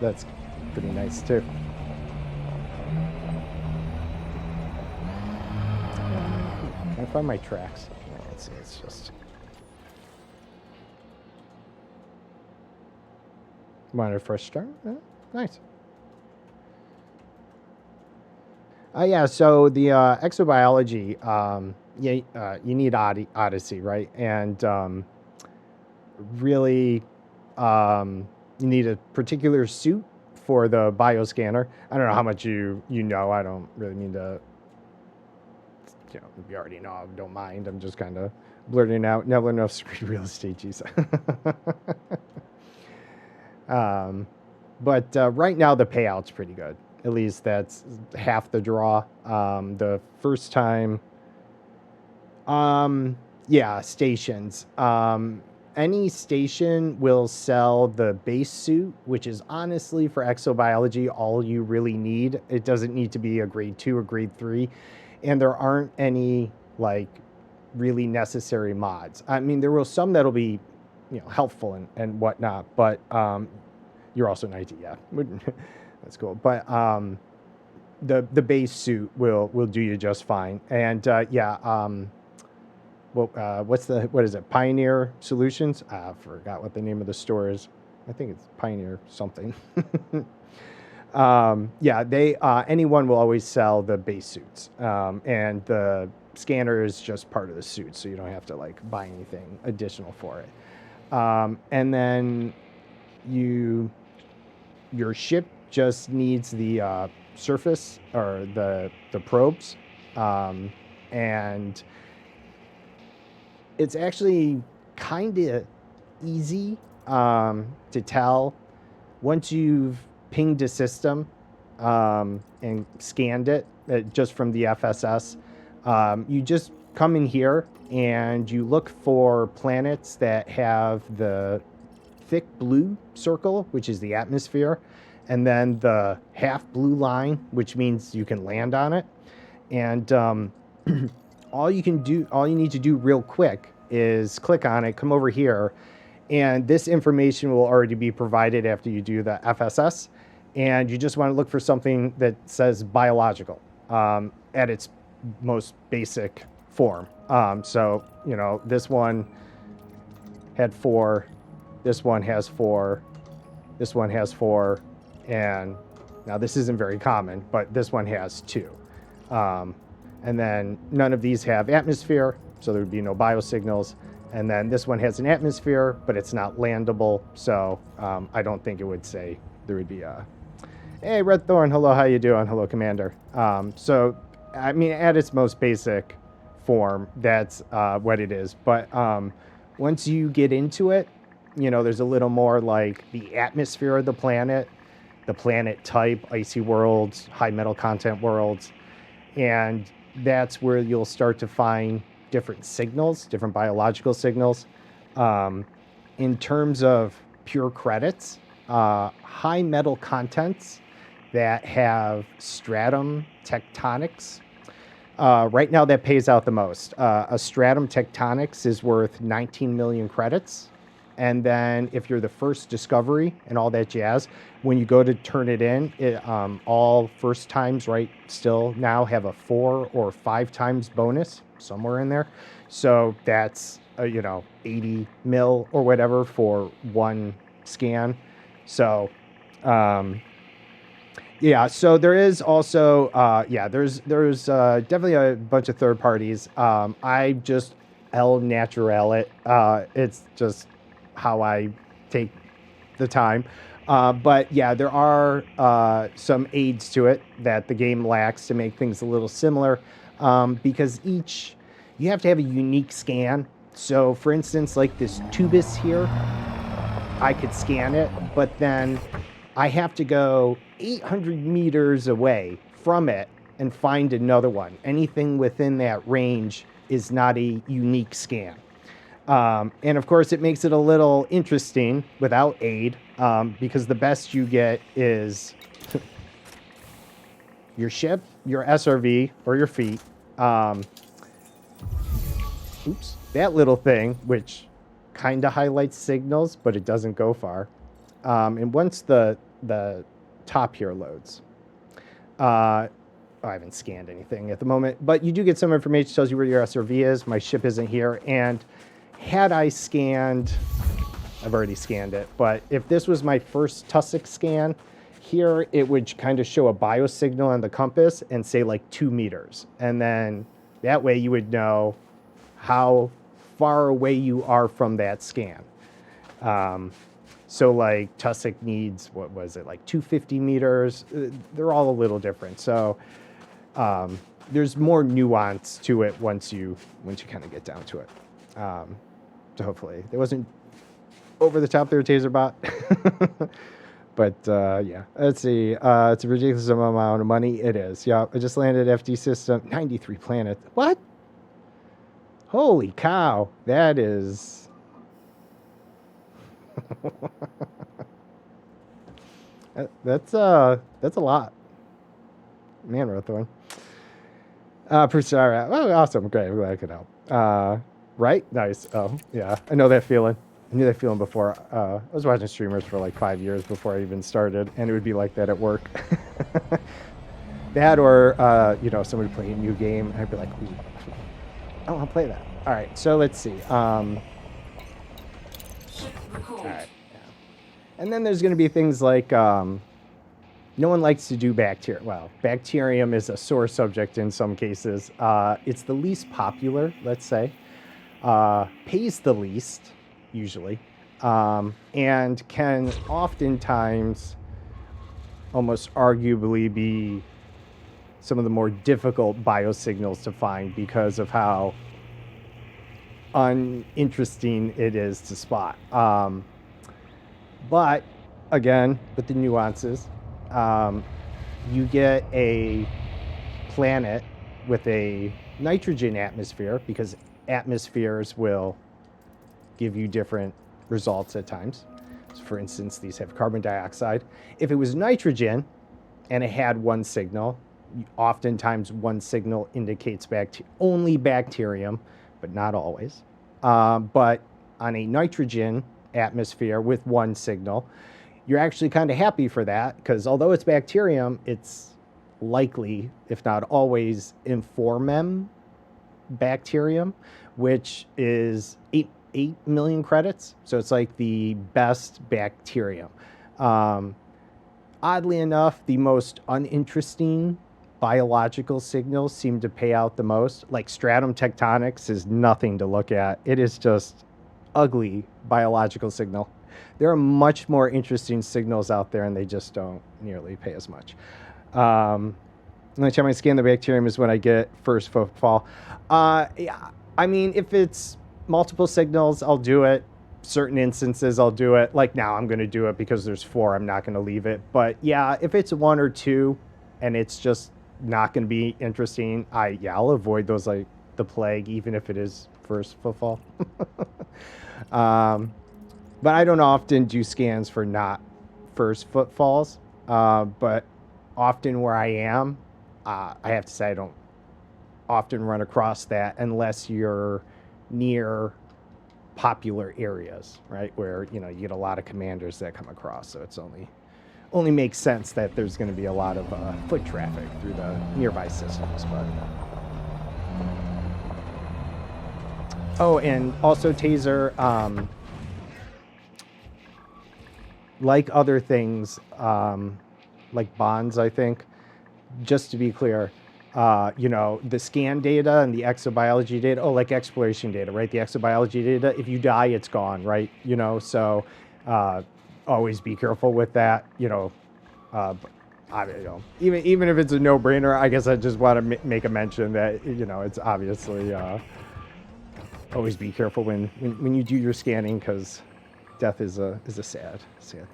pretty nice, too. Can I find my tracks? Let's see, it's just... Wanted a fresh start? Nice. Yeah, so the exobiology, you need Odyssey, right? And really, you need a particular suit for the bioscanner. I don't know how much you know. I don't really mean to, you already know. I don't mind. I'm just kind of blurting out. Never enough screen real estate, geez. But right now the payout's pretty good. At least that's half the draw. The first time, stations. Any station will sell the base suit, which is honestly for exobiology all you really need. It doesn't need to be a grade 2 or grade 3, and there aren't any like really necessary mods. I mean, there will some that'll be, helpful and whatnot, but you're also an IT, yeah. That's cool. But the base suit will do you just fine. And what is it? Pioneer Solutions? I forgot what the name of the store is. I think it's Pioneer something. Anyone will always sell the base suits. And the scanner is just part of the suit, so you don't have to like buy anything additional for it. And then your ship just needs the surface or the probes, and it's actually kind of easy to tell once you've pinged a system and scanned it just from the FSS. You just come in here and you look for planets that have the thick blue circle, which is the atmosphere, and then the half blue line, which means you can land on it. And all you need to do real quick is click on it, come over here, and this information will already be provided after you do the FSS. And you just want to look for something that says biological at its most basic form. So, this one had 4, this one has 4, this one has 4, and now this isn't very common, but this one has 2. And then none of these have atmosphere, so there would be no biosignals. And then this one has an atmosphere, but it's not landable, so I don't think it would say there would be a, hey, Red Thorn, hello, how you doing? Hello, Commander. So, I mean, at its most basic form, that's what it is. But once you get into it, there's a little more like the atmosphere of the planet type, icy worlds, high metal content worlds, and that's where you'll start to find different signals, different biological signals. In terms of pure credits, high metal contents that have stratum tectonics, right now that pays out the most. A stratum tectonics is worth 19 million credits. And then if you're the first discovery and all that jazz, when you go to turn it in, all first times, right, still now have a 4 or 5 times bonus somewhere in there. So that's, 80 mil or whatever for one scan. So Yeah, so there is also there's definitely a bunch of third parties. I just El Natural it. It's just how I take the time. But yeah, there are some aids to it that the game lacks to make things a little similar, because you have to have a unique scan. So for instance, like this tubus here, I could scan it, but then I have to go 800 meters away from it and find another one. Anything within that range is not a unique scan. And of course, it makes it a little interesting without aid, because the best you get is your ship, your SRV, or your feet. That little thing, which kind of highlights signals, but it doesn't go far. And once the top here loads, I haven't scanned anything at the moment, but you do get some information, tells you where your SRV is. My ship isn't here, and had I scanned, I've already scanned it, but if this was my first tussock scan, here it would kind of show a biosignal on the compass and say like 2 meters. And then that way you would know how far away you are from that scan. So like tussock needs, what was it, like 250 meters? They're all a little different. So there's more nuance to it once you kind of get down to it. So hopefully it wasn't over the top there, Taserbot. But yeah, let's see. It's a ridiculous amount of money. It is. Yeah, I just landed FD system, 93 planet. What? Holy cow! That is. That's a lot. Man, Rothorn. Persara. Oh, awesome. Great. I'm glad I could help. Right? Nice. Oh, yeah. I know that feeling. I knew that feeling before. I was watching streamers for like 5 years before I even started, and it would be like that at work. That or, somebody playing a new game, and I'd be like, ooh, I want to play that. All right, so let's see. All right. Yeah. And then there's going to be things like no one likes to do bacteria. Well, bacterium is a sore subject in some cases. It's the least popular, let's say. Pays the least, usually, and can oftentimes almost arguably be some of the more difficult biosignals to find because of how uninteresting it is to spot. But again, with the nuances, you get a planet with a nitrogen atmosphere, because atmospheres will give you different results at times. So for instance, these have carbon dioxide. If it was nitrogen and it had one signal, oftentimes one signal indicates only bacterium, but not always. But on a nitrogen atmosphere with one signal, you're actually kind of happy for that, because although it's bacterium, it's likely, if not always, Informem bacterium, which is 8 million credits. So it's like the best bacterium. Oddly enough, the most uninteresting biological signals seem to pay out the most. Like stratum tectonics is nothing to look at. It is just ugly biological signal. There are much more interesting signals out there, and they just don't nearly pay as much. The only time I scan the bacterium is when I get first footfall. Yeah, I mean, if it's multiple signals, I'll do it. Certain instances, I'll do it. Like now, I'm going to do it because there's 4. I'm not going to leave it. But yeah, if it's 1 or 2, and it's just not going to be interesting, I'll avoid those like the plague, even if it is first footfall. But I don't often do scans for not first footfalls. But often where I am, I have to say I don't often run across that unless you're near popular areas, right? Where, you get a lot of commanders that come across. So it's only makes sense that there's going to be a lot of foot traffic through the nearby systems. But oh, and also Taser, like other things, like bonds, I think. Just to be clear, you know, the scan data and the exobiology data, like exploration data, right? The exobiology data, if you die, it's gone, right? You know, so always be careful with that, you know. You know, even if it's a no-brainer, I guess I just want to make a mention that, you know, it's obviously always be careful when you do your scanning, because death is a sad thing.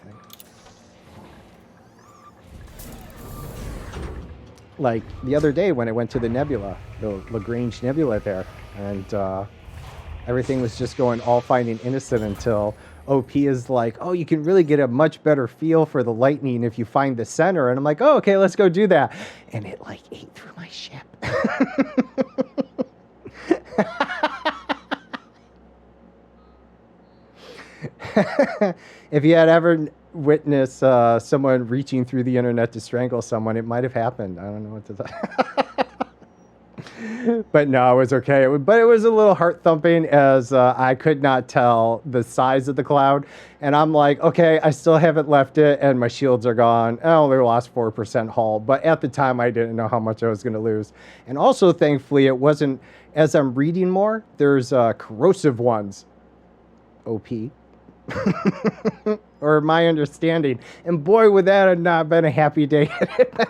Like the other day when I went to the nebula, the Lagrange Nebula there, and everything was just going all fine and innocent until OP is like, oh, you can really get a much better feel for the lightning if you find the center. And I'm like, oh, okay, let's go do that. And it like ate through my ship. If you had ever witnessed someone reaching through the internet to strangle someone, it might have happened. I don't know what to tell. But no, it was okay. But it was a little heart thumping as I could not tell the size of the cloud. And I'm like, okay, I still haven't left it and my shields are gone. I only lost 4% hull. But at the time, I didn't know how much I was going to lose. And also, thankfully, it wasn't, as I'm reading more, there's corrosive ones. OP. Or my understanding. And boy, would that have not been a happy day.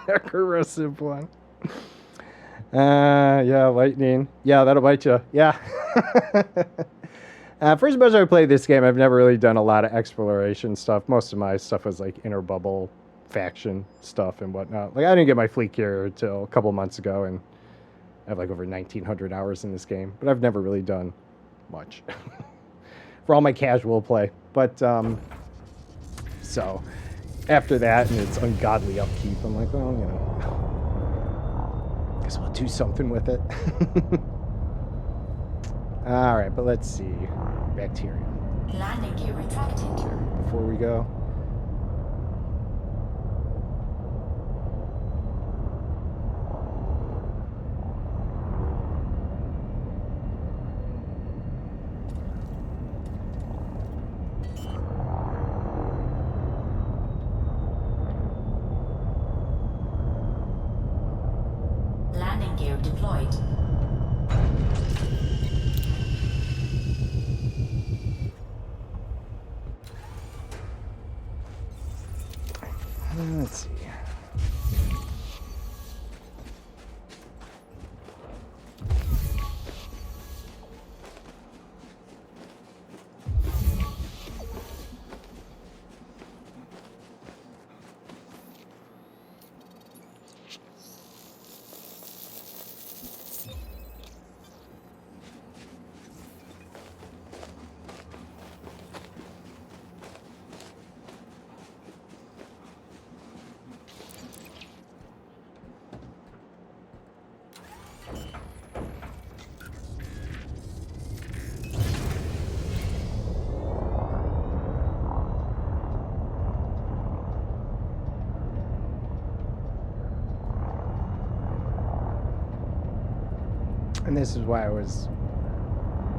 A corrosive one. Yeah, lightning. Yeah, that'll bite you. Yeah. For as much as I played this game, I've never really done a lot of exploration stuff. Most of my stuff was like inner bubble faction stuff and whatnot. Like I didn't get my fleet gear until a couple months ago, and I have like over 1,900 hours in this game. But I've never really done much for all my casual play. But so after that, and it's ungodly upkeep, I'm like, well, you know, guess we'll do something with it. All right, but let's see. Bacteria. Landing gear retracted. Before we go. Landing gear deployed. Let's see. And this is why I was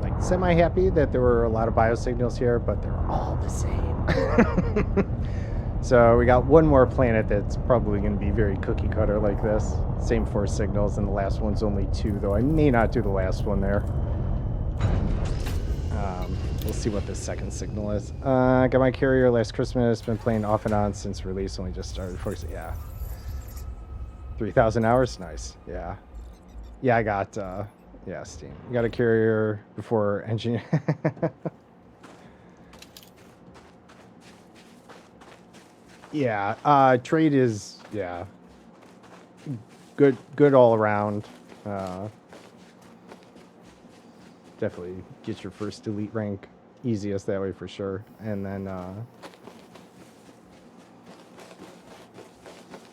like semi-happy that there were a lot of biosignals here, but they're all the same. So we got one more planet that's probably going to be very cookie cutter like this. Same 4 signals, and the last one's only 2, though I may not do the last one there. We'll see what the second signal is. Got my carrier last Christmas. Been playing off and on since release. Only just started. Yeah. 3,000 hours? Nice. Yeah. Yeah, I got, yeah, Steam. You got a carrier before engineer. Yeah, trade is, yeah, good all around. Definitely get your first elite rank easiest that way for sure. And then,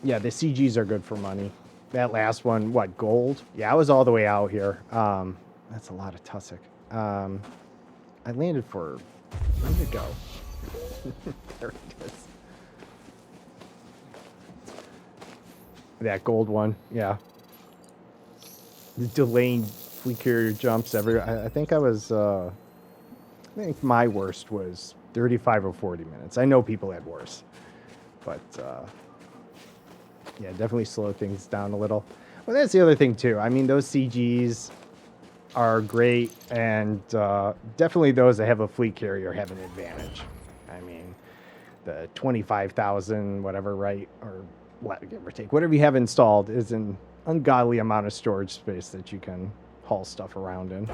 yeah, the CGs are good for money. That last one, what, gold? Yeah, I was all the way out here. That's a lot of tussock. I landed for, where did it go? There it is. That gold one, yeah. The delaying fleet carrier jumps everywhere. I think I was, I think my worst was 35 or 40 minutes. I know people had worse, but yeah, definitely slow things down a little. Well, that's the other thing too. I mean, those CGs are great, and definitely those that have a fleet carrier have an advantage. I mean, the 25,000 whatever, right, or what, give or take, whatever you have installed is an ungodly amount of storage space that you can haul stuff around in.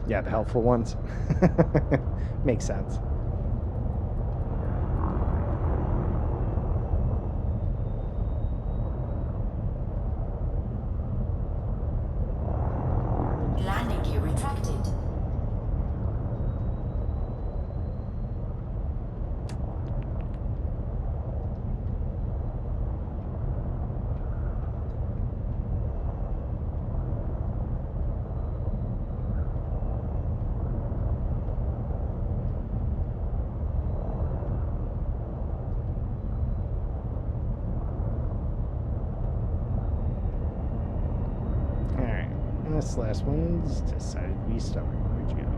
Yeah, the helpful ones. Makes sense. Landing gear retracted. Alright, and this last one's decided to be stubborn. Where'd you go?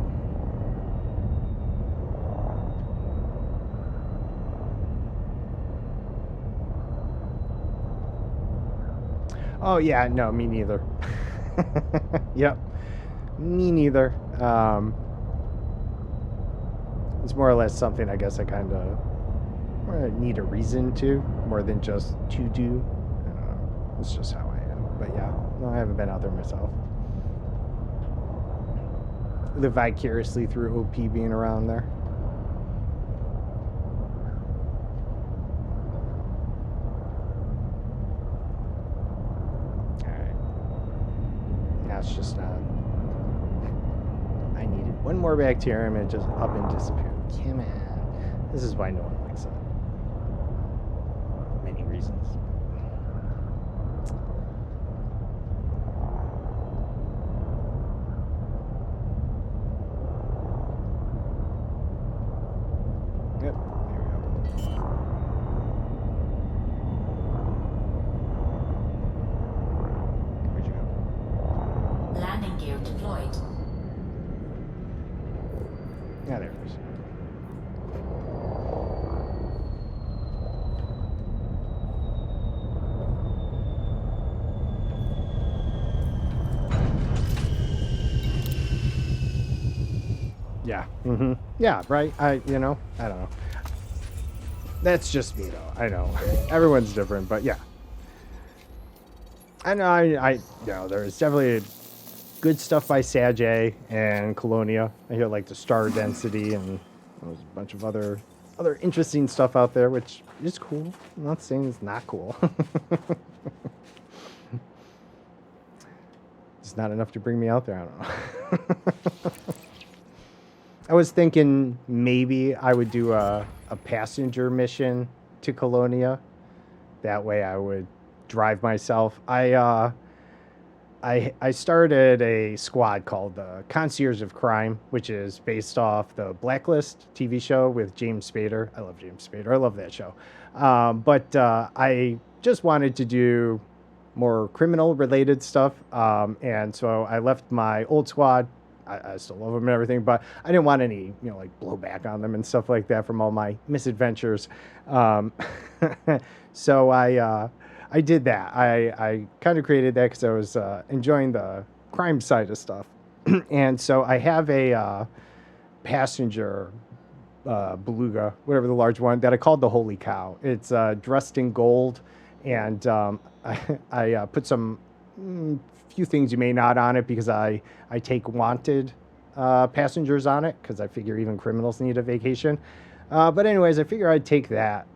Oh yeah, no, me neither. Yep, me neither. It's more or less something I guess I kind of need a reason to, more than just to do. I don't know. It's just how I am. But yeah, no, I haven't been out there myself. Live vicariously through OP being around there. It's just not. I needed one more bacterium and it just up and disappeared. Come on. This is why no one likes it. Many reasons. Yep, there we go. Where'd you go? Landing gear deployed. Yeah, there it is. Yeah. Mm-hmm. Yeah, right. I don't know. That's just me though. I know. Everyone's different, but yeah. I know I there's definitely good stuff by Saj and Colonia. I hear like the star density and there's a bunch of other interesting stuff out there, which is cool. I'm not saying it's not cool. It's not enough to bring me out there. I don't know. I was thinking maybe I would do a passenger mission to Colonia. That way I would drive myself. I started a squad called the Concierge of Crime, which is based off the Blacklist TV show with James Spader. I love James Spader. I love that show. But I just wanted to do more criminal-related stuff. And so I left my old squad. I still love them and everything, but I didn't want any, like blowback on them and stuff like that from all my misadventures. So I did that. I kind of created that because I was enjoying the crime side of stuff. And so I have a passenger beluga, whatever the large one, that I called the Holy Cow. It's dressed in gold, and I put some few things you may not on it because I take wanted passengers on it because I figure even criminals need a vacation. But anyways, I figure I'd take that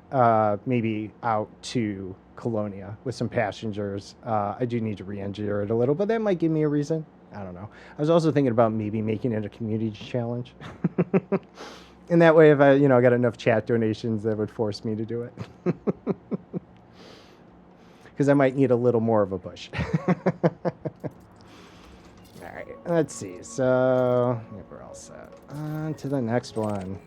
maybe out to Colonia with some passengers. I do need to re-engineer it a little, but that might give me a reason. I don't know. I was also thinking about maybe making it a community challenge. And that way, if I got enough chat donations, that would force me to do it. Because I might need a little more of a push. All right, let's see. So I think we're all set. On to the next one.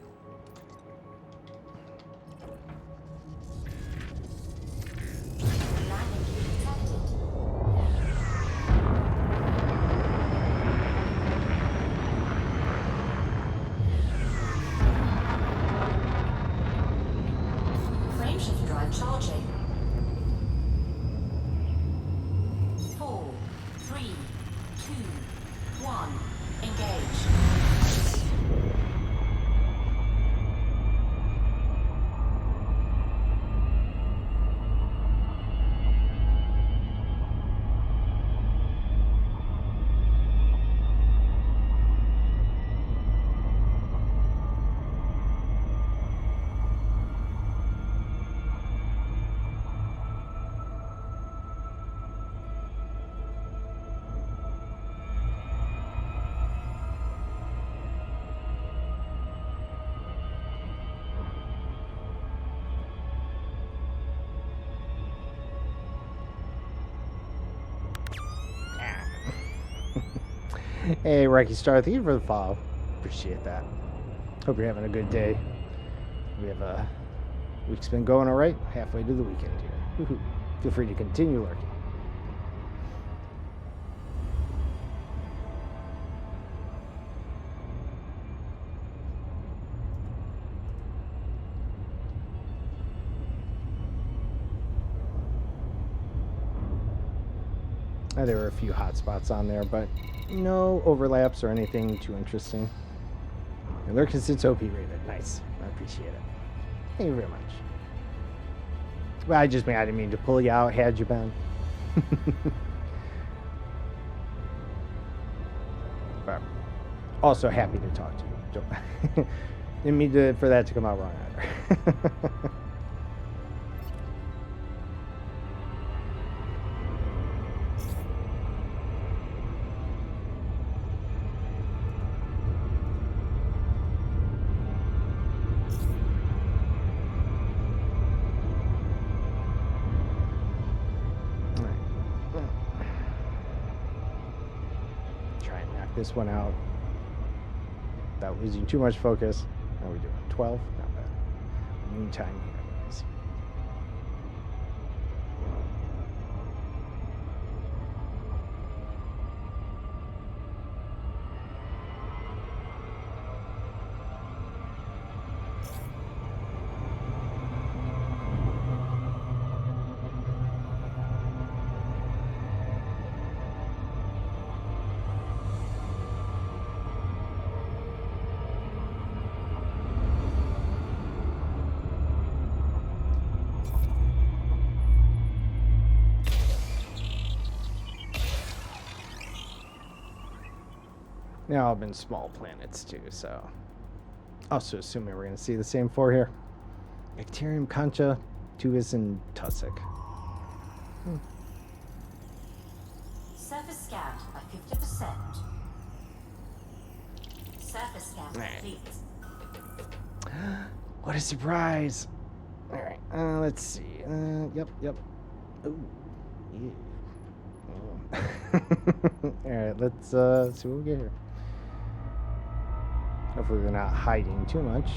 Hey, Rocky Star, thank you for the follow. Appreciate that. Hope you're having a good day. We have a week's been going all right. Halfway to the weekend here. Woohoo. Feel free to continue lurking. There were a few hot spots on there, but no overlaps or anything too interesting. And Lurkin sits OP rated. Nice. I appreciate it. Thank you very much. Well, I didn't mean to pull you out, had you been. But also happy to talk to you. Didn't mean for that to come out wrong either. This one out without losing too much focus. How are we doing? 12? Not bad. Meantime here, anyways. They all been small planets too, so also assuming we're going to see the same four here. Bacterium, Concha, Tuvis, and Tussock. Surface scanned by 50%. Surface scan complete. What a surprise! Alright, let's see. Yep. Ooh, yeah. Alright, let's see what we get here. Hopefully they're not hiding too much.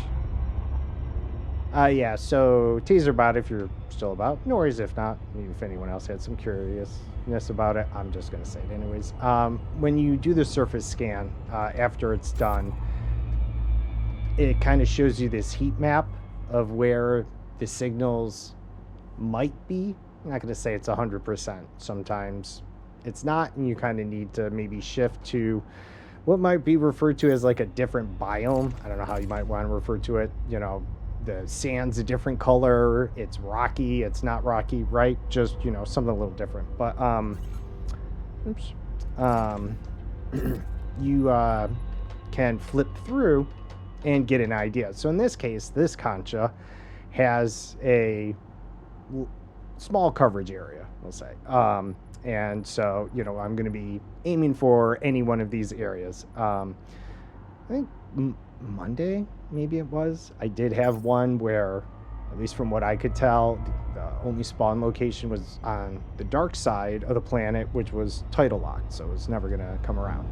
Yeah, so Taserbot, if you're still about. No worries if not. Maybe if anyone else had some curiousness about it, I'm just going to say it anyways. When you do the surface scan, after it's done, it kind of shows you this heat map of where the signals might be. I'm not going to say it's 100%. Sometimes it's not, and you kind of need to maybe shift to what might be referred to as like a different biome. I don't know how you might want to refer to it. You know, the sand's a different color. It's rocky. It's not rocky, right? Just, you know, something a little different. But, you can flip through and get an idea. So in this case, this Concha has a small coverage area, we'll say. And so, you know, I'm going to be aiming for any one of these areas. I think Monday, maybe it was, I did have one where, at least from what I could tell, the only spawn location was on the dark side of the planet, which was tidal locked, so it was never going to come around.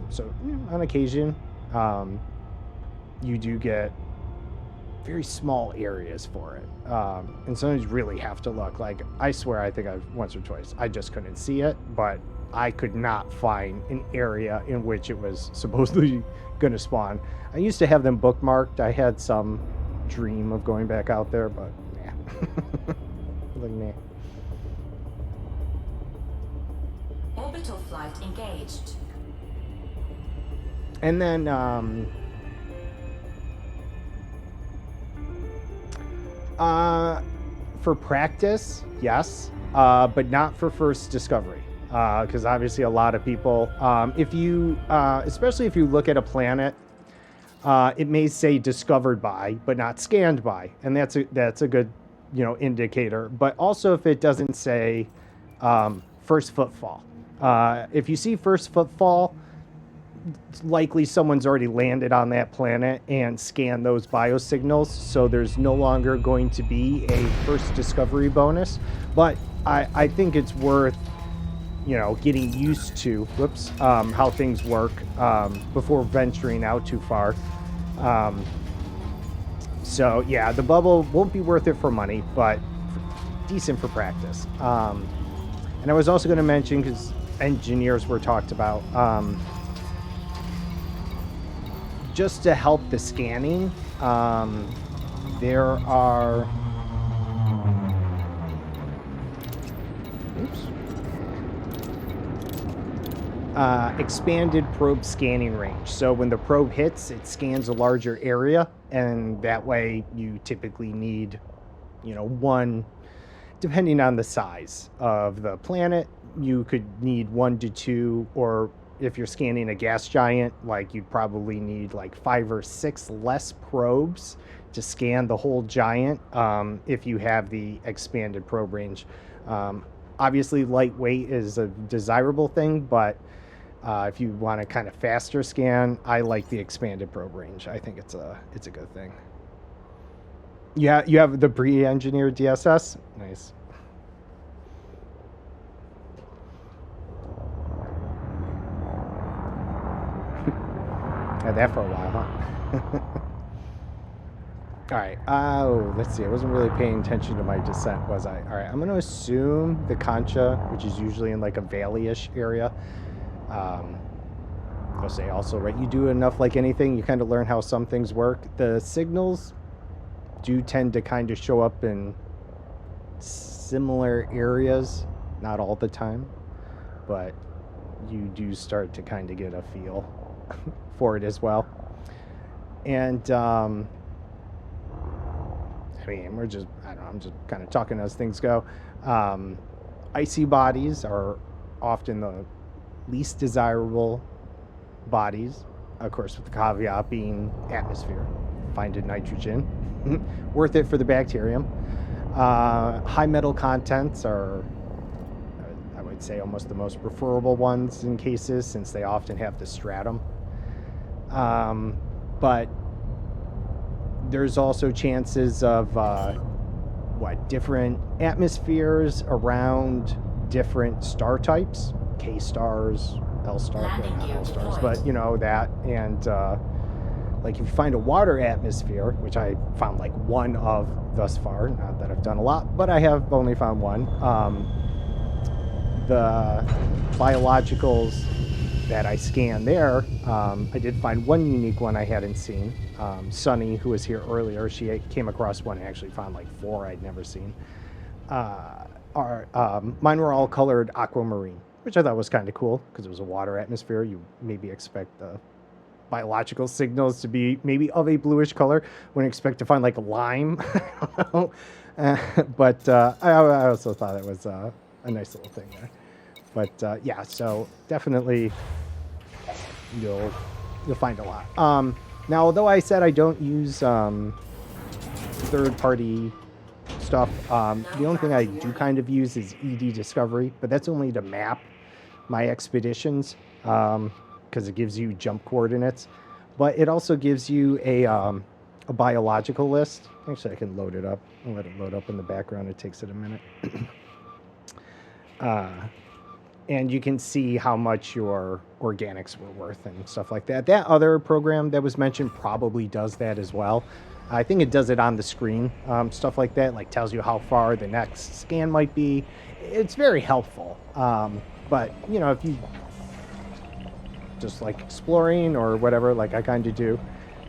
So on occasion, you do get very small areas for it. And sometimes you really have to look. Like, I swear, I think I've once or twice, I just couldn't see it, but I could not find an area in which it was supposedly going to spawn. I used to have them bookmarked. I had some dream of going back out there, but yeah. Look at me. Orbital flight engaged. And then, for practice, yes, but not for first discovery, because obviously a lot of people, if you, especially if you look at a planet, it may say discovered by, but not scanned by, and that's a good, you know, indicator. But also if it doesn't say first footfall, if you see first footfall, it's likely someone's already landed on that planet and scanned those biosignals, so there's no longer going to be a first discovery bonus. But I think it's worth getting used to, how things work before venturing out too far. So yeah, the bubble won't be worth it for money, but decent for practice. And I was also going to mention, because engineers were talked about, just to help the scanning, there are... expanded probe scanning range. So when the probe hits, it scans a larger area, and that way you typically need, one, depending on the size of the planet, you could need 1 to 2, or if you're scanning a gas giant, like you'd probably need like 5 or 6 less probes to scan the whole giant if you have the expanded probe range. Obviously, lightweight is a desirable thing, but if you want a kind of faster scan, I like the expanded probe range. I think it's a good thing. Yeah, you have the pre-engineered DSS. Nice. Had that for a while, huh? All right. Oh, let's see. I wasn't really paying attention to my descent, was I? All right. I'm going to assume the Concha, which is usually in like a valley-ish area. I'll say also, right, you do enough like anything, you kind of learn how some things work. The signals do tend to kind of show up in similar areas, not all the time, but you do start to kind of get a feel for it as well. And I mean, I'm just kind of talking as things go. Icy bodies are often the least desirable bodies, of course, with the caveat being atmosphere. Find it nitrogen. Worth it for the bacterium. High metal contents are, I would say, almost the most preferable ones in cases, since they often have the stratum. But there's also chances of different atmospheres around different star types, K stars, L stars, not L stars, but that. And like if you find a water atmosphere, which I found like one of thus far, not that I've done a lot, but I have only found one. The biologicals that I scanned there, I did find one unique one I hadn't seen. Sunny, who was here earlier, she came across one and actually found like 4 I'd never seen. Mine were all colored aquamarine, which I thought was kind of cool because it was a water atmosphere. You maybe expect the biological signals to be maybe of a bluish color. Wouldn't expect to find like lime. But I also thought it was a nice little thing there. But yeah, so definitely you'll find a lot. Now, although I said I don't use third-party stuff, the only thing I do kind of use is ED Discovery, but that's only to map my expeditions because it gives you jump coordinates. But it also gives you a biological list. Actually, I can load it up. I'll let it load up in the background. It takes it a minute. And you can see how much your organics were worth and stuff like that. That other program that was mentioned probably does that as well. I think it does it on the screen, stuff like that, like tells you how far the next scan might be. It's very helpful. But, if you just like exploring or whatever, like I kind of do,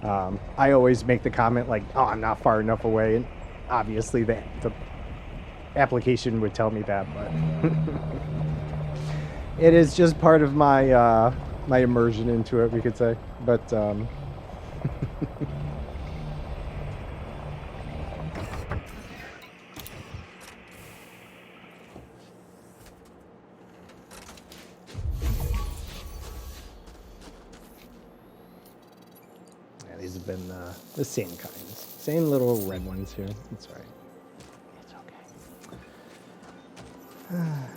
I always make the comment like, oh, I'm not far enough away. And obviously the application would tell me that, but it is just part of my my immersion into it, we could say. But yeah, these have been the same kinds, same little red ones here. It's all right. It's okay.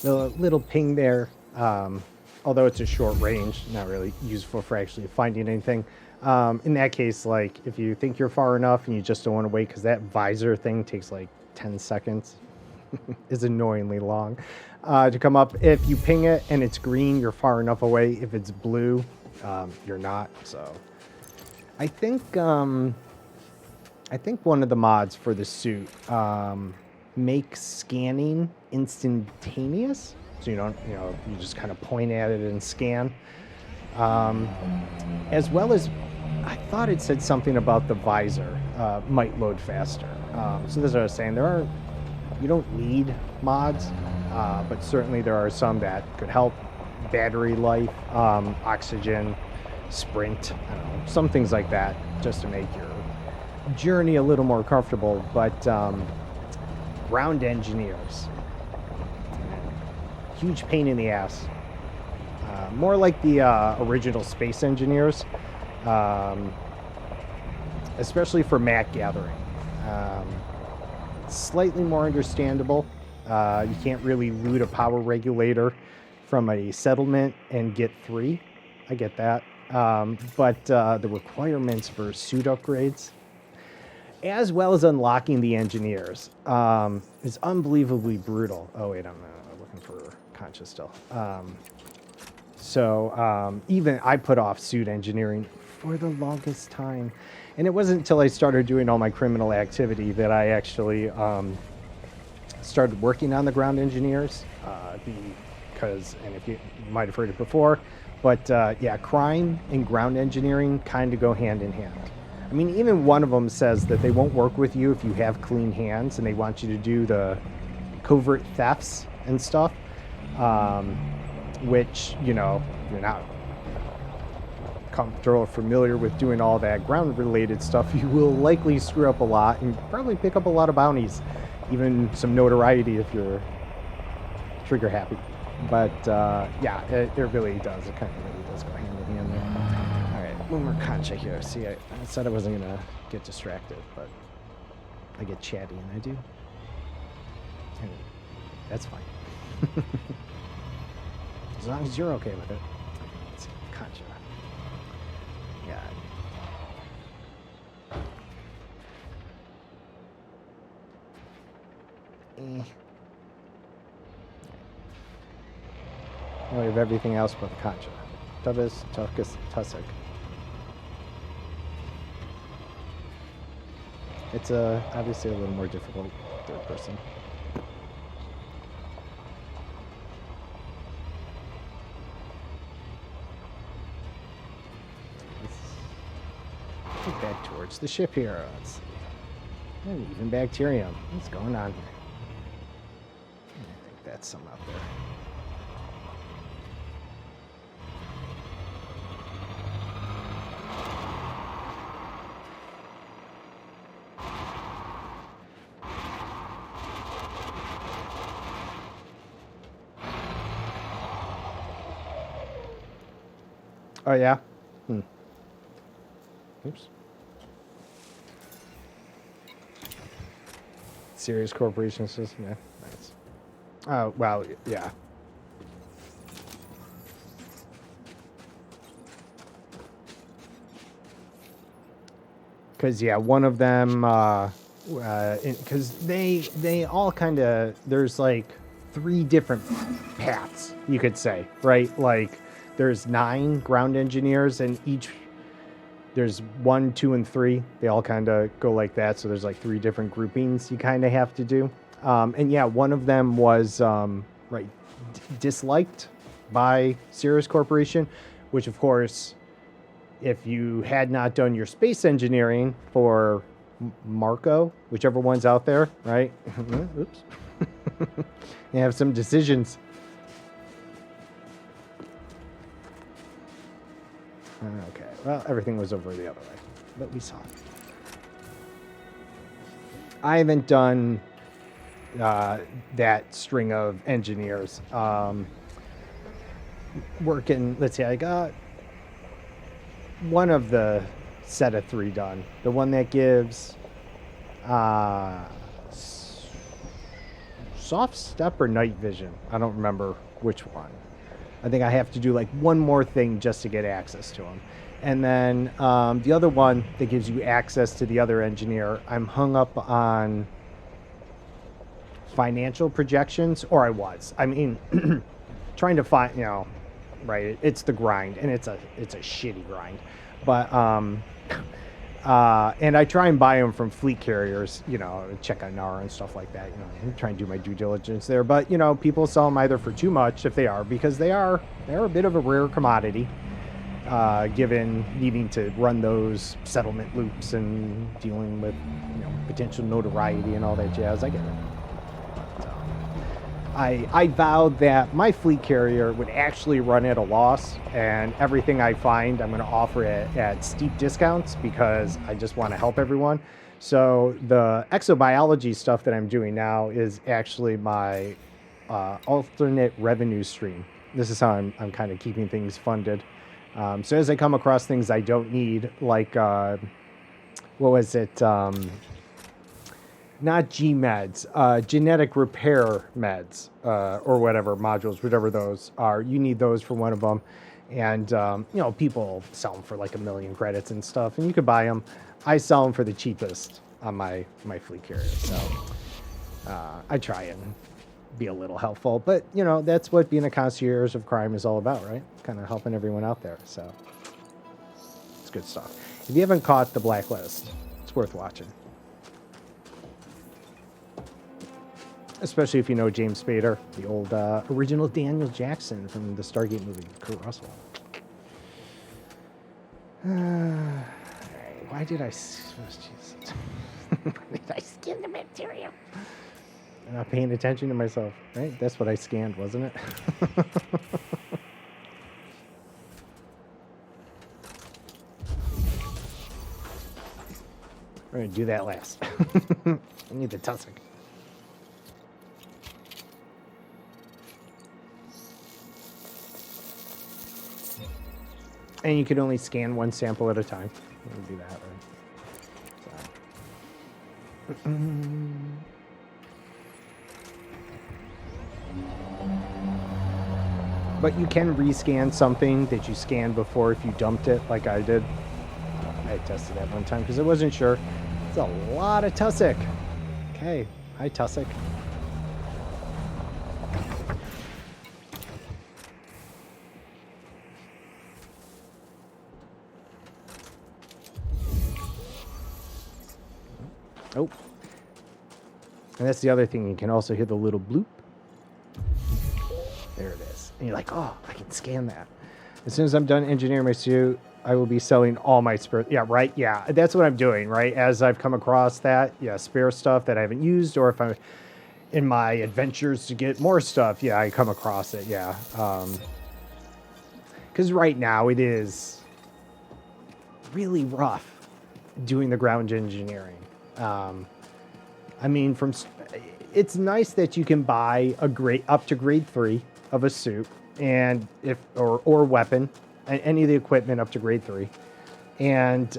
The little ping there, although it's a short range, not really useful for actually finding anything. In that case, like if you think you're far enough and you just don't want to wait, because that visor thing takes like 10 seconds, is annoyingly long to come up. If you ping it and it's green, you're far enough away. If it's blue, you're not. So I think one of the mods for the suit makes scanning instantaneous, so you don't, you just kind of point at it and scan. As well as, I thought it said something about the visor might load faster. So this is what I was saying. You don't need mods, but certainly there are some that could help. Battery life, oxygen, sprint, I don't know, some things like that, just to make your journey a little more comfortable. But ground engineers, huge pain in the ass. More like the original space engineers, especially for map gathering. Slightly more understandable. You can't really loot a power regulator from a settlement and get 3. I get that. But the requirements for suit upgrades, as well as unlocking the engineers, is unbelievably brutal. Oh, wait, I'm looking for Concha still. So even I put off suit engineering for the longest time. And it wasn't until I started doing all my criminal activity that I actually started working on the ground engineers. Because, and if you might have heard it before, but yeah, crime and ground engineering kind of go hand in hand. I mean, even one of them says that they won't work with you if you have clean hands, and they want you to do the covert thefts and stuff, which, you're not comfortable or familiar with doing all that ground related stuff. You will likely screw up a lot and probably pick up a lot of bounties, even some notoriety if you're trigger happy. But yeah, it really does. It kind of really does go hand in hand there. All right, one more Concha here. See, I said I wasn't gonna get distracted, but I get chatty, and I do. And that's fine. As long as you're okay with it. Let's see, Concha. Yeah. We have everything else but Concha. Tuvis, Tuckus, Tussock. It's obviously a little more difficult third person. Let's get back towards the ship here. Let's see. And even bacterium. What's going on here? I think that's some out there. Oh, yeah? Oops. Serious corporation system, yeah. Nice. Oh, well, yeah. Because, yeah, one of them, because they all kind of, there's like 3 different paths, you could say, right? Like, there's 9 ground engineers, and there's 1, 2, and 3. They all kind of go like that. So there's like 3 different groupings you kind of have to do. And yeah, one of them was disliked by Sirius Corporation, which of course, if you had not done your space engineering for Marco, whichever one's out there, right? Oops. You have some decisions. Okay, well, everything was over the other way, but we saw it. I haven't done that string of engineers. Working, let's see, I got one of the set of 3 done. The one that gives soft step or night vision. I don't remember which one. I think I have to do like one more thing just to get access to them. And then the other one that gives you access to the other engineer, I'm hung up on financial projections, or I was. I mean, trying to find, right? It's the grind, and it's a shitty grind. But and I try and buy them from fleet carriers, check on NAR and stuff like that. Try and do my due diligence there. But people sell them either for too much, if they are, because they're a bit of a rare commodity, given needing to run those settlement loops and dealing with potential notoriety and all that jazz. I get it. I vowed that my fleet carrier would actually run at a loss, and everything I find, I'm going to offer it at steep discounts because I just want to help everyone. So the exobiology stuff that I'm doing now is actually my alternate revenue stream. This is how I'm kind of keeping things funded. So as I come across things I don't need, like, what was it? Not G-meds, genetic repair meds, or whatever, modules, whatever those are. You need those for one of them. And, people sell them for like 1 million credits and stuff, and you could buy them. I sell them for the cheapest on my fleet carrier. So I try and be a little helpful. But, that's what being a concierge of crime is all about, right? Kind of helping everyone out there. So it's good stuff. If you haven't caught The Blacklist, it's worth watching. Especially if you know James Spader, the old original Daniel Jackson from the Stargate movie, Kurt Russell. Why did I... Why did I scan the bacteria? I'm not paying attention to myself, right? That's what I scanned, wasn't it? We're going to do that last. I need the tussock. And you can only scan one sample at a time. We'll do that, right? So. But you can rescan something that you scanned before if you dumped it, like I did. I tested that one time because I wasn't sure. It's a lot of tussock. Okay, hi tussock. Oh. And that's the other thing. You can also hear the little bloop. There it is. And you're like, oh, I can scan that. As soon as I'm done engineering my suit, I will be selling all my spare... Yeah, right? Yeah, that's what I'm doing, right? As I've come across that, spare stuff that I haven't used, or if I'm in my adventures to get more stuff, I come across it, yeah. Because right now it is really rough doing the ground engineering. I mean, it's nice that you can buy up to grade 3 of a suit, and or weapon, any of the equipment up to grade 3, and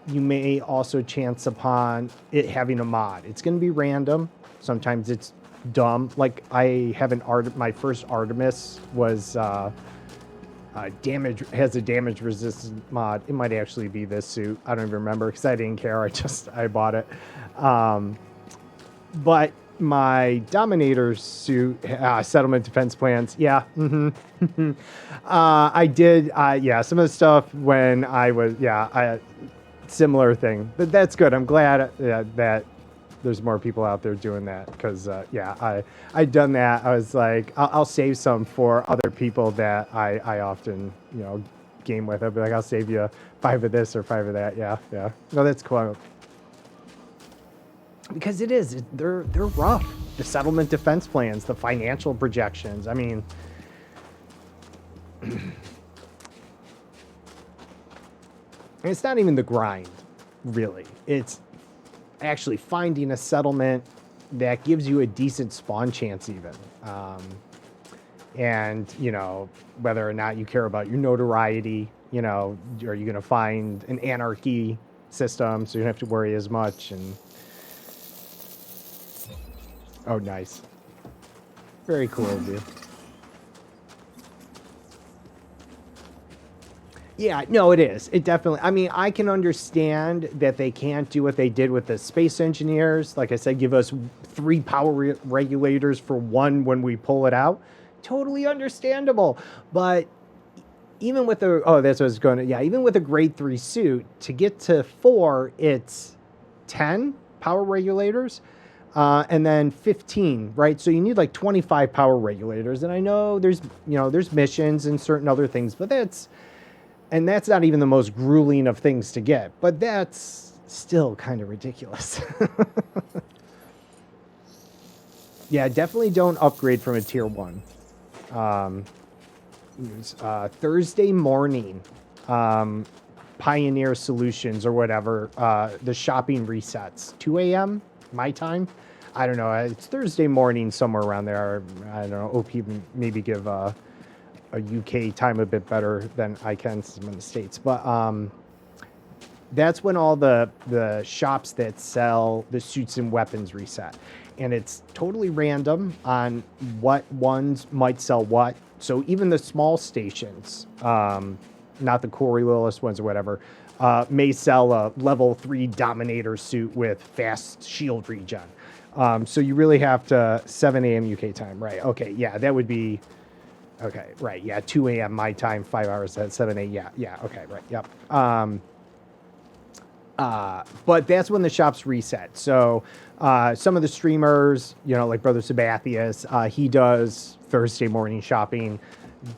you may also chance upon it having a mod. It's going to be random. Sometimes it's dumb. Like I have my first Artemis was has a damage resistant mod. It might actually be this suit. I don't even remember because I didn't care. I bought it. But my Dominator suit, settlement defense plans. Yeah. Mm-hmm. I did. Some of the stuff when I was, similar thing, but that's good. I'm glad that there's more people out there doing that because, I'd done that. I was like, I'll save some for other people that I often, game with. I'll be like, I'll save you 5 of this or 5 of that. Yeah. No, that's cool. Because they're rough. The settlement defense plans, the financial projections. I mean, it's not even the grind, really. It's actually finding a settlement that gives you a decent spawn chance even. And, whether or not you care about your notoriety, are you going to find an anarchy system so you don't have to worry as much? And Oh, nice. Very cool of you. Yeah, no, it is. It definitely, I mean, I can understand that they can't do what they did with the space engineers. Like I said, give us 3 power regulators for 1 when we pull it out. Totally understandable. But even with the, oh, that's what I was going to, yeah, even with a grade 3 suit, to get to 4, it's 10 power regulators. And then 15, right? So you need like 25 power regulators. And I know there's, you know, there's missions and certain other things, but that's not even the most grueling of things to get, but that's still kind of ridiculous. Yeah, definitely don't upgrade from a tier 1. Thursday morning, Pioneer Solutions or whatever, the shopping resets, 2 a.m. my time. I don't know. It's Thursday morning, somewhere around there. I don't know. OP maybe give a UK time a bit better than I can since I'm in the States. But that's when all the shops that sell the suits and weapons reset. And it's totally random on what ones might sell what. So even the small stations, not the Coriolis ones or whatever, may sell a level 3 Dominator suit with fast shield regen. So you really have to 7 a.m. UK time, right? Okay, yeah, that would be okay, right? Yeah, 2 a.m. my time, 5 hours at 7 a.m. Yeah, okay, right, yep. But that's when the shops reset. So some of the streamers, you know, like Brother Sabathius, he does Thursday morning shopping,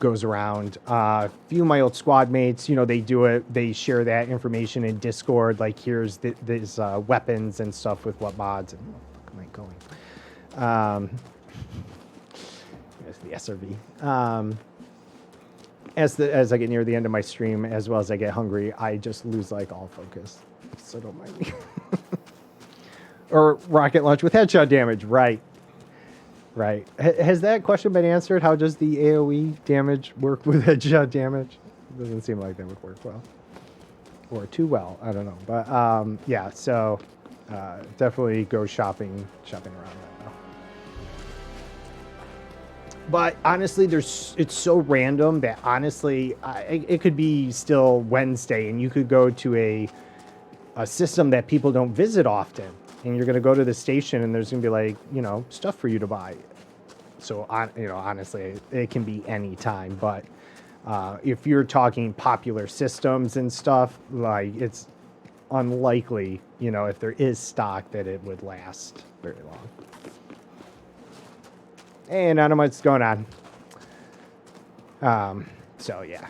goes around. A few of my old squad mates, you know, they do it. They share that information in Discord. Like, here's these weapons and stuff with what mods. And where the fuck am I going? There's the SRV. As I get near the end of my stream, as well as I get hungry, I just lose like all focus. So don't mind me. Or rocket launch with headshot damage, right? Right. Has that question been answered? How does the AoE damage work with headshot damage? It doesn't seem like that would work well. Or too well. I don't know. But yeah, so definitely go shopping around that now. But honestly, it's so random that honestly, it could be still Wednesday and you could go to a system that people don't visit often. And you're going to go to the station and there's going to be like, you know, stuff for you to buy. So, you know, honestly, it can be any time. But if you're talking popular systems and stuff, like it's unlikely, you know, if there is stock that it would last very long. Hey, I don't know what's going on. So, yeah.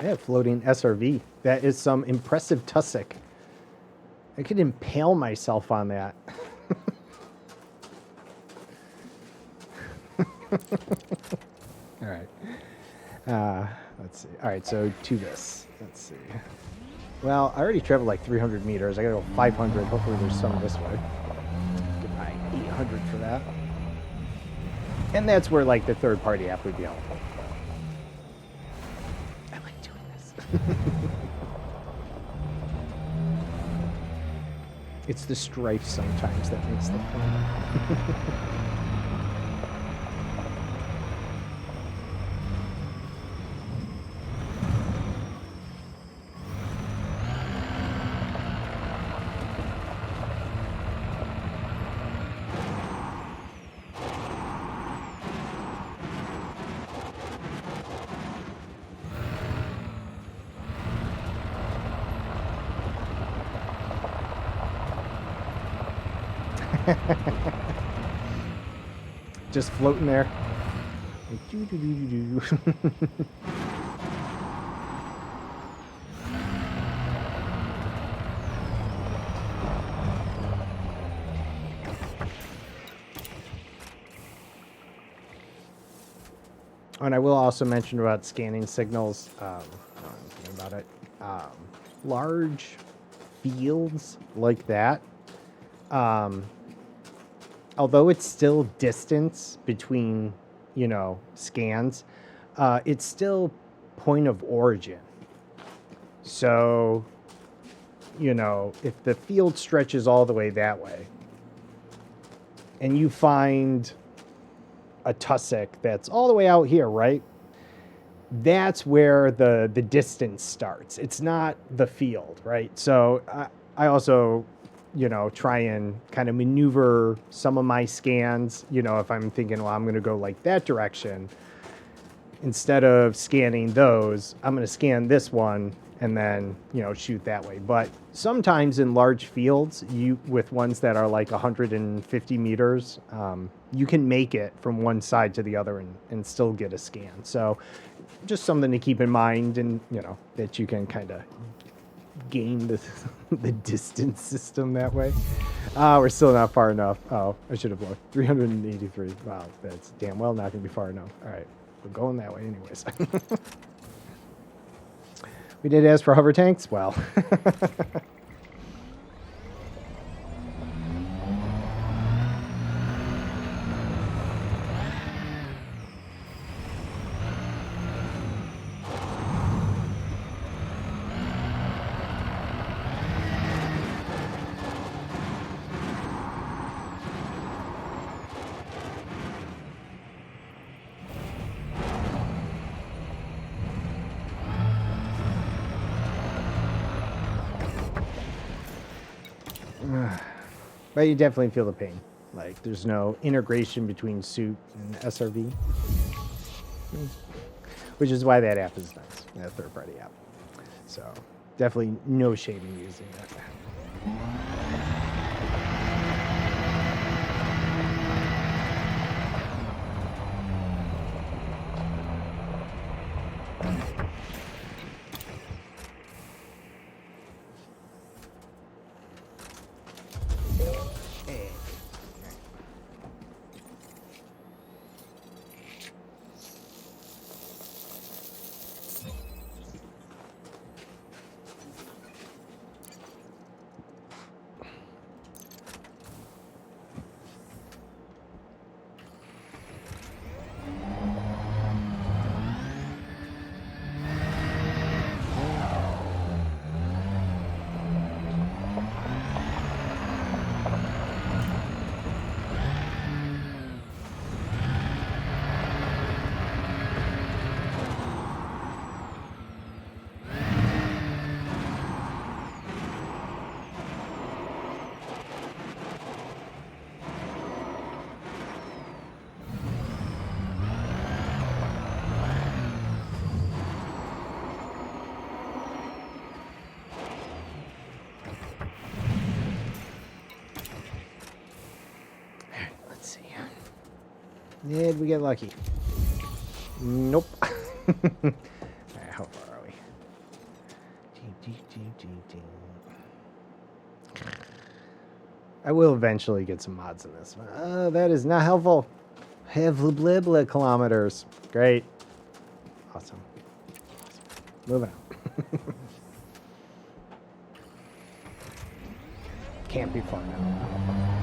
Yeah, floating SRV. That is some impressive tussock. I could impale myself on that. All right. Let's see. All right, so to this. Let's see. Well, I already traveled like 300 meters. I gotta go 500. Hopefully there's some this way. Get my 800 for that. And that's where like the third-party app would be helpful. I like doing this. It's the strife sometimes that makes the fun. Just floating there. And I will also mention about scanning signals. I don't know anything about it. Large fields like that. Although it's still distance between, you know, scans, it's still point of origin. So, you know, if the field stretches all the way that way, and you find a tussock that's all the way out here, right? That's where the distance starts. It's not the field, right? So I also, you know, try and kind of maneuver some of my scans. You know, if I'm thinking, well, I'm going to go like that direction, instead of scanning those, I'm going to scan this one and then, you know, shoot that way. But sometimes in large fields, with ones that are like 150 meters, you can make it from one side to the other and still get a scan. So just something to keep in mind, and, you know, that you can kind of gain the distance system that way. We're still not far enough. Oh, I should have looked. 383. Wow, that's damn well not going to be far enough. All right, we're going that way anyways. We did ask for hover tanks. Well. But you definitely feel the pain. Like, there's no integration between suit and SRV. Which is why that app is nice, that third-party app. So, definitely no shame in using it. Did we get lucky? Nope. Alright, how far are we? I will eventually get some mods in this. That is not helpful. Have blah blah kilometers. Great. Awesome. Moving on. Can't be far now.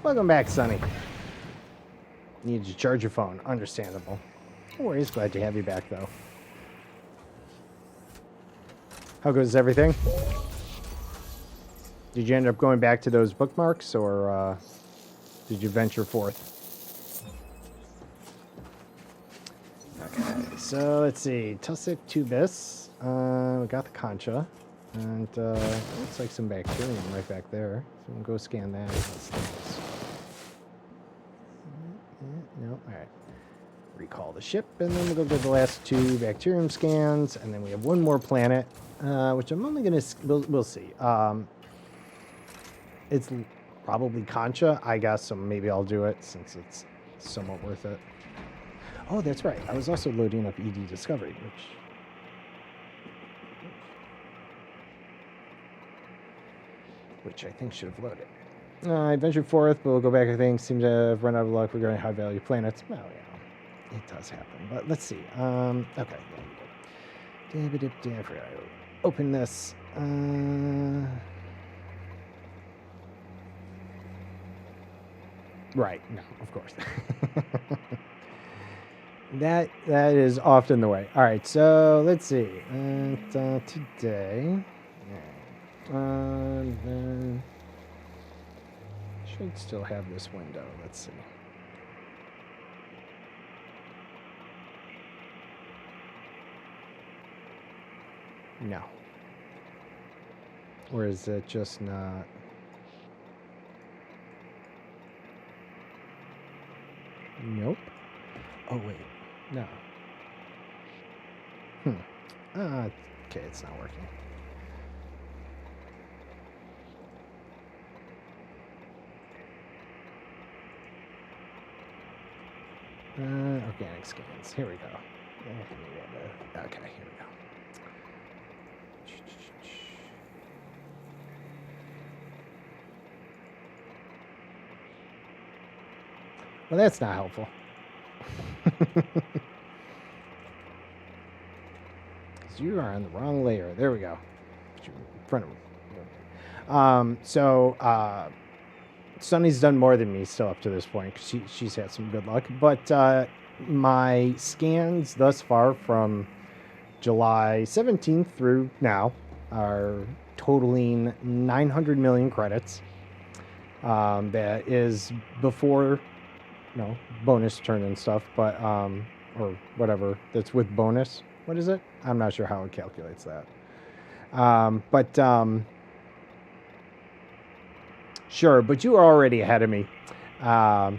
Welcome back, Sonny. Needed to charge your phone. Understandable. No worries. Glad to have you back, though. How goes everything? Did you end up going back to those bookmarks, or did you venture forth? Okay, so let's see. Tussock Tubis. We got the concha. And looks like some bacterium right back there. So we'll go scan that. No, alright. Recall the ship, and then we'll go get the last 2 bacterium scans, and then we have one more planet, which I'm only going to... We'll see. It's probably concha, I guess, so maybe I'll do it since it's somewhat worth it. Oh, that's right. I was also loading up ED Discovery, which I think should have loaded. I ventured forth, but we'll go back, I think. Seem to have run out of luck regarding high-value planets. Well, yeah, it does happen. But let's see. Okay, yeah, we did. I forgot. I forgot. Open this. We'll go to the last 2 bacterium scans, and then we have one more planet. Which I think should have loaded. I ventured forth, but we'll go back, I think. Seem to have run out of luck regarding high-value planets. Well, yeah, it does happen. But let's see. Okay, Right. No, of course. That is often the way. All right. So let's see. Today, then should still have this window. Let's see. No. Or is it just not? Nope. Oh, wait. No. Okay, it's not working. Organic scans. Here we go. Okay, here we go. Well, that's not helpful. Because you are on the wrong layer. There we go. In front of me. Sunny's done more than me still up to this point because she's had some good luck. But my scans thus far from July 17th through now are totaling 900 million credits. That is before, bonus turn and stuff, but or whatever that's with bonus. What is it? I'm not sure how it calculates that. Sure, but you are already ahead of me. But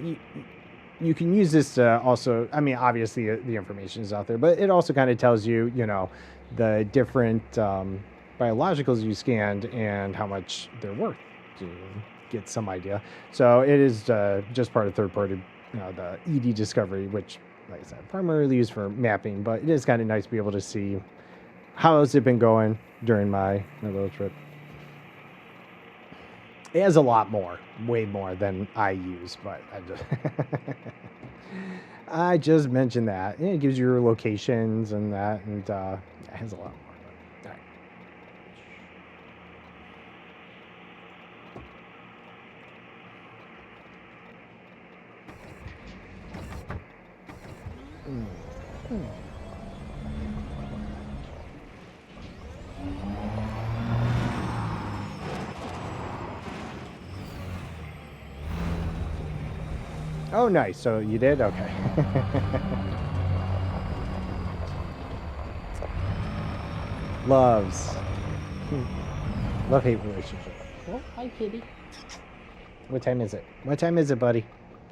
you can use this to also, I mean, obviously the information is out there, but it also kind of tells you, the different biologicals you scanned and how much they're worth to get some idea. So it is just part of third party, the ED discovery, which, like I said, primarily used for mapping, but it is kind of nice to be able to see how has it been going during my little trip. It has a lot more, way more than I use, but I just mentioned that. And it gives you your locations and that, and it has a lot more. But, all right. Oh, nice. So you did? Okay. Loves. Love-hate relationship. Oh, hi, kitty. What time is it? What time is it, buddy?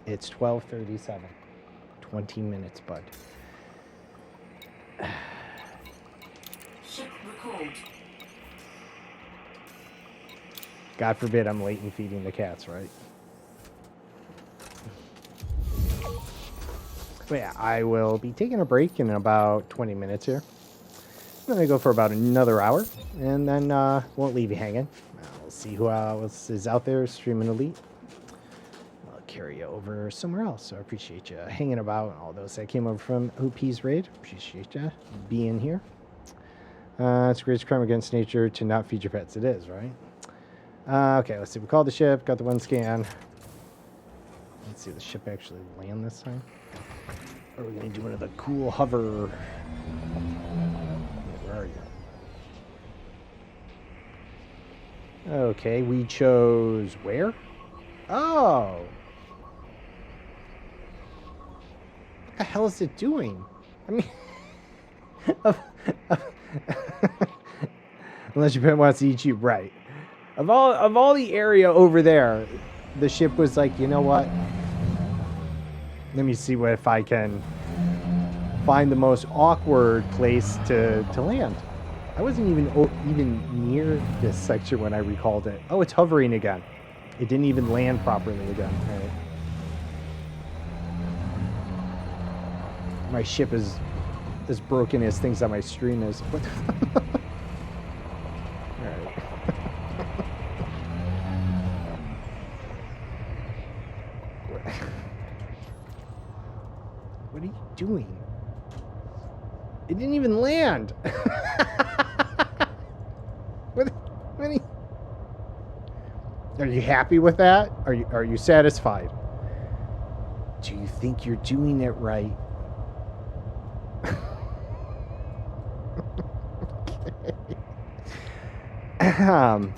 It's 12:37. 20 minutes, bud. Ship recalled. God forbid I'm late in feeding the cats, right? But yeah, I will be taking a break in about 20 minutes here. I'm going to go for about another hour, and then won't leave you hanging. We'll see who else is out there streaming Elite. I'll carry you over somewhere else, so I appreciate you hanging about. And all those that came over from OP's raid, appreciate you being here. It's a great crime against nature to not feed your pets. It is, right? Okay, let's see. We called the ship, got the one scan. Let's see, the ship actually land this time. Or are we going to do one of the cool hover? Where are you? Okay, we chose where? Oh! What the hell is it doing? I mean... Unless your pet wants to eat you, right. Of all the area over there, the ship was like, you know what? Let me see if I can find the most awkward place to land. I wasn't even near this section when I recalled it. Oh, it's hovering again. It didn't even land properly again. All right. My ship is as broken as things on my stream is. What the Alright. What are you doing? It didn't even land. What are you... Are you happy with that? Are you satisfied? Do you think you're doing it right? Okay.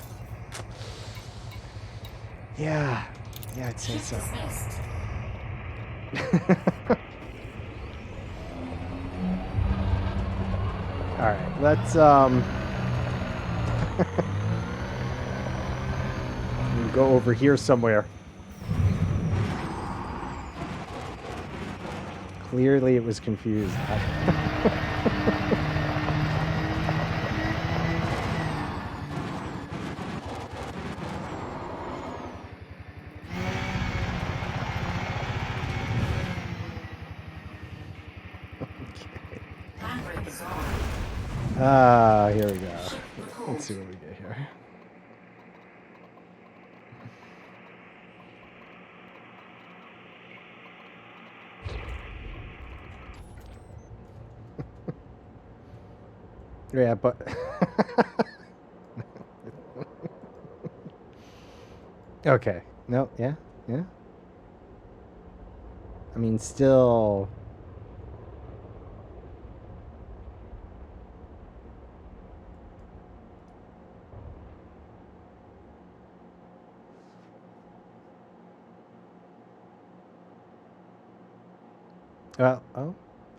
Yeah, I'd say Ship so. dismissed. All right, let's we'll go over here somewhere. Clearly, it was confused. Handbrake is on. Here we go. Ship recalled. Let's see what we get here. Yeah, but okay. No, yeah. I mean, still.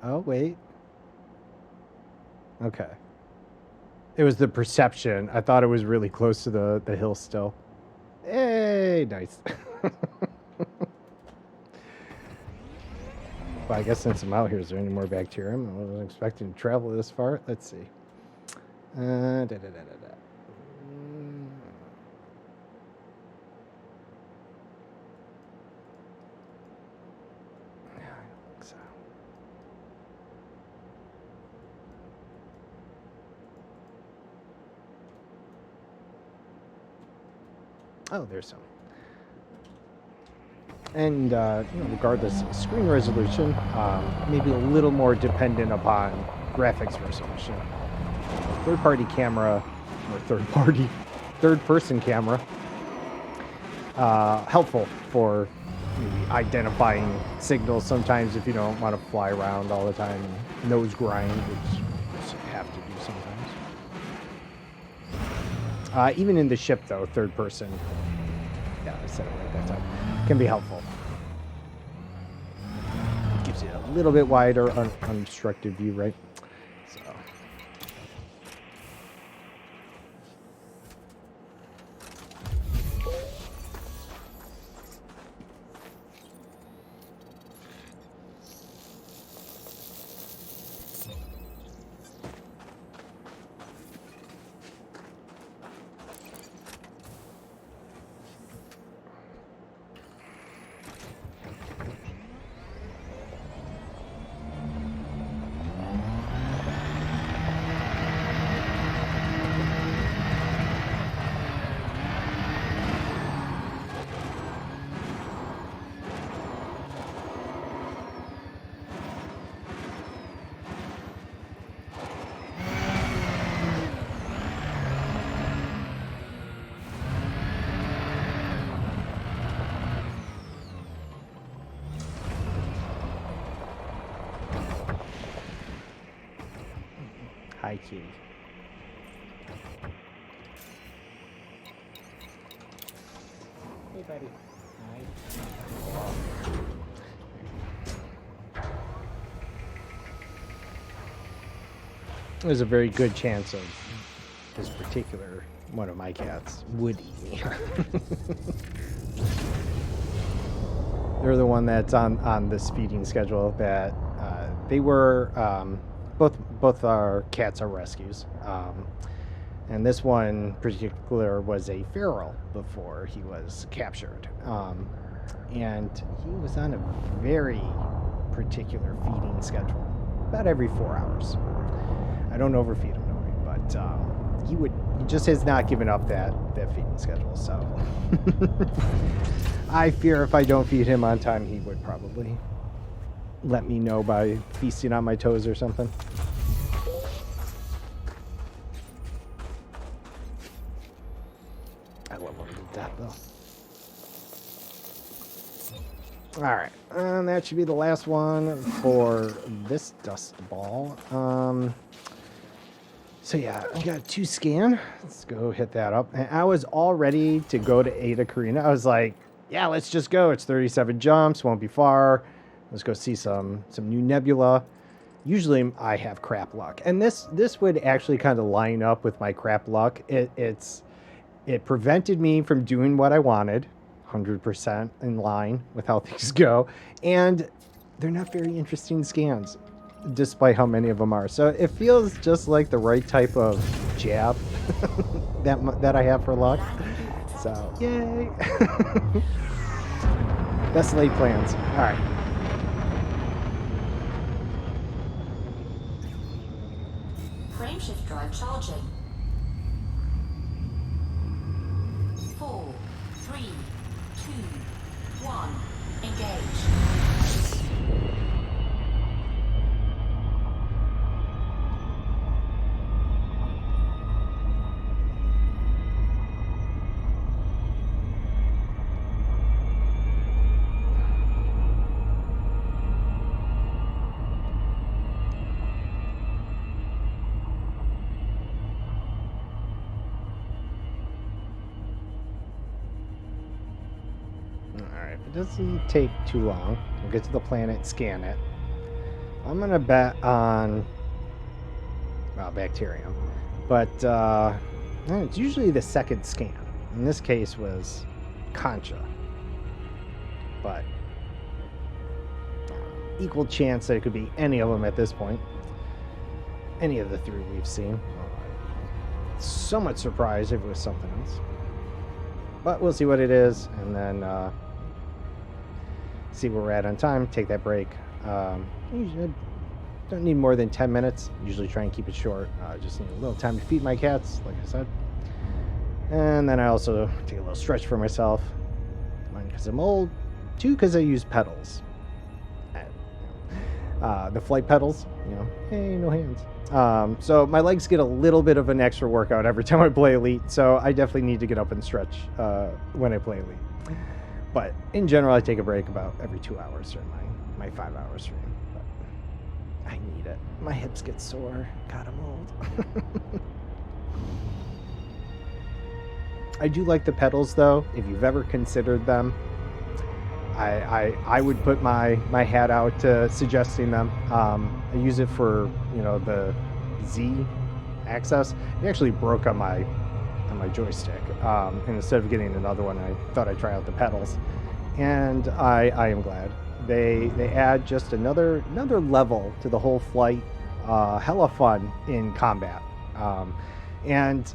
Oh, wait. Okay. It was the perception. I thought it was really close to the hill still. Hey, nice. Well, I guess since I'm out here, is there any more bacterium? I wasn't expecting to travel this far. Let's see. Mm. Yeah, I don't think so. Oh, there's some. And regardless, screen resolution, maybe a little more dependent upon graphics resolution. Third-party camera, or third-person camera, helpful for maybe identifying signals sometimes if you don't want to fly around all the time and nose grind, which you have to do sometimes. Even in the ship, though, third-person, yeah, I said it right that time, can be helpful. Gives you a little bit wider, unobstructed view, right? So. Hi, kitty. Hey, buddy. Hi. There's a very good chance of this particular one of my cats would eat me. They're the one that's on this feeding schedule that they were both our cats are rescues. And this one in particular was a feral before he was captured. And he was on a very particular feeding schedule, about every 4 hours. I don't overfeed him, but he just has not given up that feeding schedule. So I fear if I don't feed him on time, he would probably let me know by feasting on my toes or something. I love him to death, though. All right, and that should be the last one for this dust ball. So yeah, I got 2 scan. Let's go hit that up. And I was all ready to go to Ada Carina. I was like, yeah, let's just go. It's 37 jumps, won't be far. Let's go see some new nebula. Usually I have crap luck, and this would actually kind of line up with my crap luck. It prevented me from doing what I wanted, 100% in line with how things go, and they're not very interesting scans, despite how many of them are. So it feels just like the right type of jab that I have for luck. So yay! Best laid plans. All right. Frameshift drive charging. 4, 3, 2, 1. Engage. Alright, it doesn't take too long. We'll get to the planet, scan it. I'm gonna bet on bacterium. But it's usually the second scan. In this case was concha. But equal chance that it could be any of them at this point. Any of the 3 we've seen. Somewhat surprised if it was something else. But we'll see what it is, and then see where we're at on time, take that break. Usually don't need more than 10 minutes. Usually try and keep it short. Just need a little time to feed my cats, like I said. And then I also take a little stretch for myself. 1, because I'm old. 2, because I use pedals. The flight pedals, hey, no hands. So my legs get a little bit of an extra workout every time I play Elite, so I definitely need to get up and stretch when I play Elite. But in general, I take a break about every 2 hours during my 5-hour stream. But I need it. My hips get sore. God, I'm old. I do like the pedals, though. If you've ever considered them, I would put my hat out to suggesting them. I use it for the Z access. It actually broke on my joystick, and instead of getting another one, I thought I'd try out the pedals, and I am glad. They add just another level to the whole flight. Hella fun in combat, and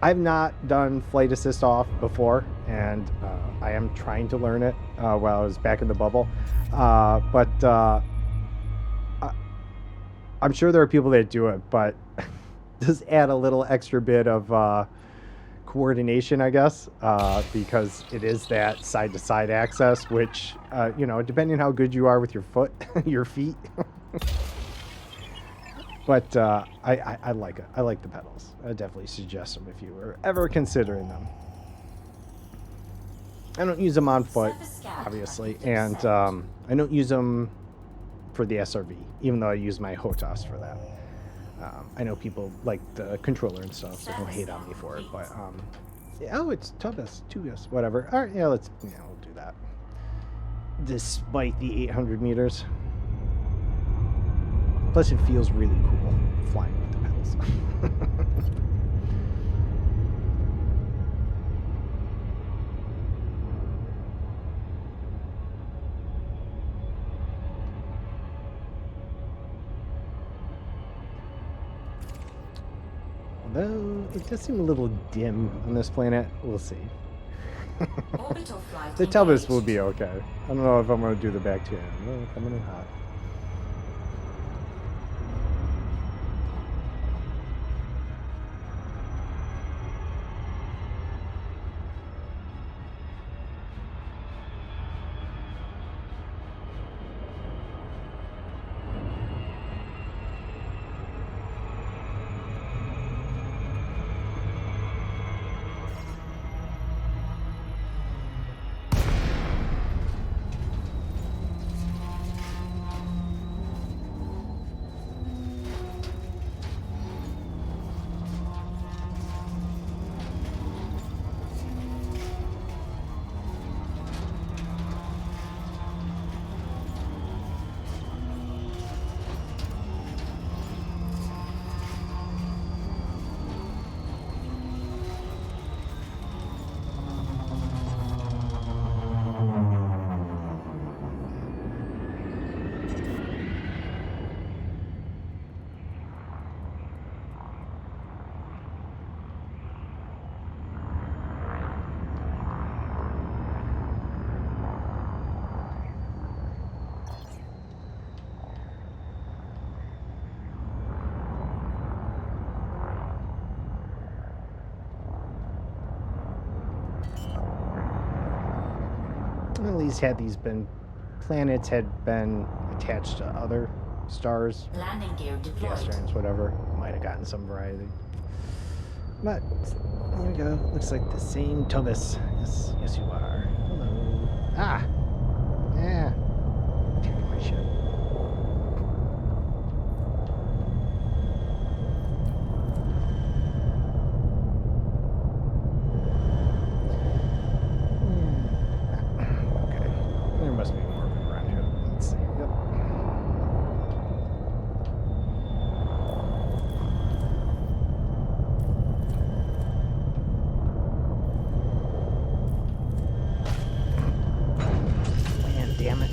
I've not done flight assist off before, and I am trying to learn it while I was back in the bubble. But I'm sure there are people that do it, but does add a little extra bit of coordination, I guess, because it is that side-to-side access, which, depending on how good you are with your feet. But I like it. I like the pedals. I definitely suggest them if you were ever considering them. I don't use them on foot, obviously, and I don't use them for the SRV, even though I use my HOTAS for that. I know people like the controller and stuff, so don't hate on me for it, but yeah, it's Tubus, Tubus, whatever. All right, yeah, we'll do that. Despite the 800 meters. Plus, it feels really cool flying with the pedals. Although it does seem a little dim on this planet, we'll see. The Telbus will be okay. I don't know if I'm going to do the bacteria. No, coming in hot. at least had these been planets had been attached to other stars, Landing gear gas deployed. giants, whatever, might have gotten some variety. But there we go. Looks like the same Tobus. Yes, you are. Hello. Ah. Yeah. Attacking my ship. Okay. There must be more of them around here. Let's see. Yep. Man, damn it.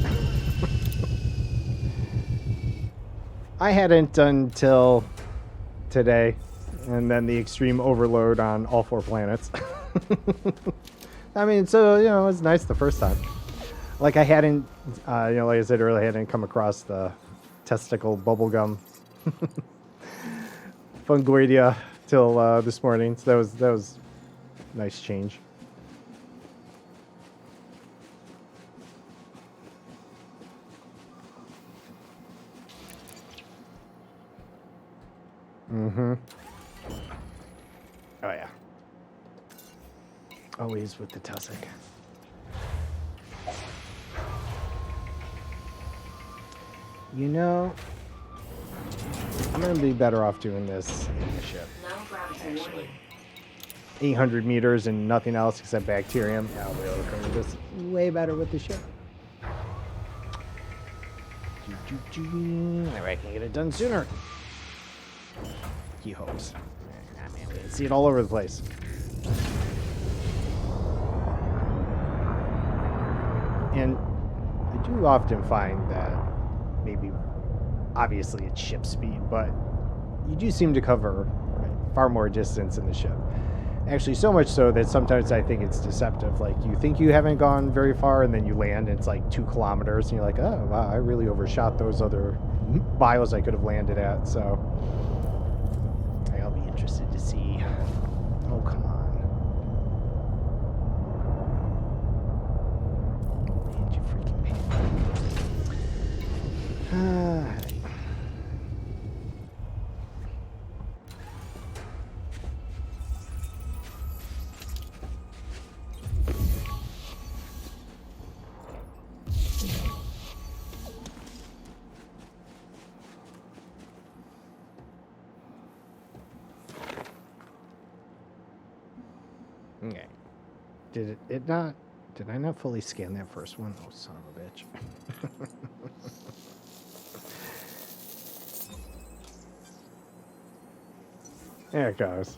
I hadn't until today, and then the extreme overload on all 4 planets. I mean, so, you know, it was nice the first time. Like, I hadn't, you know, like I said earlier, I hadn't come across the testicle bubblegum fungoidia till this morning. So that was a nice change. Mm-hmm. Oh, yeah. Always with the tussock. You know, I'm going to be better off doing this in the ship. No gravity warning. 800 meters and nothing else except bacterium. I'll be able to cover this way better with the ship. Maybe I can get it done sooner. He hopes. I mean, we can see it all over the place. And I do often find that maybe, obviously it's ship speed, but you do seem to cover far more distance in the ship. Actually, so much so that sometimes I think it's deceptive. Like, you think you haven't gone very far, and then you land, and it's like 2 kilometers, and you're like, oh, wow, I really overshot those other bios I could have landed at, so I'll be interested to see. Oh, come on. Land, you freaking pain. Okay. Did I not fully scan that first one? Oh, son of a bitch. There it goes.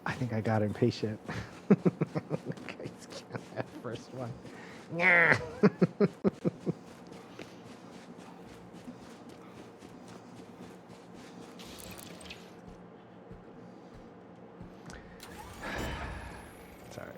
I think I got impatient. Okay, scan that first one. Yeah. It's all right.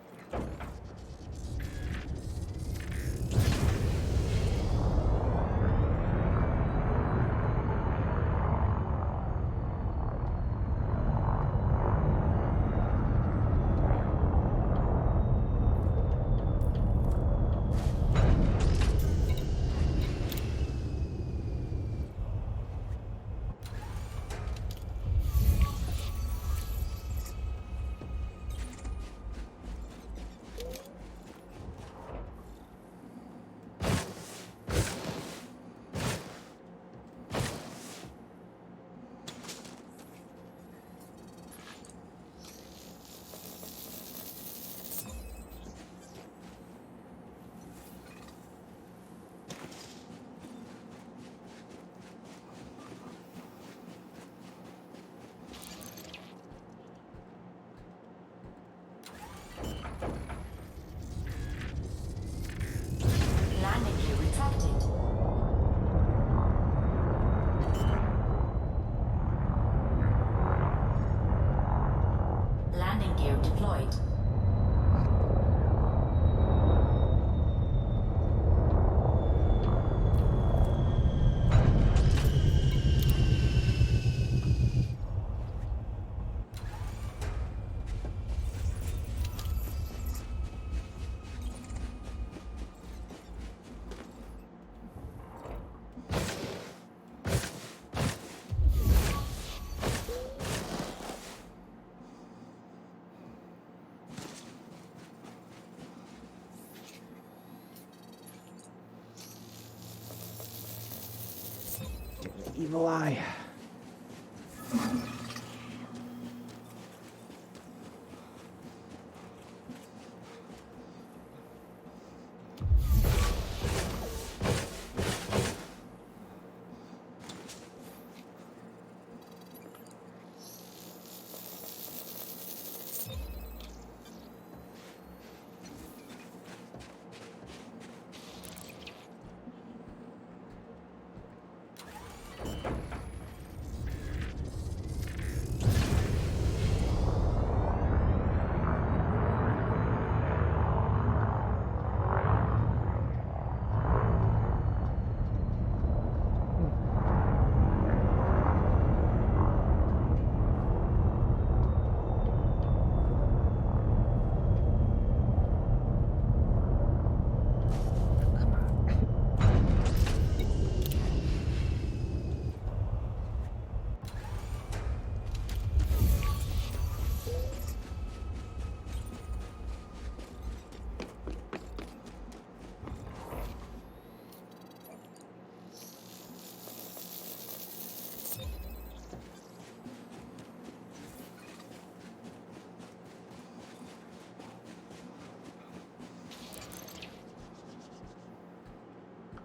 Evil eye.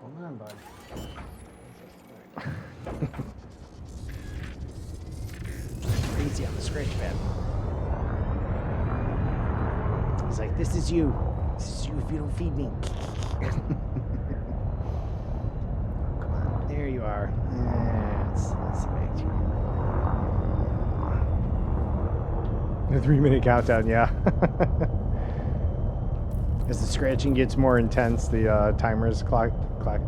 Hold on, bud. Crazy on the scratch pad. He's like, this is you. This is you if you don't feed me. Come on. There you are. Let's make the 3-minute countdown, yeah. As the scratching gets more intense, the timer's clock. All right.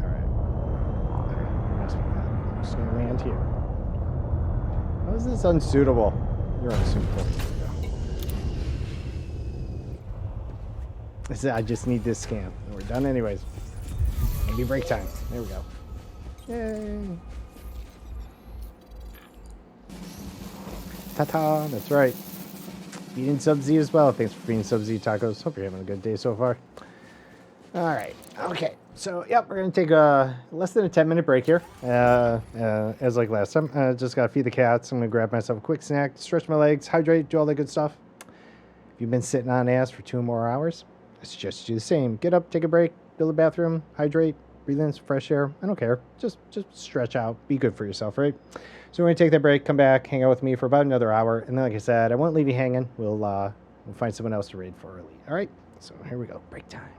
I'm just gonna land here. How is this unsuitable? You're unsuitable. I just need this scan. And we're done anyways. Maybe break time. There we go. Yay. Ta-ta. That's right. Eating Sub-Z as well. Thanks for feeding Sub-Z tacos. Hope you're having a good day so far. All right. Okay. So, yep, we're going to take a less than a 10-minute break here. As like last time. Just got to feed the cats. I'm going to grab myself a quick snack, stretch my legs, hydrate, do all that good stuff. If you've been sitting on ass for 2 more hours, I suggest you do the same. Get up, take a break, go to the bathroom, hydrate, breathe in some fresh air. I don't care. Just stretch out. Be good for yourself, right? So we're going to take that break, come back, hang out with me for about another hour. And then, like I said, I won't leave you hanging. We'll find someone else to raid for early. All right? So here we go. Break time.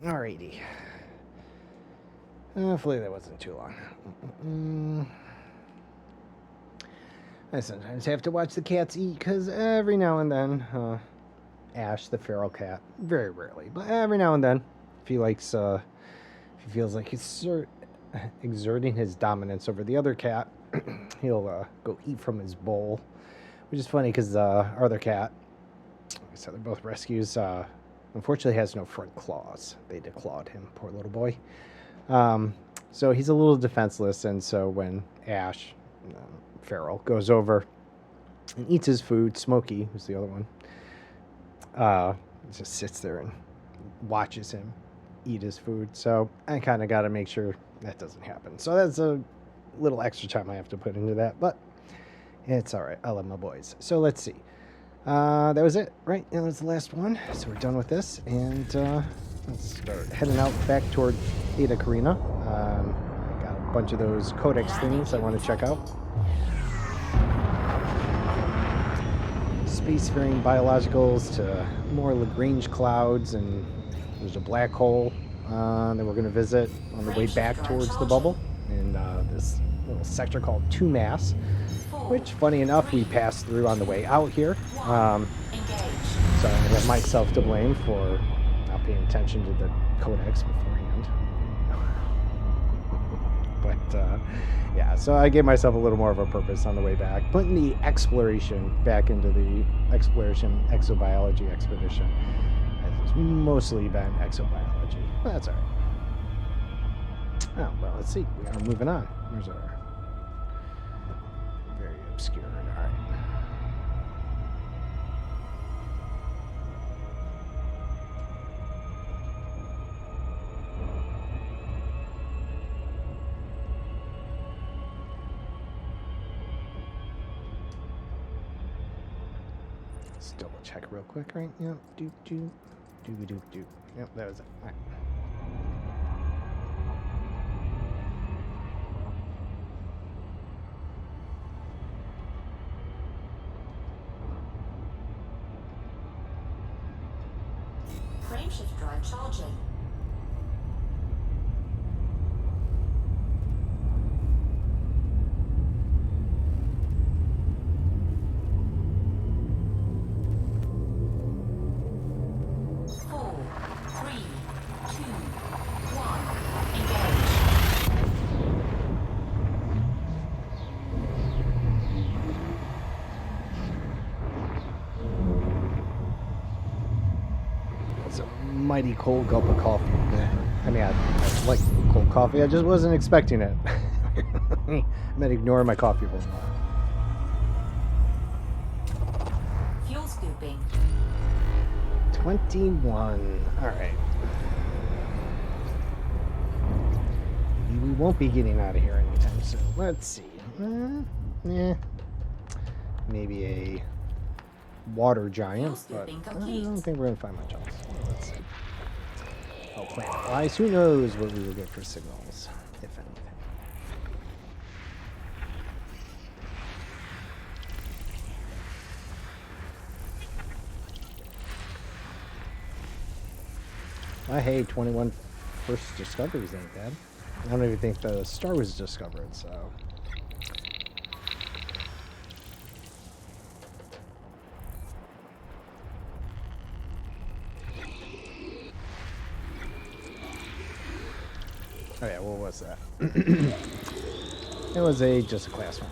Alrighty. Hopefully that wasn't too long. I sometimes have to watch the cats eat because every now and then, Ash, the feral cat, very rarely, but every now and then, if he likes, if he feels like he's exerting his dominance over the other cat, he'll go eat from his bowl, which is funny because our other cat, like I said, they're both rescues, unfortunately has no front claws. They declawed him, poor little boy. So he's a little defenseless, and so when Ash, feral, goes over and eats his food, Smokey, who's the other one, just sits there and watches him eat his food. So I kind of got to make sure that doesn't happen. So that's a little extra time I have to put into that, but it's all right. I love my boys. So let's see. That was it, right? That was the last one. So we're done with this, and let's start heading out back toward Ada Karina. Got a bunch of those codex things I want to check out. Spacefaring biologicals to more Lagrange clouds, and there's a black hole that we're going to visit on the way back towards the bubble in this little sector called 2 Mass, which, funny enough, we passed through on the way out here. So I have myself to blame for not paying attention to the codex beforehand. But yeah, so I gave myself a little more of a purpose on the way back, putting the exploration back into the Exploration and Exobiology expedition. It's mostly been exobiology. But that's all right. Oh, well, let's see. We are moving on. Here's our very obscure. All right. Let's double check real quick, right? Yep. Do. Yep, that was it. All right. Frameshift drive charging. Mighty cold gulp of coffee. I mean, I like cold coffee. I just wasn't expecting it. I'm gonna ignore my coffee for a while. Fuel scooping. 21. All right. We won't be getting out of here anytime soon. Let's see. Maybe a water giant, but I don't think we're gonna find much else. Let's see. Oh, planet-wise, who knows what we will get for signals, if anything. Hey, 21 first discoveries ain't bad. I don't even think the star was discovered, so. Oh yeah, what was that? It was just a class 1.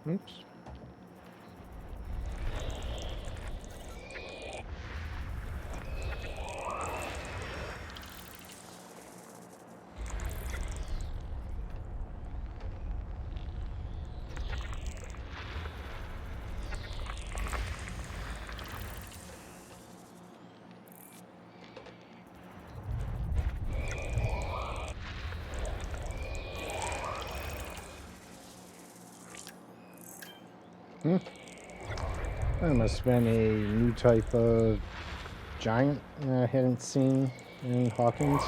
Oops. That must have been a new type of giant I hadn't seen in Hawkins.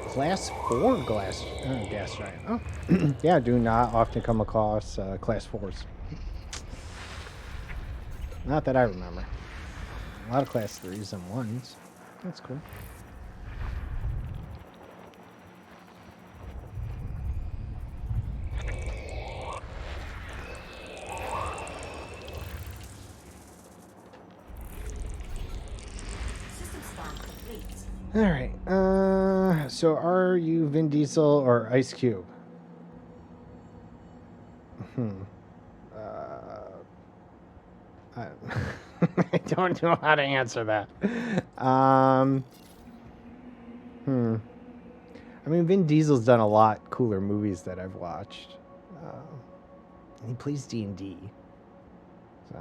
Class 4 gas giant. Oh, yeah, do not often come across class 4s. Not that I remember. A lot of class 3s and 1s. That's cool. System scan complete. All right. So are you Vin Diesel or Ice Cube? I, I don't know how to answer that. I mean, Vin Diesel's done a lot cooler movies that I've watched. He plays D&D. So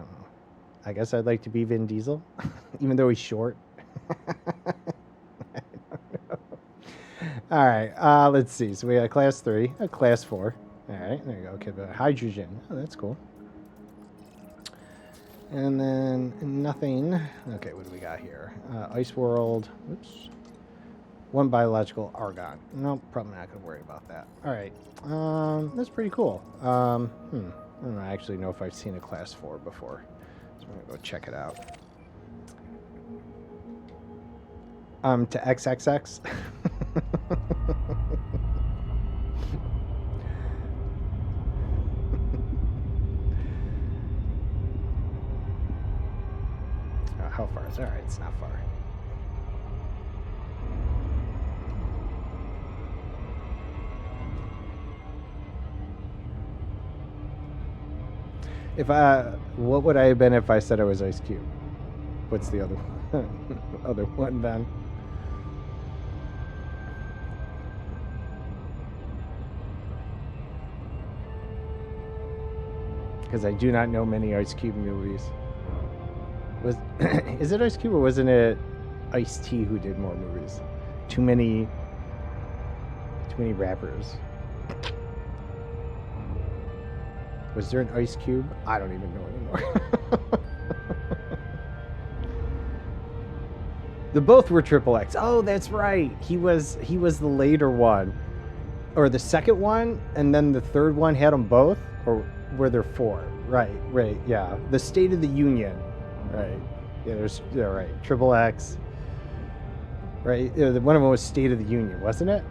I guess I'd like to be Vin Diesel, even though he's short. All right, let's see. So we got a class 3, a class 4. All right, there you go. Okay, but hydrogen. Oh, that's cool. And then nothing. Okay, what do we got here? Ice World. Oops. 1 biological argon. Nope, probably not going to worry about that. All right. That's pretty cool. I don't actually know if I've seen a class 4 before. So I'm going to go check it out. To XXX. How far is it? All right, it's not far. What would I have been if I said I was Ice Cube? What's the other one? Other one then? Because I do not know many Ice Cube movies. Is it Ice Cube or wasn't it Ice-T who did more movies? Too many rappers. Was there an Ice Cube? I don't even know anymore. The both were Triple X. Oh, that's right. He was the later one, or the second one, and then the third one had them both, or were there 4? Right. Yeah, the State of the Union. Right. Yeah, right. Triple X. Right. One of them was State of the Union, wasn't it?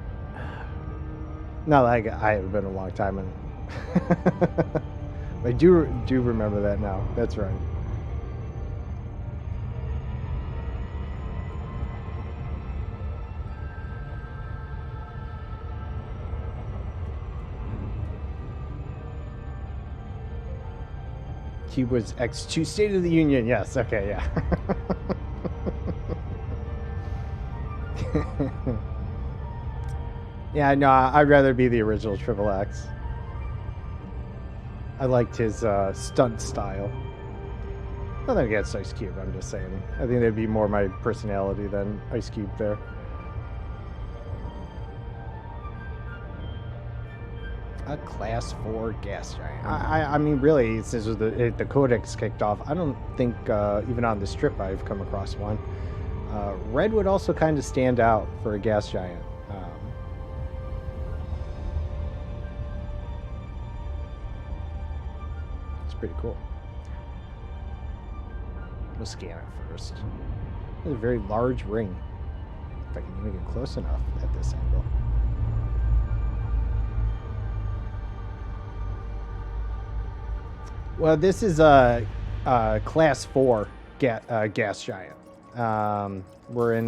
No, I haven't been a long time, and I do remember that now. That's right. Cube was X2 State of the Union. Yes. Okay. Yeah. Yeah. No, I'd rather be the original Triple X. I liked his stunt style. Nothing against Ice Cube. I'm just saying. I think that'd be more my personality than Ice Cube there. A class 4 gas giant. I mean, really, since the Codex kicked off, I don't think even on the strip I've come across one. Red would also kind of stand out for a gas giant. It's pretty cool. We'll scan it first. It's a very large ring. If I can even get close enough at this angle. Well, this is a class 4 gas giant. We're in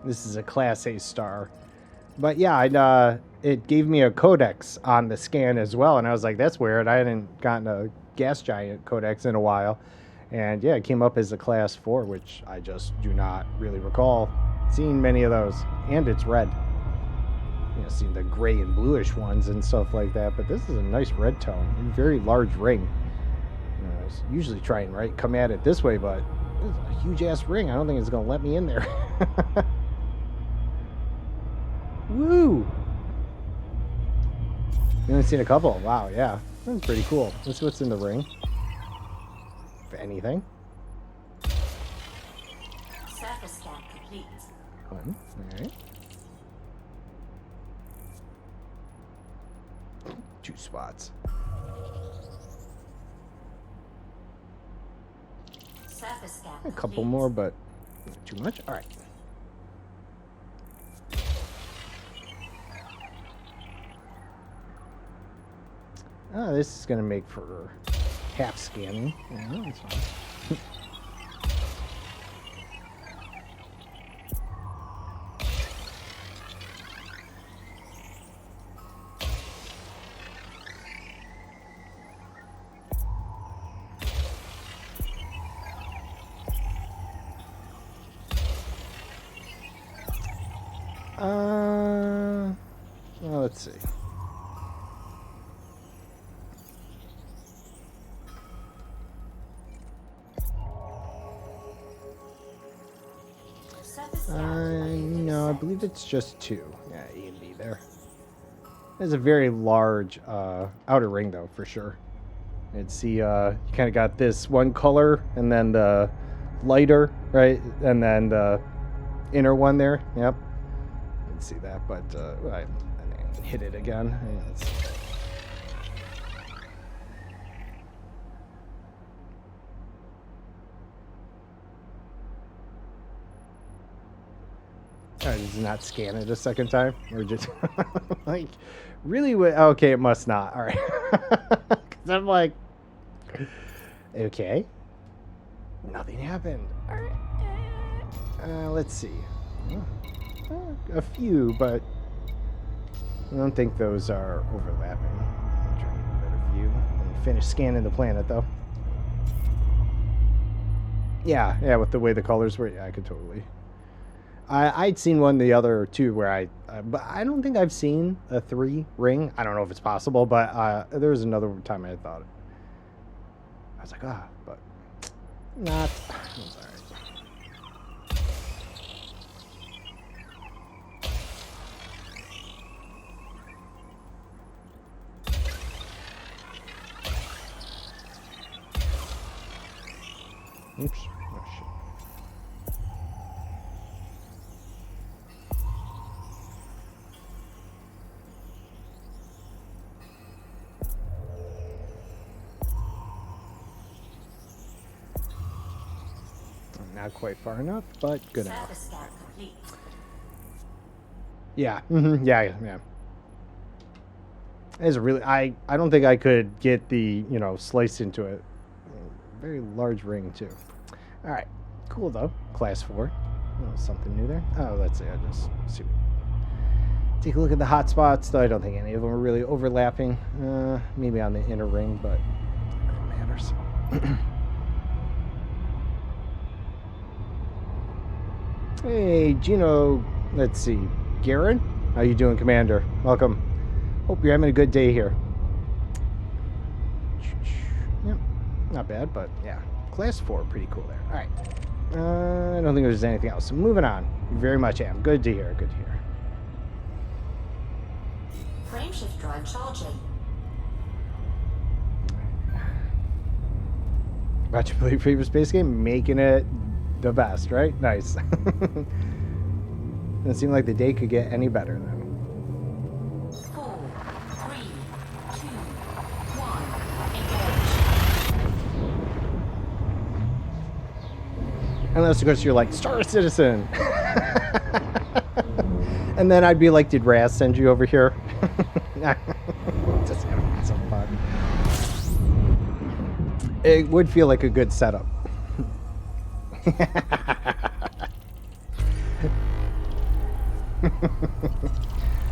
this is a class A star. But yeah, it gave me a codex on the scan as well, and I was like, that's weird. I hadn't gotten a gas giant codex in a while. And yeah, it came up as a class 4, which I just do not really recall seeing many of those. And it's red. You know, seeing the gray and bluish ones and stuff like that, but this is a nice red tone and very large ring. You know, I was usually try and come at it this way, but this is a huge ass ring. I don't think it's gonna let me in there. Woo! You only seen a couple. Wow, yeah. That's pretty cool. Let's see what's in the ring. If anything. Surface scan complete. Fun. Alright. 2 spots. Surface scan A couple complete. more, but not too much. Alright. Oh, this is going to make for half scanning. Yeah, that's fine. Well, let's see. Surface scan. No, I believe it's just 2. Yeah, A and B there. There's a very large outer ring, though, for sure. And see, you kind of got this one color, and then the lighter, right? And then the inner one there. Yep. You can see that, but I hit it again. Yeah, let's see. Alright, does it not scan it a second time? Or just like really okay, it must not. Alright. Cause I'm like, okay. Nothing happened. Alright. Let's see. A few, but I don't think those are overlapping. I'm trying to get a better view. Finish scanning the planet though. Yeah, with the way the colors were, yeah, I could totally. I'd seen one the other two where but I don't think I've seen a 3 ring. I don't know if it's possible, but there was another time I thought it. I was like, but not. It's all right. Oops. Oh, shit. Not quite far enough, but good enough. Surface scan complete. Yeah. Yeah. It's really. I don't think I could get the slice into it. Very large ring too. All right. Cool though. Class 4. Oh, something new there. Oh, let's see. I just see. Take a look at the hot spots. Though I don't think any of them are really overlapping. Maybe on the inner ring, but it matters. Hey, Gino. Let's see. Garen? How you doing, Commander? Welcome. Hope you're having a good day here. Yep. Not bad, but yeah. Class 4, pretty cool there. All right. I don't think there's anything else. So moving on. You very much am. Good to hear. Good to hear. Frameshift drive charging. About to play your favorite space game? Making it the best, right? Nice. Doesn't seem like the day could get any better then. 4, 3, 2, 1. Engage. Unless, of course, you're like, Star Citizen! And then I'd be like, did Raz send you over here? Just having some fun. It would feel like a good setup.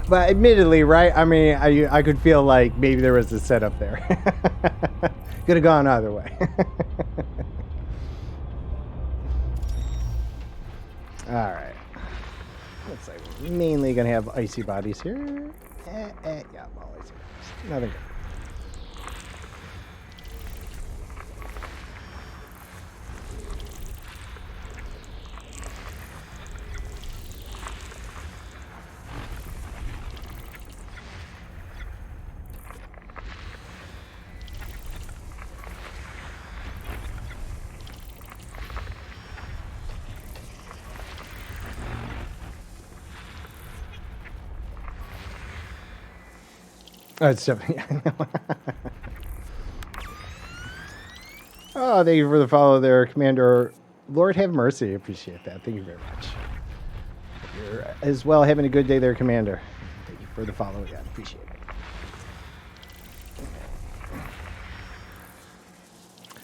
But admittedly, right? I mean, I could feel like maybe there was a setup there. Could have gone either way. All right. Looks like we're mainly gonna have icy bodies here. Yeah, well, icy bodies. Nothing good. It's definitely. Oh, thank you for the follow there, Commander. Lord have mercy. Appreciate that. Thank you very much. You're as well having a good day there, Commander. Thank you for the follow again. Appreciate it.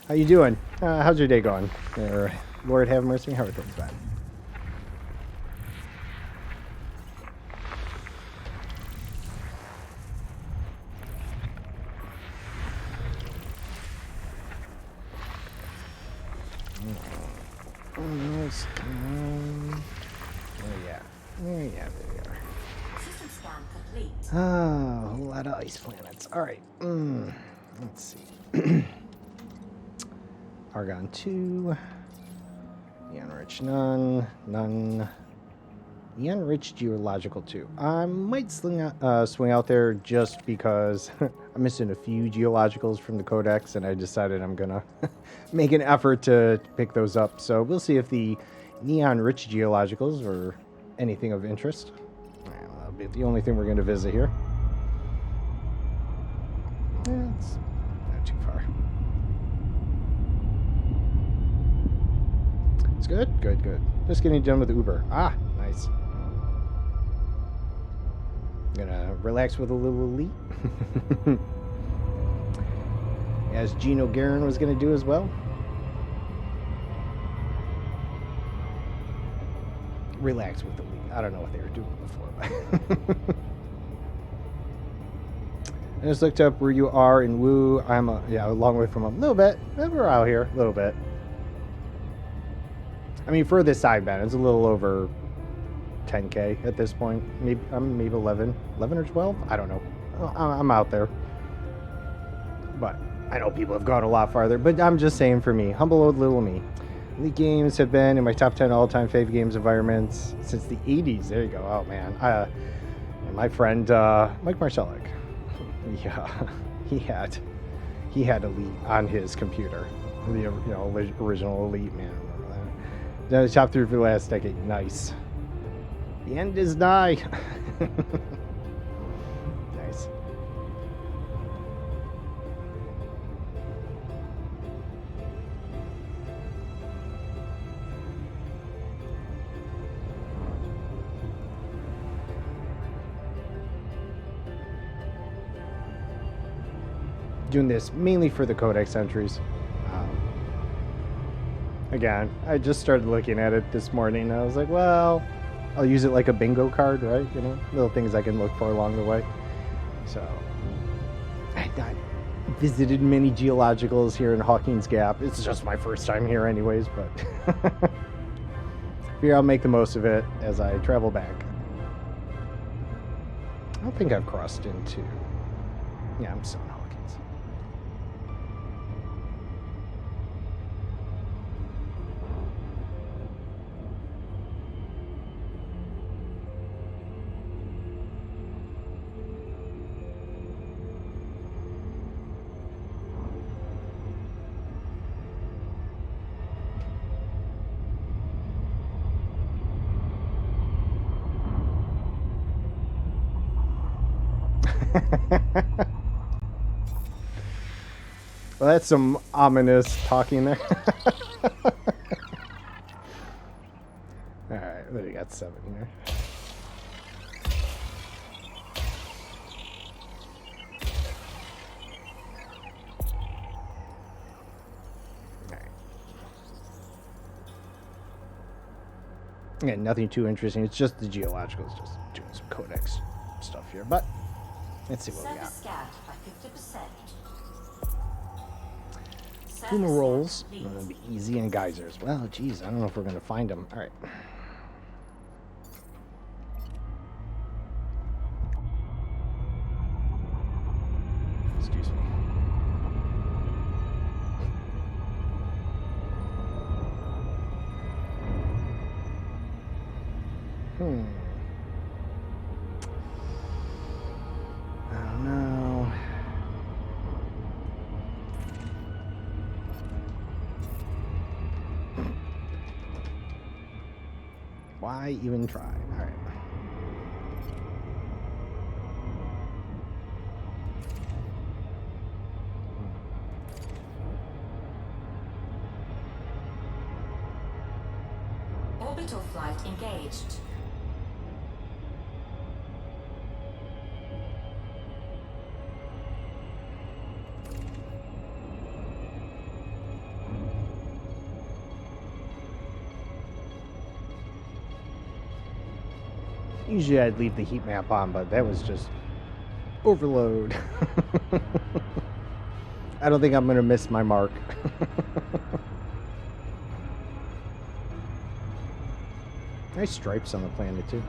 How you doing? How's your day going? Lord have mercy. How are things been? There we are. System scan complete. Oh, a whole lot of ice planets. All right. Let's see. Argon 2. Neon-rich none. Neon-rich geological 2. I might swing out there just because I'm missing a few geologicals from the codex, and I decided I'm going to make an effort to pick those up. So we'll see if the neon-rich geologicals are anything of interest. Well, that'll be the only thing we're going to visit here. It's not too far. It's good? Good. Just getting done with Uber. Ah, nice. Gonna relax with a little elite. As Gino Guerin was gonna do as well. Relax with elite. I don't know what they were doing before, but I just looked up where you are in Wu. I'm a long way from home. A little bit. We're out here. A little bit. I mean, for this side band, it's a little over 10K at this point. Maybe 11 or 12. I don't know. I'm out there, but I know people have gone a lot farther. But I'm just saying, for me, humble old little me, Elite games have been in my top 10 all-time fave games environments since the 80s. There you go. Oh man, and my friend Mike Marcellik, yeah, he had Elite on his computer. The original Elite, man. The top 3 for the last decade. Nice. The end is nigh. Nice. Doing this mainly for the codex entries. Again, I just started looking at it this morning. I was like, well, I'll use it like a bingo card, right? You know, little things I can look for along the way. So, I've not visited many geologicals here in Hawkins Gap. It's just my first time here anyways, but figure I'll make the most of it as I travel back. I don't think I've crossed into... Yeah, I'm still in Hawkins. Well, that's some ominous talking there. Alright, what do we got? 7 here. Alright. Yeah, nothing too interesting. It's just the geologicals, just doing some codex stuff here. But let's see what we got. Surface scat by 50%. Puma rolls. It'll be easy, and geysers. Well, geez, I don't know if we're going to find them. All right. Excuse me. I don't know. Why even try? All right. Orbital flight engaged. Usually I'd leave the heat map on, but that was just overload. I don't think I'm going to miss my mark. Nice stripes on the planet, too.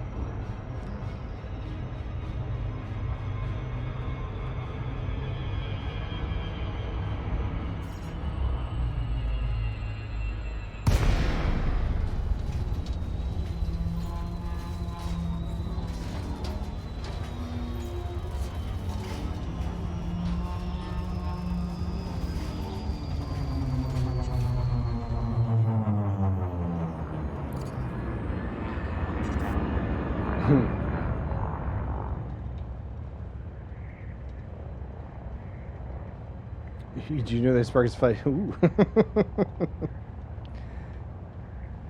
Did you know this spark is fight?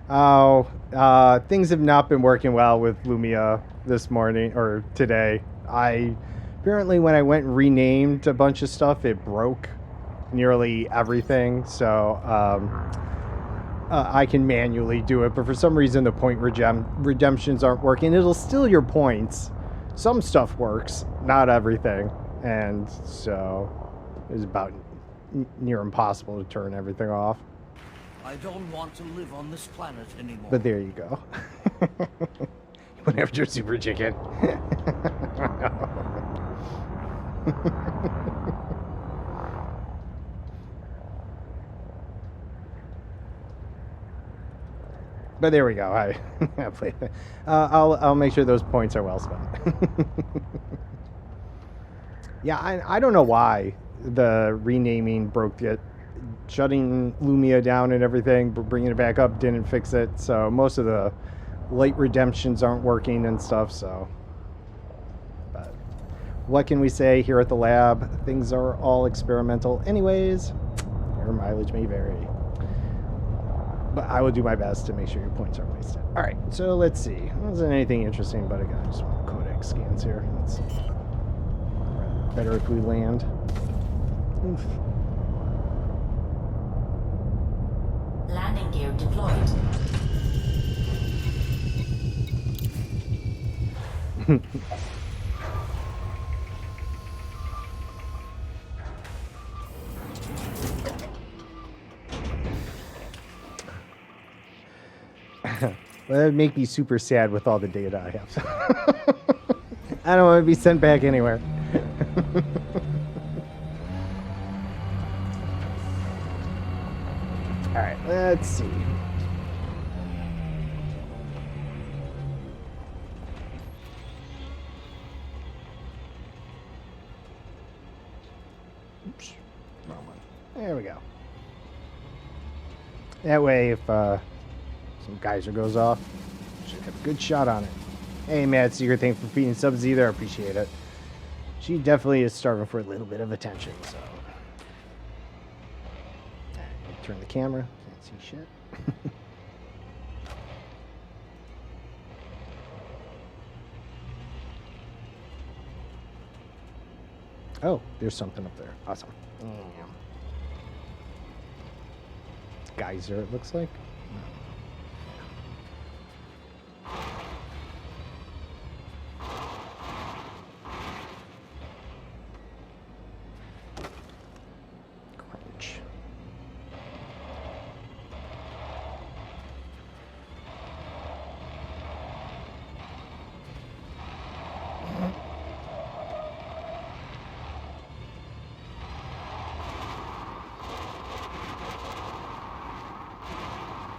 Oh, things have not been working well with Lumia this morning or today. Apparently when I went and renamed a bunch of stuff, it broke nearly everything. So I can manually do it, but for some reason the point redemptions aren't working. It'll steal your points. Some stuff works, not everything, and so it's about near impossible to turn everything off. I don't want to live on this planet anymore. But there you go. You went after Super Chicken. But there we go. I played. I'll make sure those points are well spent. Yeah, I don't know why the renaming broke it. Shutting Lumia down and everything, but bringing it back up didn't fix it. So most of the late redemptions aren't working and stuff. So, but what can we say here at the lab? Things are all experimental, anyways. Your mileage may vary, but I will do my best to make sure your points aren't wasted. All right, so let's see. There wasn't anything interesting, but again, I just want codex scans here. Let's see. Better if we land. Oof. Landing gear deployed. Well, that would make me super sad with all the data I have. I don't want to be sent back anywhere. All right, let's see. Oops, wrong one. There we go. That way, if some geyser goes off, should have a good shot on it. Hey, Mad Secret, thanks for feeding subs either. I appreciate it. She definitely is starving for a little bit of attention, so. Turn the camera. Can't see shit. Oh, there's something up there. Awesome. Geyser, it looks like. Crunch.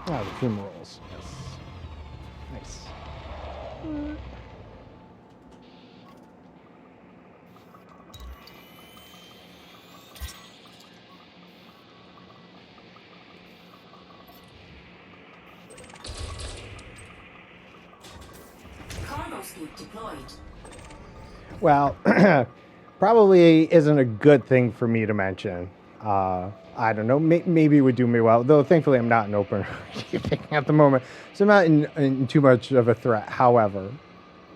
Ah, the fumaroles. Yes. Nice. Cargo scoop deployed. Well, probably isn't a good thing for me to mention. I don't know. Maybe it would do me well. Though, thankfully, I'm not in open at the moment. So I'm not in too much of a threat. However,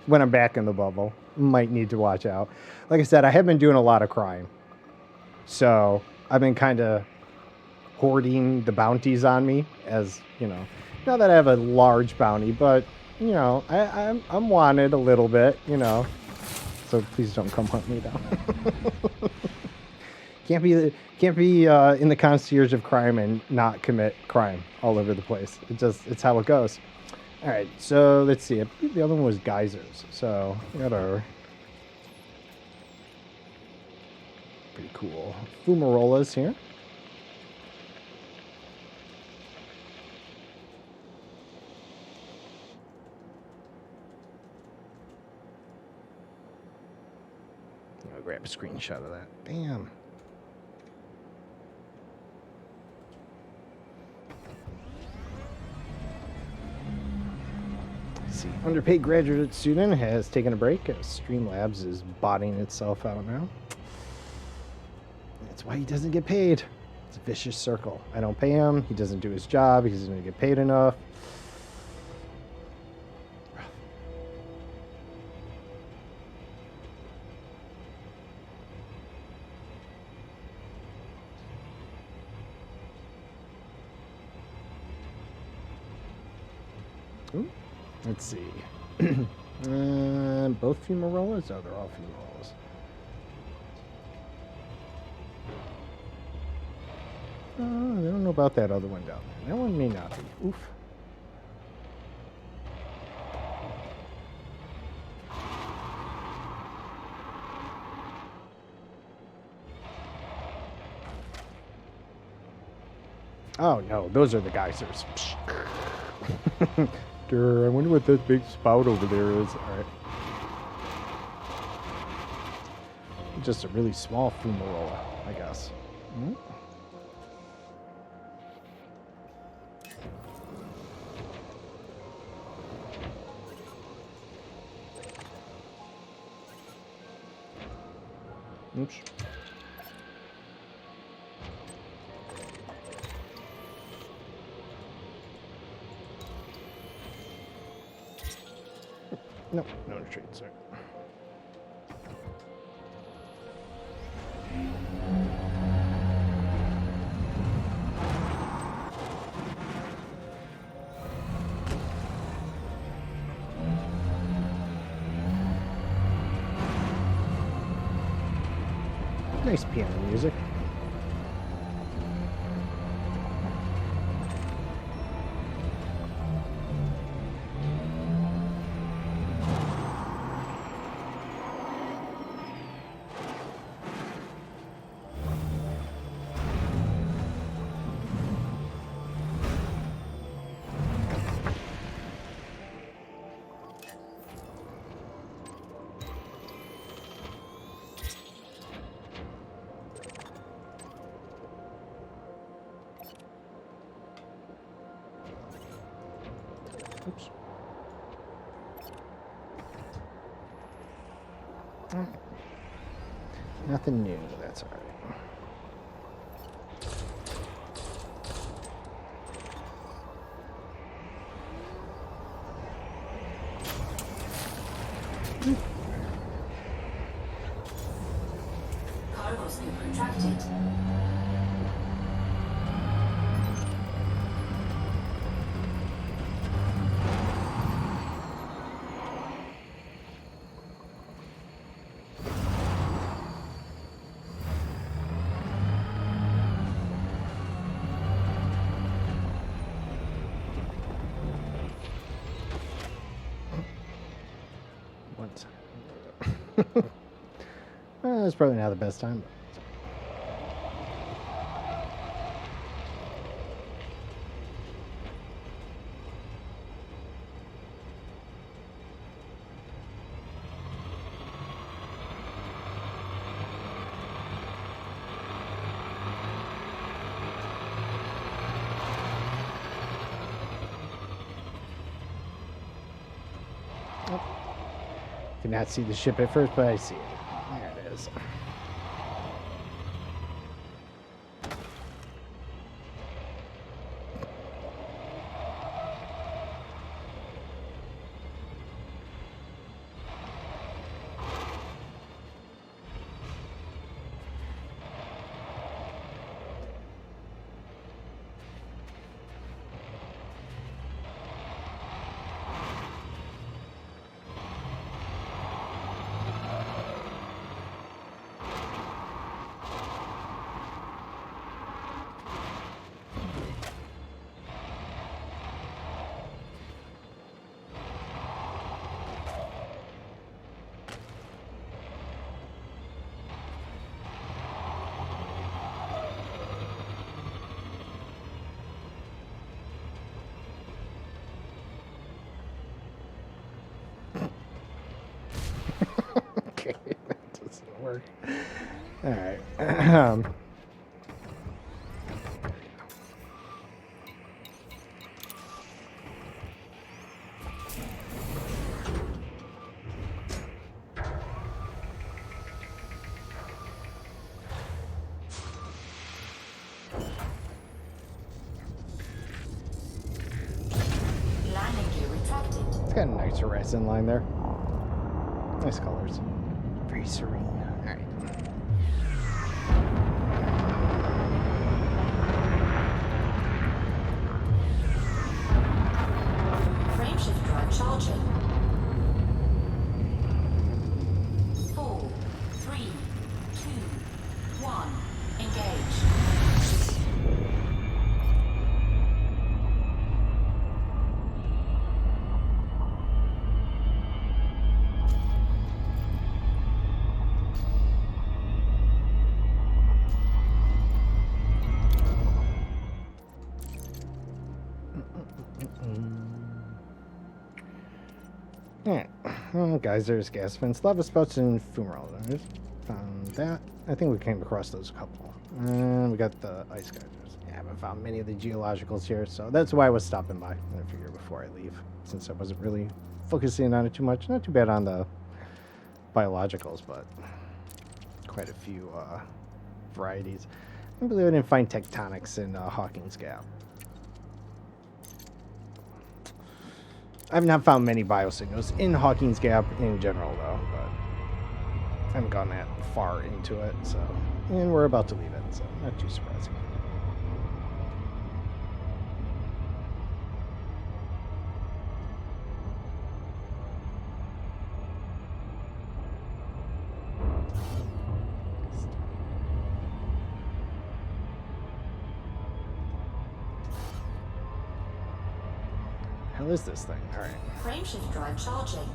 when I'm back in the bubble, might need to watch out. Like I said, I have been doing a lot of crime. So I've been kind of hoarding the bounties on me, as, you know, not that I have a large bounty, but, you know, I'm wanted a little bit, you know. So please don't come hunt me down. Can't be in the concierge of crime and not commit crime all over the place. It's how it goes. All right, so let's see. I believe the other one was geysers. So whatever. Pretty cool. Fumarolas here. I'll grab a screenshot of that. Bam. See, underpaid graduate student has taken a break. Streamlabs is botting itself out now. That's why he doesn't get paid. It's a vicious circle. I don't pay him. He doesn't do his job. He doesn't get paid enough. Ooh, let's see. Both fumarolas? Oh, they're all fumarolas. I don't know about that other one down there. That one may not be. Oof. Oh no, those are the geysers. I wonder what that big spout over there is. Alright. Just a really small fumarola, I guess. Hmm? Oops. No, no retreat, sorry. Nice piano music. Oops. Oh. Nothing new, that's all right. Cargo scoop retracted. What? Well, it's probably not the best time. Did not see the ship at first, but I see it. There it is. work. All right. Landing gear retracted. It's got a nice horizon line there. Nice colors. Very serene. All right. Frameshift drive charging. 4, 3, 2, 1. Engage. Alright. Oh, guys, there's gas vents, lava spouts, and fumarole. There's found that. I think we came across those a couple. And we got the ice geysers. Yeah, I haven't found many of the geologicals here, so that's why I was stopping by. I figured before I leave, since I wasn't really focusing on it too much. Not too bad on the biologicals, but quite a few varieties. I believe I didn't find tectonics in Hawkins Gap. I've not found many biosignals in Hawkins Gap in general, though, but I haven't gone that far into it, so... And we're about to leave it, so not too surprising. Hell is this thing? All right. Frameshift drive charging.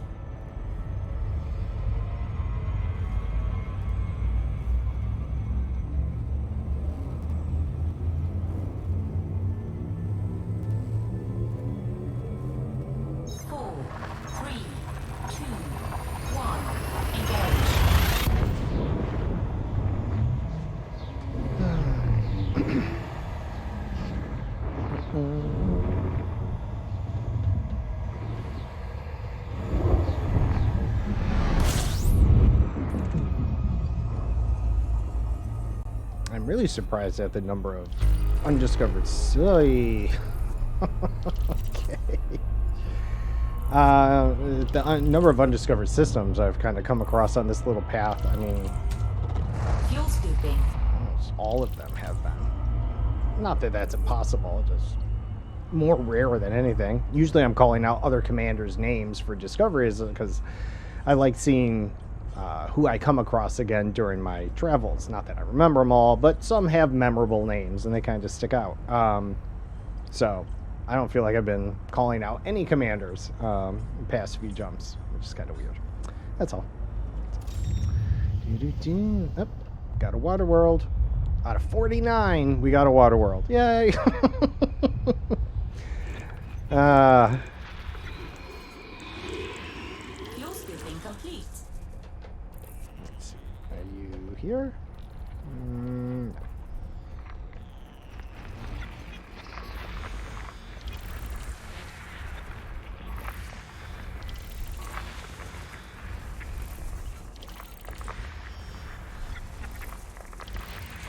I'm really surprised at the number of undiscovered... Okay. The number of undiscovered systems I've kind of come across on this little path. I mean... Fuel scooping. Almost all of them have been. Not that that's impossible, just more rare than anything. Usually I'm calling out other commanders' names for discoveries because I like seeing who I come across again during my travels. Not that I remember them all, but some have memorable names and they kind of stick out. So I don't feel like I've been calling out any commanders in the past few jumps, which is kind of weird. That's all. Yep. Got a water world. Out of 49, we got a water world. Yay! Fuel scooping complete. Let's see. Are you here? No.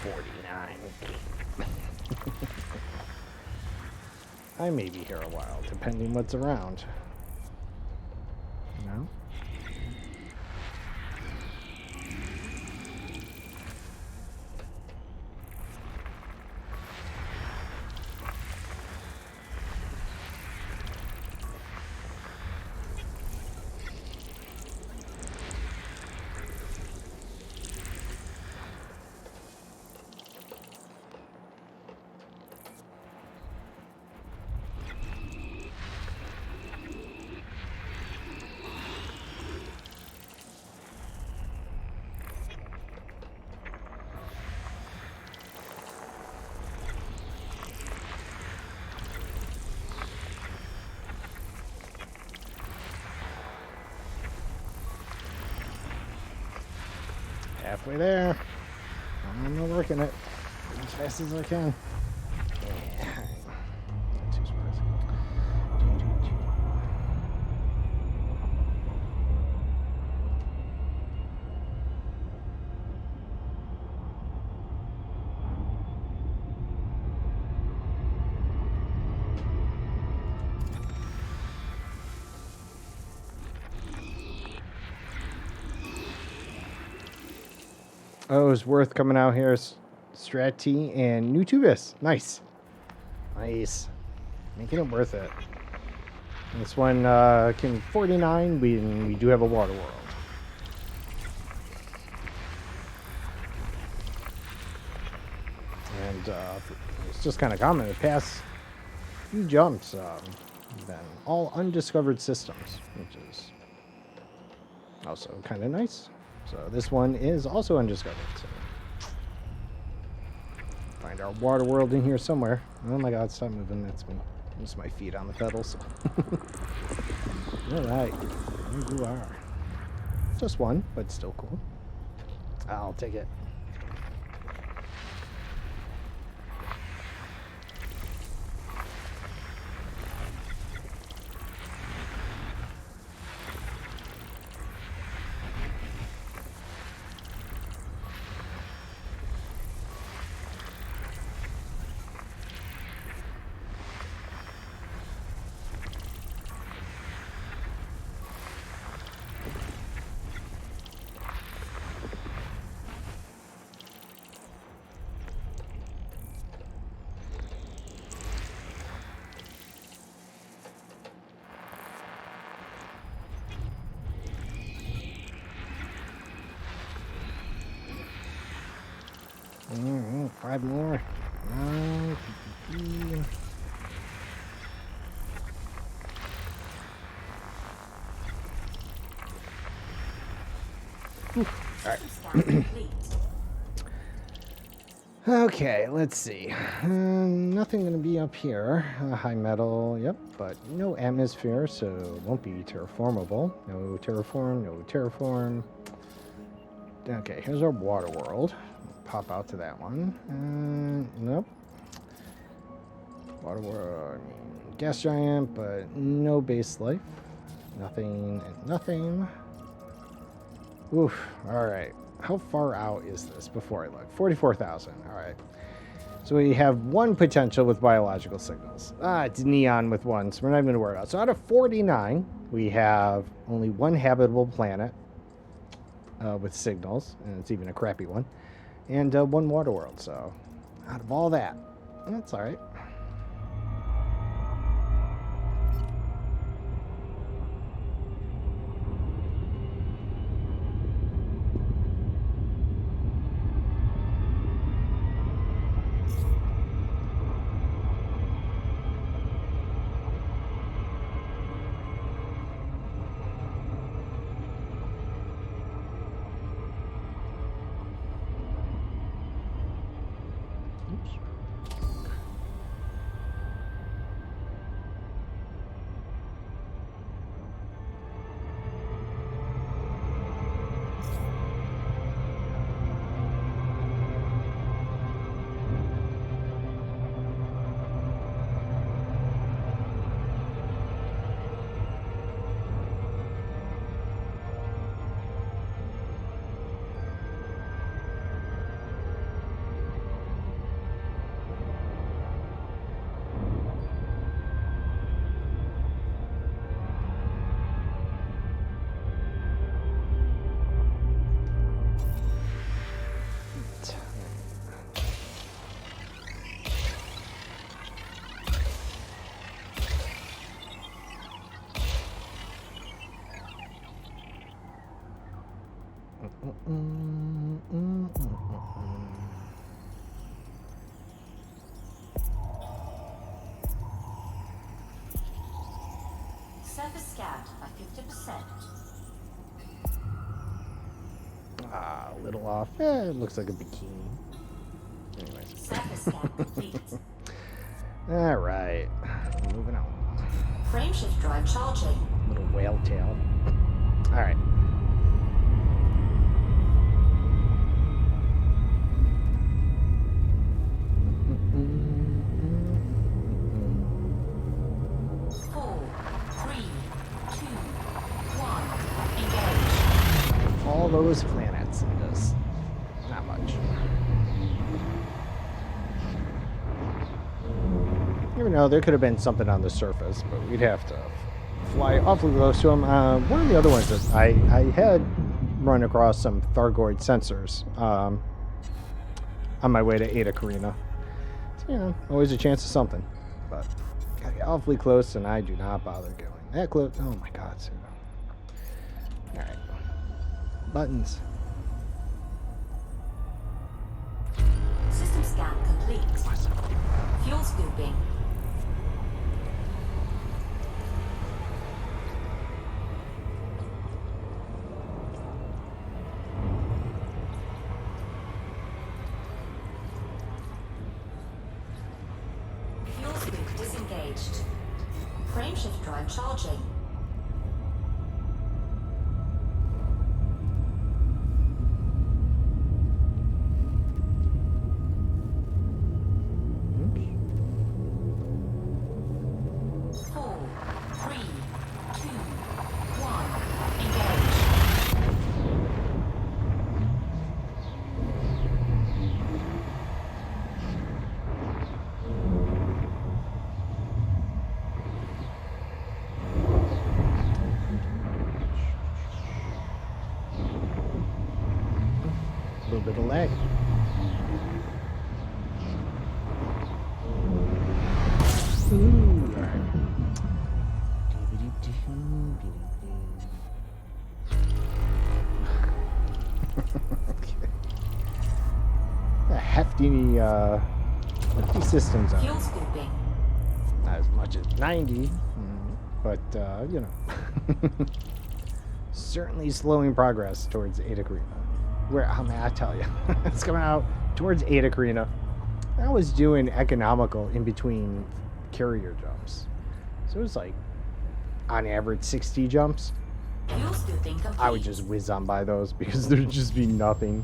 49. I may be here a while, depending what's around. No? halfway there. I'm working it as fast as I can. Yeah. Not too surprising. Oh, it's worth coming out here. Strat T and New Tubis. Nice. Nice. Making it worth it. This one can 49. We do have a water world. And it's just kind of common. The past few jumps have been all undiscovered systems, which is also kind of nice. So this one is also undiscovered. So find our water world in here somewhere. Oh my god, stop moving. That's me. Just my feet on the pedals. Alright. There you are. Just one, but still cool. I'll take it. Five more. Complete. Okay, let's see. Nothing gonna be up here. High metal, yep, but no atmosphere, so it won't be terraformable. No terraform, no terraform. Okay, here's our water world. Pop out to that one. Nope. Water world, I mean, gas giant, but no base life. Nothing and nothing. Oof, alright. How far out is this before I look? 44,000, alright. So we have one potential with biological signals. It's neon with one, so we're not even going to worry about it. So out of 49, we have only one habitable planet with signals, and it's even a crappy one. And one water world, so out of all that, that's all right. Surface scanned by 50%. A little off. It looks like a bikini. Anyways. Surface scan complete. All right. Moving on. Frameshift drive charging. Little whale tail. All right. those planets, it does not much. You know, there could have been something on the surface, but we'd have to fly awfully close to them. One of the other ones that I had run across some Thargoid sensors on my way to Ada Carina. So, you know, always a chance of something. But gotta get awfully close, and I do not bother going that close. Oh my god, Pseudo. Alright. Buttons. System scan complete. Fuel scooping. Fuel scoop disengaged. Frameshift drive charging. Four, three, two, one. Engage. A little bit of lag. Ooh, all right. Okay. A hefty systems on it. Fuel scooping. Not as much as 90, but you know, certainly slowing progress towards Ada Carina. Where I tell you, it's coming out towards Ada Carina. I was doing economical in between carrier jumps, so it was like on average 60 jumps. Fuel scooping complete. I would just whiz on by those because there'd just be nothing.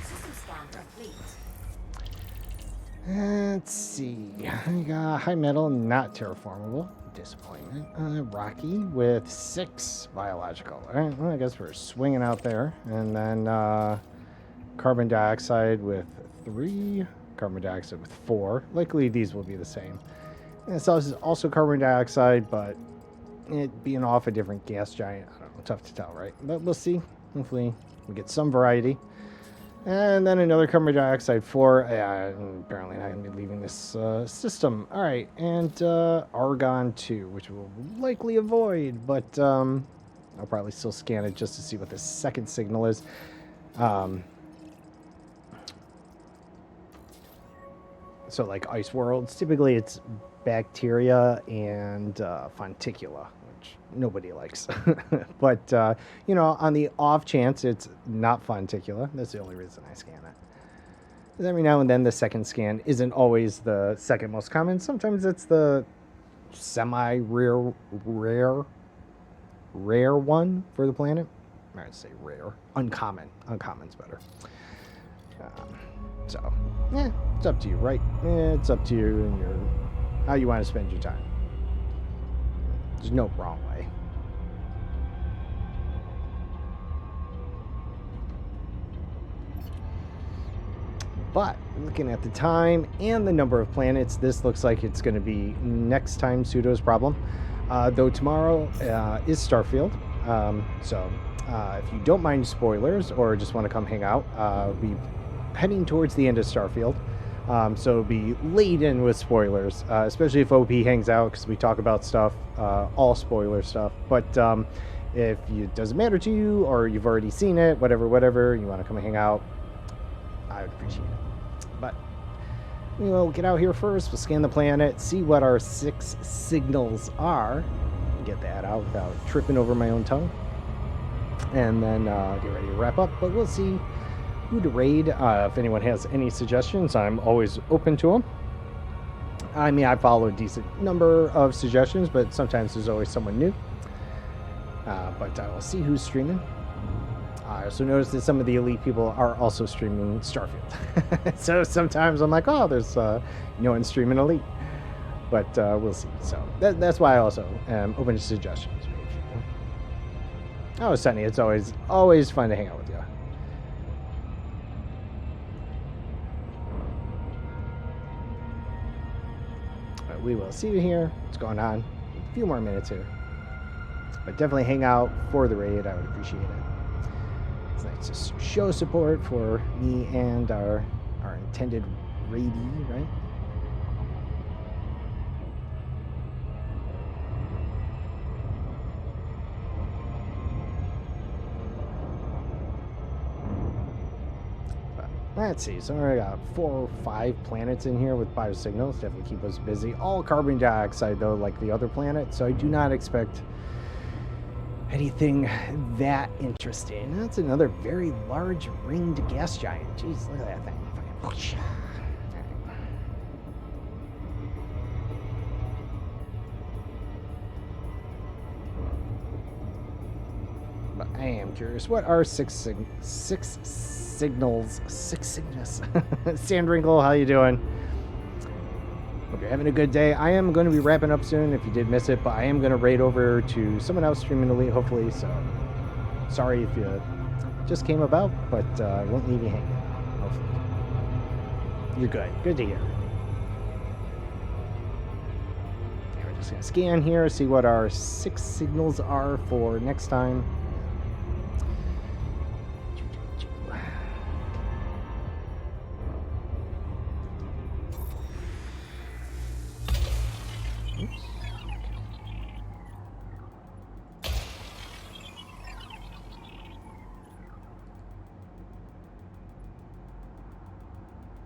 System scan complete. Let's see. I got high metal, not terraformable. Disappointment. Rocky with 6 biological. All right, well, I guess we're swinging out there. And then carbon dioxide with 3. Carbon dioxide with 4. Likely these will be the same. And it's also carbon dioxide, but it being off a different gas giant, I don't know, tough to tell, right? But we'll see. Hopefully we get some variety. And then another carbon dioxide 4. Apparently not going to be leaving this system. All right, and argon 2, which we'll likely avoid, but I'll probably still scan it just to see what the second signal is. So like ice worlds, typically it's bacteria and fonticula, which nobody likes. But you know, on the off chance it's not fonticula, that's the only reason I scan it. 'Cause every now and then the second scan isn't always the second most common. Sometimes it's the semi-rare one for the planet. I would say rare. Uncommon. Uncommon's better. So, yeah, it's up to you, right? It's up to you and your how you want to spend your time. There's no wrong way. But looking at the time and the number of planets, this looks like it's going to be next time Pseudo's problem. Though tomorrow is Starfield. So if you don't mind spoilers or just want to come hang out, we'll be heading towards the end of Starfield. So it'll be laden with spoilers, especially if OP hangs out because we talk about stuff, all spoiler stuff. But if it doesn't matter to you or you've already seen it, whatever, you want to come and hang out, I would appreciate it. But we'll get out here first. We'll scan the planet, see what our 6 signals are. Get that out without tripping over my own tongue. And then get ready to wrap up. But we'll see who to raid. If anyone has any suggestions, I'm always open to them. I mean, I follow a decent number of suggestions, but sometimes there's always someone new. But I will see who's streaming. I also noticed that some of the elite people are also streaming Starfield. So sometimes I'm like, oh, there's no one streaming elite. But we'll see. So that's why I also am open to suggestions. Oh, Sunny, it's always fun to hang out with you. But we will see you here. What's going on? A few more minutes here. But definitely hang out for the raid. I would appreciate it. It's nice to show support for me and our intended raidee, right? But let's see. So I got 4 or 5 planets in here with biosignals. Definitely keep us busy. All carbon dioxide though, like the other planet. So I do not expect anything that interesting. That's another very large ringed gas giant. Jeez, look at that thing. Fucking... But I am curious. What are six signals? Six Cygnus. Sandwrinkle, how you doing? Hope you're having a good day. I am going to be wrapping up soon if you did miss it, but I am going to raid over to someone else streaming Elite, hopefully, so sorry if you just came about, but I won't leave you hanging, hopefully. You're good. Good to hear. Okay, we're just going to scan here, see what our 6 signals are for next time.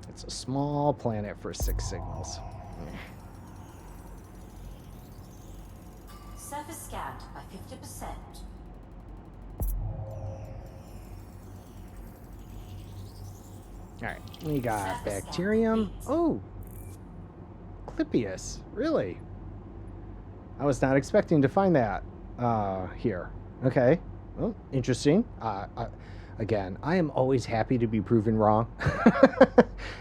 It's a small planet for 6 signals. Surface scanned by 50%. Alright, we got bacterium. Oh! Clipius. Really? I was not expecting to find that here. Okay. Well, interesting. Again, I am always happy to be proven wrong.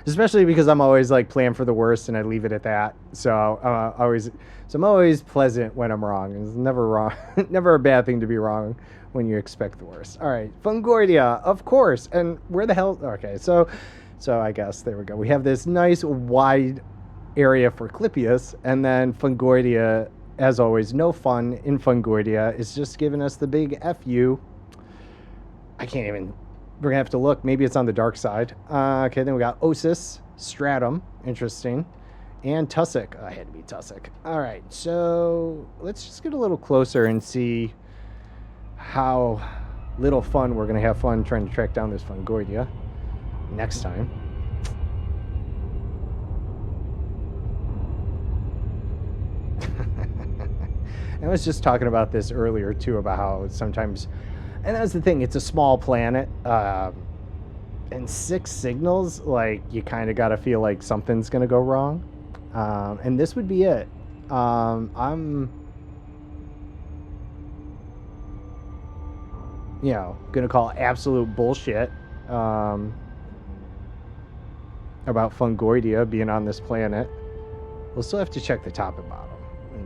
Especially because I'm always like plan for the worst and I leave it at that. So I'm always pleasant when I'm wrong. It's never wrong. Never a bad thing to be wrong when you expect the worst. All right, Fungoidia, of course. And where the hell? Okay, so I guess there we go. We have this nice wide area for Clipius, and then Fungoidia, as always, no fun in Fungoidia. It's just giving us the big FU. I can't even... We're going to have to look. Maybe it's on the dark side. Okay, then we got Osis, Stratum. Interesting. And Tussock. I had to be Tussock. All right, so let's just get a little closer and see how little fun we're going to have fun trying to track down this Fungoidia next time. I was just talking about this earlier too, about how sometimes, and that's the thing, it's a small planet, and 6 signals, like, you kind of got to feel like something's going to go wrong. And this would be it. I'm, you know, going to call absolute bullshit about Fungoidia being on this planet. We'll still have to check the top and bottom,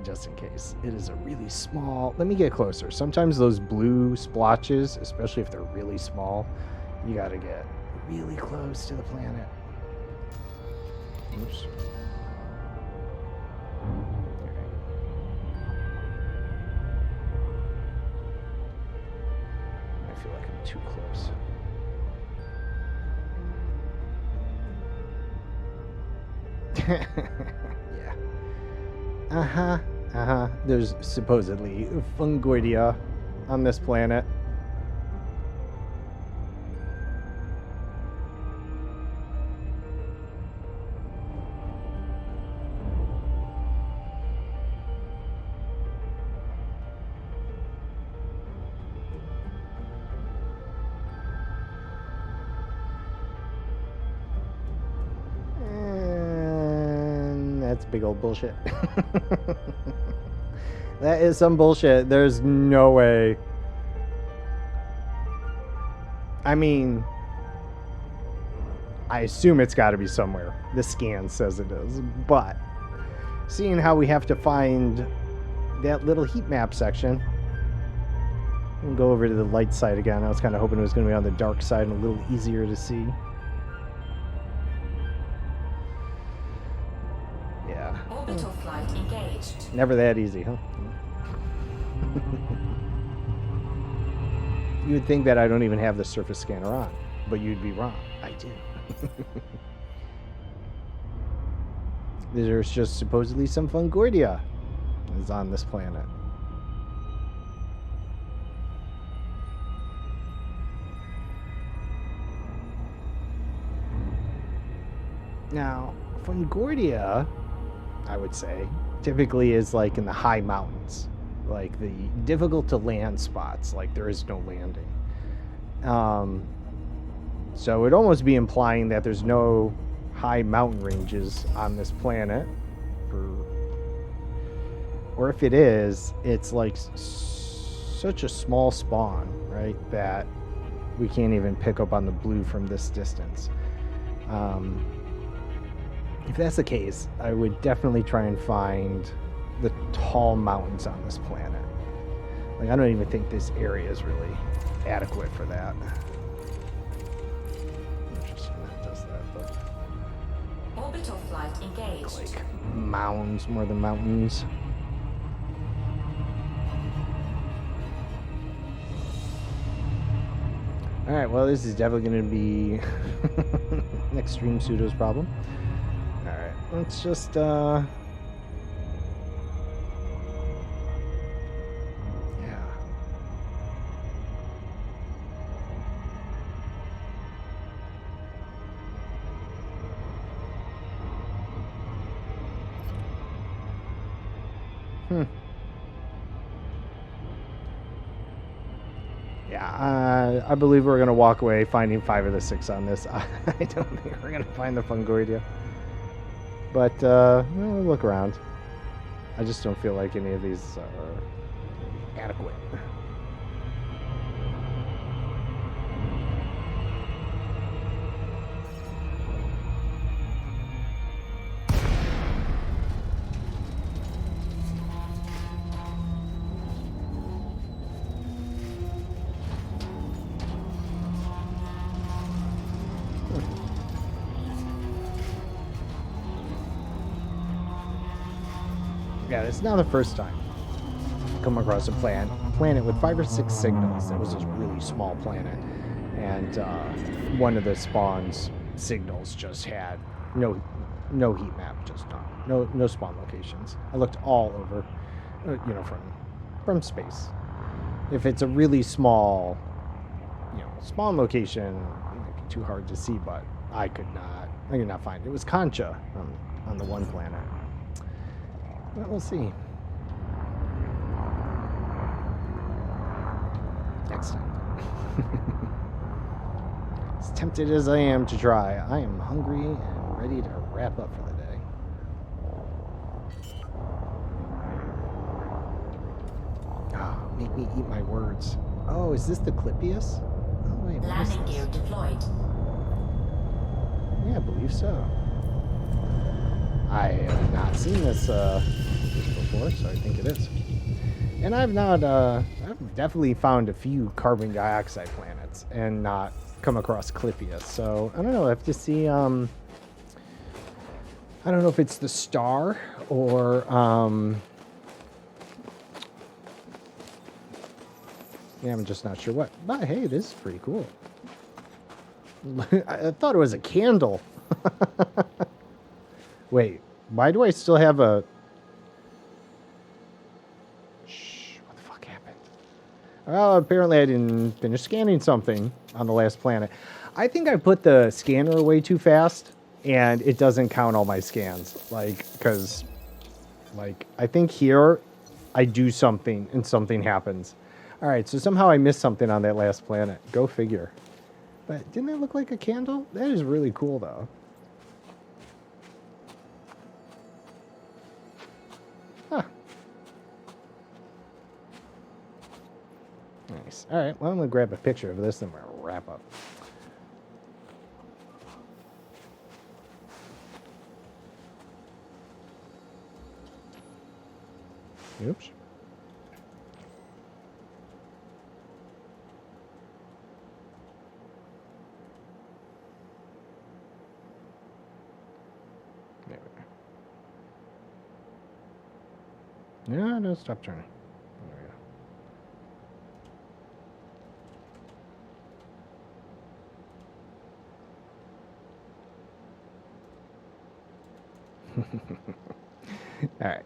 just in case. It is a really small... Let me get closer. Sometimes those blue splotches, especially if they're really small, you got to get really close to the planet. Oops. Okay. I feel like I'm too close. Yeah. There's supposedly Fungoidia on this planet. That's big old bullshit. That is some bullshit. There's no way. I mean, I assume it's got to be somewhere. The scan says it is. But seeing how we have to find that little heat map section, we'll go over to the light side again. I was kind of hoping it was going to be on the dark side and a little easier to see. Orbital flight engaged. Never that easy, huh? You would think that I don't even have the surface scanner on, but you'd be wrong. I do. There's just supposedly some Fungoidia is on this planet. Now, Fungoidia, I would say, typically is like in the high mountains, like the difficult to land spots, like there is no landing. So it would almost be implying that there's no high mountain ranges on this planet, or if it is, it's like such a small spawn, right, that we can't even pick up on the blue from this distance. If that's the case, I would definitely try and find the tall mountains on this planet. Like, I don't even think this area is really adequate for that. Interesting that it does that, but... Orbital flight engaged. like mounds more than mountains. Alright, well, this is definitely going to be an extreme pseudos problem. Alright, let's just, yeah. Yeah, I believe we're going to walk away finding 5 of the 6 on this. I don't think we're going to find the Fungoidia. But, we'll look around. I just don't feel like any of these are adequate. Yeah, it's not the first time I've come across a planet with 5 or 6 signals. It was a really small planet, and one of the spawn's signals just had no heat map, just no spawn locations. I looked all over, you know, from space. If it's a really small, you know, spawn location, it might be too hard to see, but I could not find it. It was Concha on the one planet. But we'll see. Next time. As tempted as I am to try, I am hungry and ready to wrap up for the day. Oh, make me eat my words. Oh, is this the Clippius? Oh, wait, what is Landing this? gear deployed. Yeah, I believe so. I have not seen this before, so I think it is. And I've definitely found a few carbon dioxide planets and not come across Clippius. So I don't know. I have to see. I don't know if it's the star or yeah, I'm just not sure what. But hey, this is pretty cool. I thought it was a candle. Wait, why do I still have a... Shh, what the fuck happened? Well, apparently I didn't finish scanning something on the last planet. I think I put the scanner away too fast, and it doesn't count all my scans. Because, I think here I do something, and something happens. Alright, so somehow I missed something on that last planet. Go figure. But didn't that look like a candle? That is really cool, though. Huh. Nice. All right, well, I'm going to grab a picture of this, and we're going to wrap up. Oops. No, no, stop turning. There we go. All right.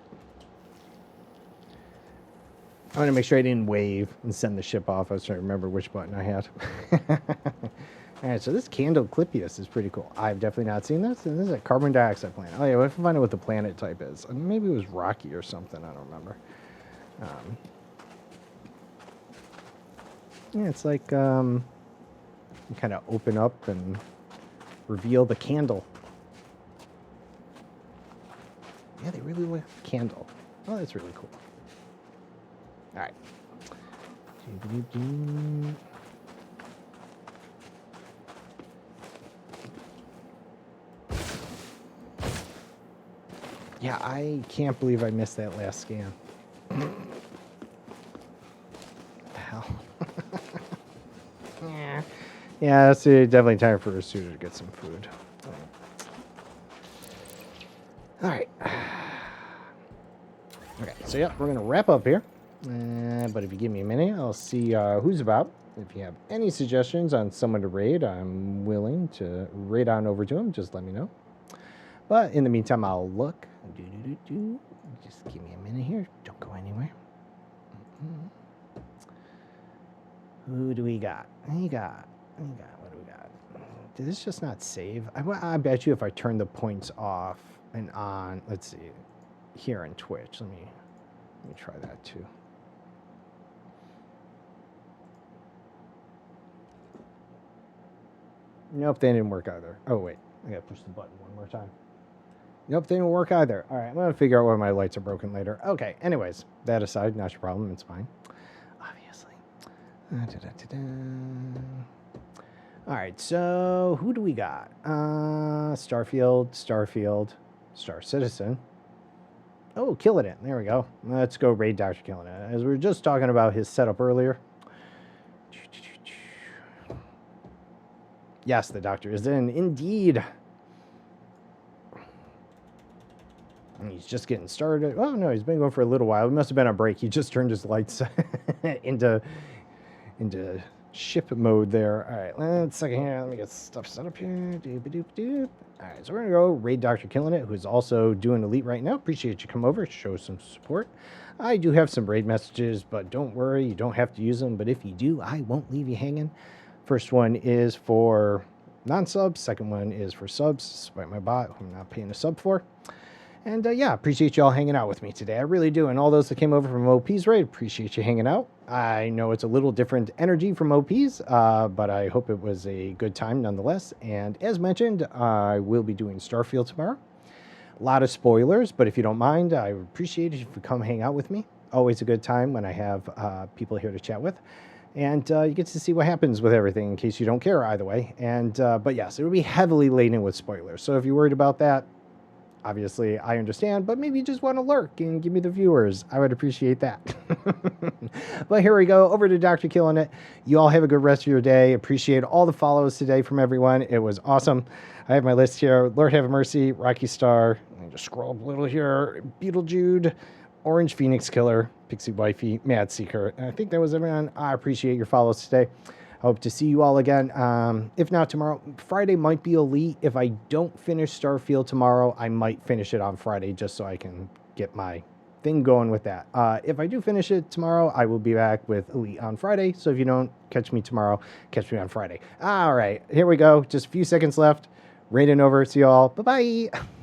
I want to make sure I didn't wave and send the ship off. I was trying to remember which button I had. All right, so this candle Clippius is pretty cool. I've definitely not seen this. And this is a carbon dioxide planet. Oh, yeah, we have to find out what the planet type is. Maybe it was rocky or something. I don't remember. Yeah, it's like you kind of open up and reveal the candle. Yeah, they really look like a candle. Oh, that's really cool. All right. Yeah, I can't believe I missed that last scan. What the hell? Yeah, it's definitely time for a suitor to get some food. All right. Okay, so yeah, we're going to wrap up here. But if you give me a minute, I'll see who's about. If you have any suggestions on someone to raid, I'm willing to raid on over to them. Just let me know. But in the meantime, I'll look. Just give me a minute here. Don't go anywhere. Who do we got? What do we got? Did this just not save? I bet you if I turn the points off and on, let's see, here on Twitch. Let me try that too. Nope, they didn't work either. Oh wait, I gotta push the button one more time. Nope, they didn't work either. All right, I'm gonna figure out why my lights are broken later. Okay, anyways, that aside, not your problem. It's fine. Obviously. All right, so who do we got? Starfield, Star Citizen. Oh, Killing It. There we go. Let's go raid Dr. Killing It. As we were just talking about his setup earlier. Yes, the doctor is in. Indeed. And he's just getting started. Oh, no, he's been going for a little while. It must have been a break. He just turned his lights into ship mode there. All right, let's second here. Let me get stuff set up here. Doop-a-doop-doop. All right, so we're going to go raid Dr. Killing It, who's also doing Elite right now. Appreciate you come over, show some support. I do have some raid messages, but don't worry, you don't have to use them. But if you do, I won't leave you hanging. First one is for non-subs. Second one is for subs, despite my bot, who I'm not paying a sub for. And yeah, appreciate you all hanging out with me today. I really do. And all those that came over from OP's raid, appreciate you hanging out. I know it's a little different energy from OPs, but I hope it was a good time nonetheless. And as mentioned, I will be doing Starfield tomorrow. A lot of spoilers, but if you don't mind, I would appreciate it if you come hang out with me. Always a good time when I have people here to chat with. And you get to see what happens with everything in case you don't care either way. And but yes, it will be heavily laden with spoilers. So if you're worried about that, obviously I understand, but maybe you just want to lurk and give me the viewers. I would appreciate that. But here we go, over to Dr. Killing It. You all have a good rest of your day. Appreciate all the follows today from everyone. It was awesome. I have my list here. Lord have mercy, Rocky Star. Let me just scroll up a little here. Beetlejude, Orange Phoenix Killer, Pixie Wifey, Mad Seeker. And I think that was everyone. I appreciate your follows today. Hope to see you all again. If not tomorrow, Friday might be elite. If I don't finish Starfield tomorrow, I might finish it on Friday just so I can get my thing going with that. If I do finish it tomorrow, I will be back with elite on Friday. So if you don't catch me tomorrow, catch me on Friday. All right, here we go. Just a few seconds left. Raining over. See you all. Bye-bye.